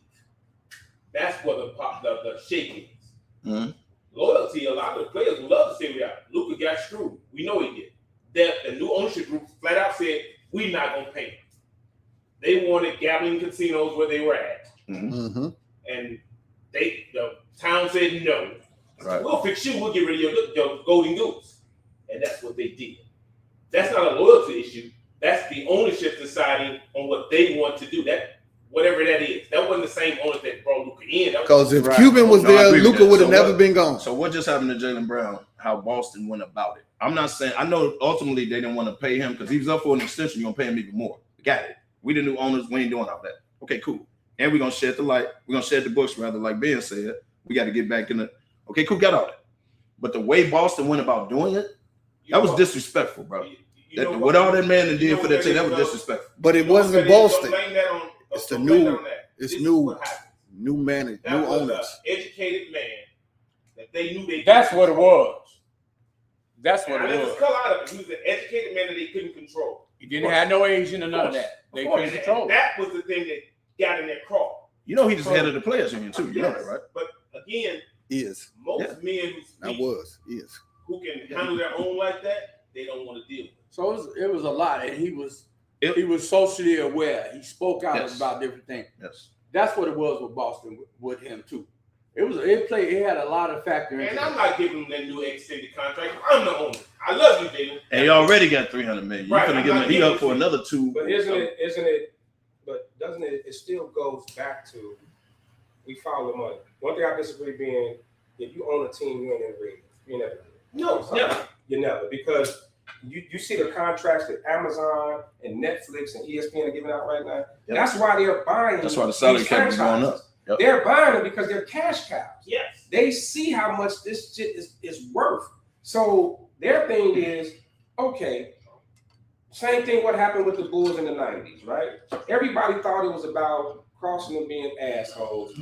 That's where the shake is. Mm-hmm. Loyalty, a lot of the players would love to stay where Luka got screwed. We know he did. The new ownership group flat out said, we're not going to pay him. They wanted gambling casinos where they were at. Mm-hmm. And the town said no. Right. We'll fix you. We'll get rid of your golden goose. And that's what they did. That's not a loyalty issue. That's the ownership deciding on what they want to do. That whatever that is. That wasn't the same owners that brought Luka in. Because if Cuban was there, Luka would have never been gone. So what just happened to Jaylen Brown? How Boston went about it. I'm not saying, I know ultimately they didn't want to pay him because he was up for an extension. You're gonna pay him even more. Got it. We the new owners. We ain't doing all that. Okay, cool. And we're gonna shed the light. We're gonna shed the books, rather, like Ben said. We got to get back in the. Okay, cool. Got all that. But the way Boston went about doing it, that was disrespectful, bro. What all that man did for that team, that was disrespectful. But it wasn't Boston. It's the So new- right on that. it's This is new- what happened. New manager, That new was owners. an educated man that they knew they. That's couldn't what it control. was. That's what And I it never was. cut out of it. He was an educated man that they couldn't control. He didn't have no Asian or none of that. They Of course. couldn't And control it. that was the thing that got in their craw. You know, he just head of the players union too. You know that, right? But again, Is. most men I is. who can handle their own like that, they don't want to deal with it. So it was a lot, and he was socially aware. He spoke out Yes. about different things. Yes. That's what it was with Boston with him too. It had a lot of factor into And it. I'm not giving him that new extended contract. I'm the owner. I love you, Jalen. And he already got 300 million. You Right, could have I'm given not him. He giving up for it. another 2. But isn't it, but doesn't it, it still goes back to, we follow the money. One thing I disagree being, if you own a team, you ain't in the ring. You never. No, never. You never, because you see the contracts that Amazon and Netflix and ESPN are giving out right now. Yep. That's why they're buying. That's why the salary these cap is going franchises. up. Yep. They're buying them because they're cash cows. Yes. They see how much this shit is worth. So their thing is, okay, same thing what happened with the Bulls in the 90s, right? Everybody thought it was about crossing them being assholes.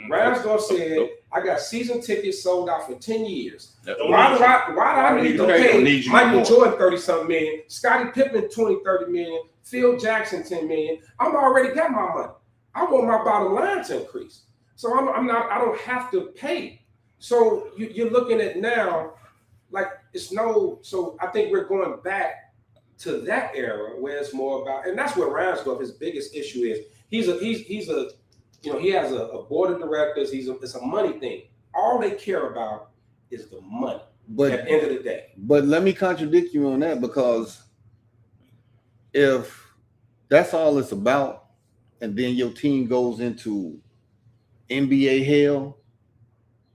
Ransdorf said, I got season tickets sold out for 10 years. Yep. Why do I need to Don't pay need you Michael more. Jordan 30-something million, Scottie Pippen 20-30 million, Phil Jackson 10 million? I'm already got my money. I want my bottom line to increase. So I don't have to pay. So you're looking at now, like so I think we're going back to that era where it's more about, and that's what Ransdorf, his biggest issue is. He has a board of directors. It's a money thing. All they care about is the money But at the end of the day. But let me contradict you on that, because if that's all it's about, and then your team goes into NBA hell,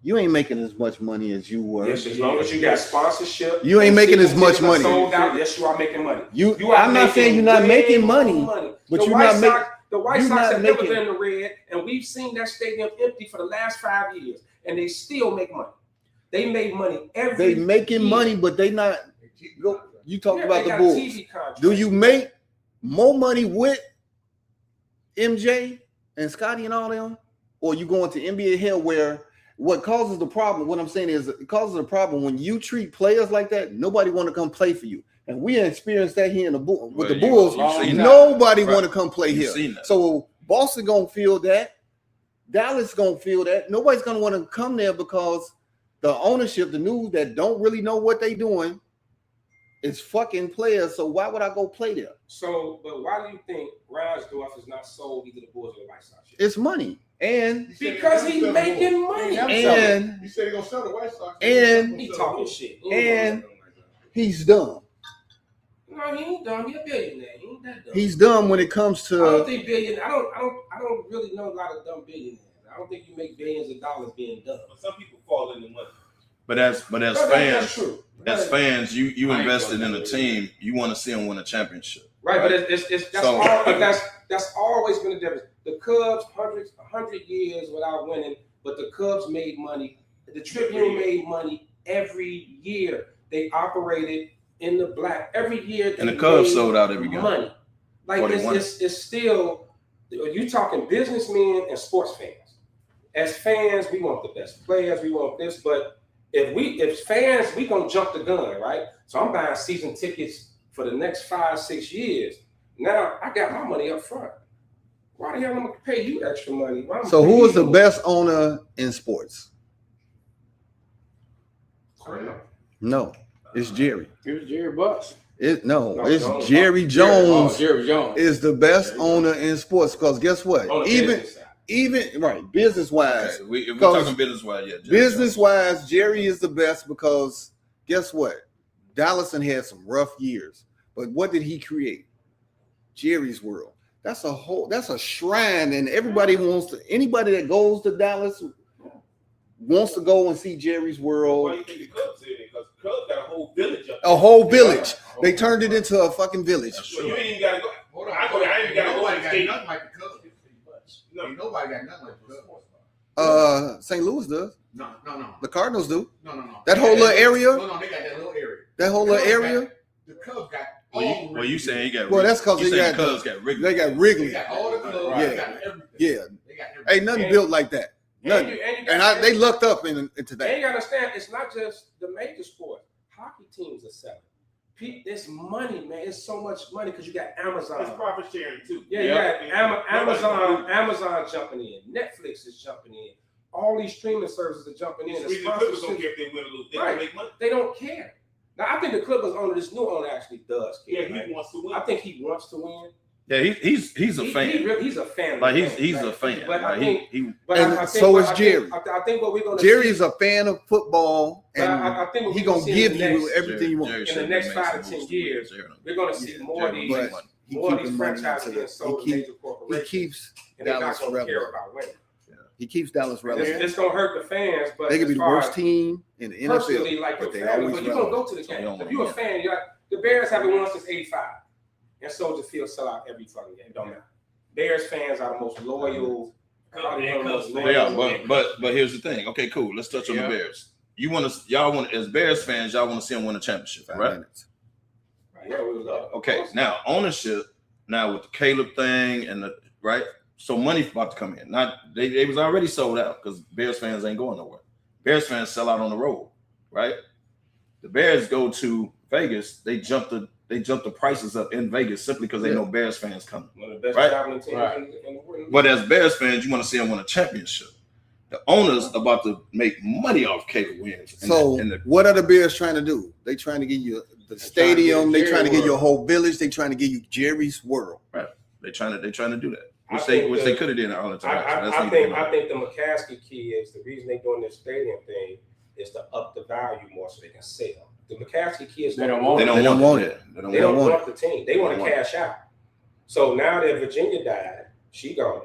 you ain't making as much money as you were. Yes, as long as you got sponsorship. You ain't making as much money. Sold out. Yes, you are making money. I'm not saying you're not making money, but the you're White not making. Sox, the White you're Sox not have never making- been in the red, and we've seen that stadium empty for the last 5 years, and they still make money. They made money every. They making year. money, but they not. You talk Yeah, about they the got Bulls. TV contracts. Do you make more money with MJ and Scotty and all them, or you going to NBA hell where what causes the problem? What I'm saying is it causes a problem when you treat players like that. Nobody want to come play for you, and we experienced that here in the with Well, the you- Bulls. you've seen that. Nobody Right. want to come play You've here. seen that. So Boston gonna feel that. Dallas gonna feel that. Nobody's gonna want to come there because the ownership, the new that don't really know what they doing, is fucking players. So why would I go play there? So, but why do you think Ransdorf is not sold either the Bulls or the White Sox? It's money, and Because he's making money. and He said he's gonna sell the White Sox. And- He talking shit. He and ain't gonna do nothing like he's dumb. that. No, he ain't dumb. He a billionaire. He ain't that dumb. He's dumb when it comes I don't to. think I don't really know a lot of dumb billionaires. I don't think you make billions of dollars being dumb. But some people fall into money. But as That's fans, true. as fans, you I ain't invested gonna in a do team. You want to see them win a championship. Right, but that's always been the difference. The Cubs, 100 years without winning, but the Cubs made money. The Tribune made money every year. They operated in the black every year. And the they Cubs made sold out every game. money. Like Or they won. it's still. You talking businessmen and sports fans. As fans, we want the best players. We want this, but if fans, we gonna jump the gun, right? So I'm buying season tickets for the next 5-6 years. Now I got my money up front. Why the hell am I gonna pay you extra money? Why am I So paying who is the you? best owner in sports? No, it's Jerry. It was Jerry Buss. It's No, Jerry Oh, Jones Jerry Jones. is the best owner in sports. Because guess what? On the Even business side. even right, business wise, Okay, if we're Because talking business wise, yeah. Jerry business Jones. wise, Jerry is the best because guess what? Dallas had some rough years, but what did he create? Jerry's World. That's a shrine, and everybody anybody that goes to Dallas wants to go and see Jerry's Why World. do you think the Cubs did it? Because the Cubs got a whole village up A whole village. They turned it into a fucking village. So you ain't even gotta go. Hold on. I ain't gotta go Nobody to the got stadium. nothing like the Cubs. No. Ain't nobody got nothing like the Cubs. St. Louis does. No. The Cardinals do. No. That whole little area. No, they got that little area. That whole little area. The Cubs got Well, you saying you got Well, that's 'cause you they saying got Cubs got Wrigley. They got Wrigley. They got all the clubs. Yeah. They got everything. Yeah. They got everything. Ain't nothing built like that. Nothing. They lucked up into And that. you gotta understand, it's not just the major sports. Hockey teams are selling. It's money, man. It's so much money because you got Amazon. It's profit sharing too. Yeah, you got Amazon jumping in. Netflix is jumping in. All these streaming services are jumping in. The Clippers don't care if they win or lose. They don't make money. They don't care. Now, I think the Clippers owner, this new owner, actually does care. Yeah, he wants to win. I think he wants to win. Yeah, he's a fan. He's a fan. Like he's a fan. But Like, I think, he but And I think so what- is I Jerry. think- I think what we're gonna Jerry's see, a fan of football, but and I think what he we're gonna see give in the you next- everything you want. Jerry in the should next make 5 some to 10 moves. years. Jerry don't- We're gonna see Jerry more of don't these, make But money. he more of these keeping money franchises into being that. sold to He major corporations, keeps and they're not Dallas gonna care relevant. about winning. He keeps Dallas relevant. It's gonna hurt the fans, but They could be as the far worst as team in the personally, NFL, like but your they family, always but you're gonna relevant. go to the So you game. don't If you're a wanna fan, the Bears haven't won since '85, and Soldier Field sell out every fucking game. Don't matter. Bears fans are the most loyal. Probably one of the most They are, loyal. but here's the thing. Okay, cool. Let's touch on the Bears. Y'all want as Bears fans, y'all want to see them win a championship, 5 right? minutes. Yeah, we love. Okay, now ownership, now with the Caleb thing and the right, so money's about to come in. Not they was already sold out because Bears fans ain't going nowhere. Bears fans sell out on the road, right? The Bears go to Vegas, they jump the prices up in Vegas simply because they know Bears fans coming. One of the best Right. traveling teams Right. in the world. But as Bears fans, you want to see them win a championship. The owners about to make money off Caleb Williams. So what are the Bears trying to do? They trying to give you the stadium. They trying to give you a whole village. They trying to give you Jerry's World. They're trying to do that, I which think they could have did all the time. I think the McCaskey key is the reason they're doing this stadium thing is to up the value more so they can sell. The McCaskey key is They don't want They it. don't want it. They don't want want the team. They want to cash out. So now that Virginia died, she gone.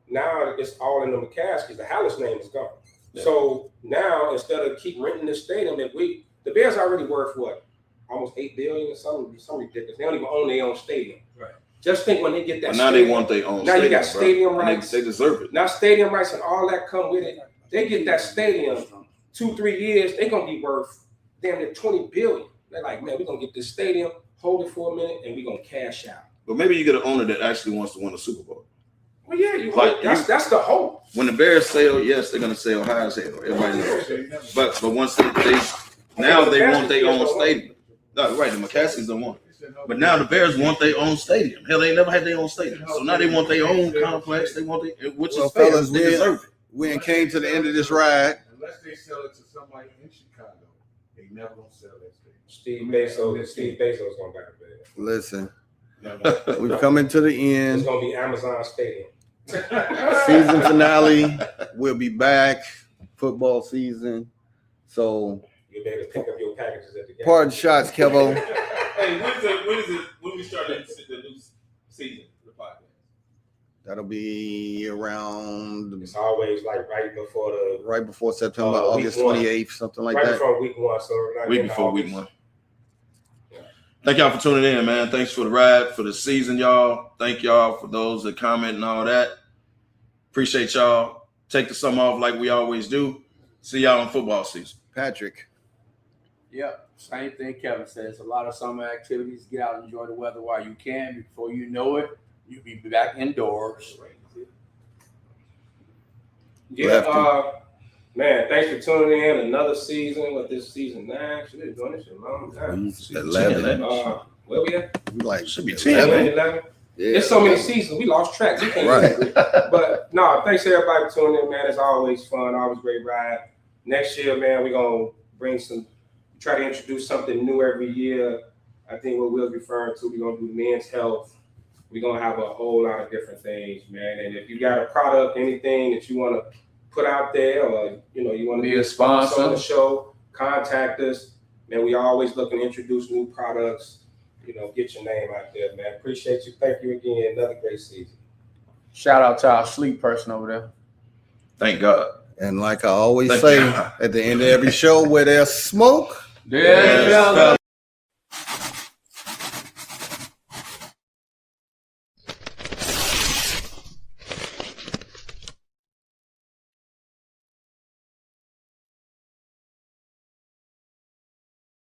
Now it's all in the McCaskies. The Hallis name is gone. Yeah. So now instead of keep renting this stadium, the Bears already worth what? Almost $8 billion or something ridiculous. They don't even own their own stadium. Right. Just think when they get that But now stadium, they want their own. now you got bro. stadium And rights. They deserve it. Now stadium rights and all that come with it. They get that stadium 2-3 years, they're gonna be worth damn near $20 billion. They're like, man, we're gonna get this stadium, hold it for a minute, and we're gonna cash out. But maybe you get an owner that actually wants to win a Super Bowl. Well, yeah, you Like, that's the hope. When the Bears sell, yes, they're gonna sell high as hell. Everybody knows. But once they now they want their own stadium. No, right, the McCaskies don't want it. But now the Bears want their own stadium. Hell, they never had their own stadium. So now they want their own complex. They want it, which Well, is fair. fellas, They deserve it. we came to the end of this ride. Unless they sell it to somebody in Chicago, they never gonna sell that Steve stadium. Bezos gonna back the bed. Listen, we've come to the It's end. gonna be Amazon Stadium. Season finale. We'll be back. Football season. So You'll be able to pick up your packages at the game. pardon shots, Kevo. Hey, when we start the new season for the podcast? That'll be around It's always like right before September, Week August 1. 28th, something like right that. before week 1. So we're not Week getting before week August. 1. Thank y'all for tuning in, man. Thanks for the ride for the season, y'all. Thank y'all for those that comment and all that. Appreciate y'all. Take the summer off like we always do. See y'all in football season. Patrick. Yep, same thing Kevin says. A lot of summer activities. Get out and enjoy the weather while you can. Before you know it, you'll be back indoors. Yeah, man, thanks for tuning in. Another season with this season 9. Should be doing this shit a long time. 11. Where we at? We like Should be 10. 11. Yeah. There's so many seasons. We lost track. We can't Right. remember. But no, thanks everybody for tuning in, man. It's always fun, always great ride. Next year, man, we're gonna bring try to introduce something new every year. I think what we're referring to, we're gonna do men's health. We're gonna have a whole lot of different things, man. And if you got a product, anything that you want to put out there, or you want to Be a sponsor on the show, contact us. Man, we always looking to introduce new products. Get your name out there, man. Appreciate you. Thank you again. Another great season. Shout out to our sleep person over there. Thank God. And like I always Thank say God. at the end of every show, where there's smoke, There's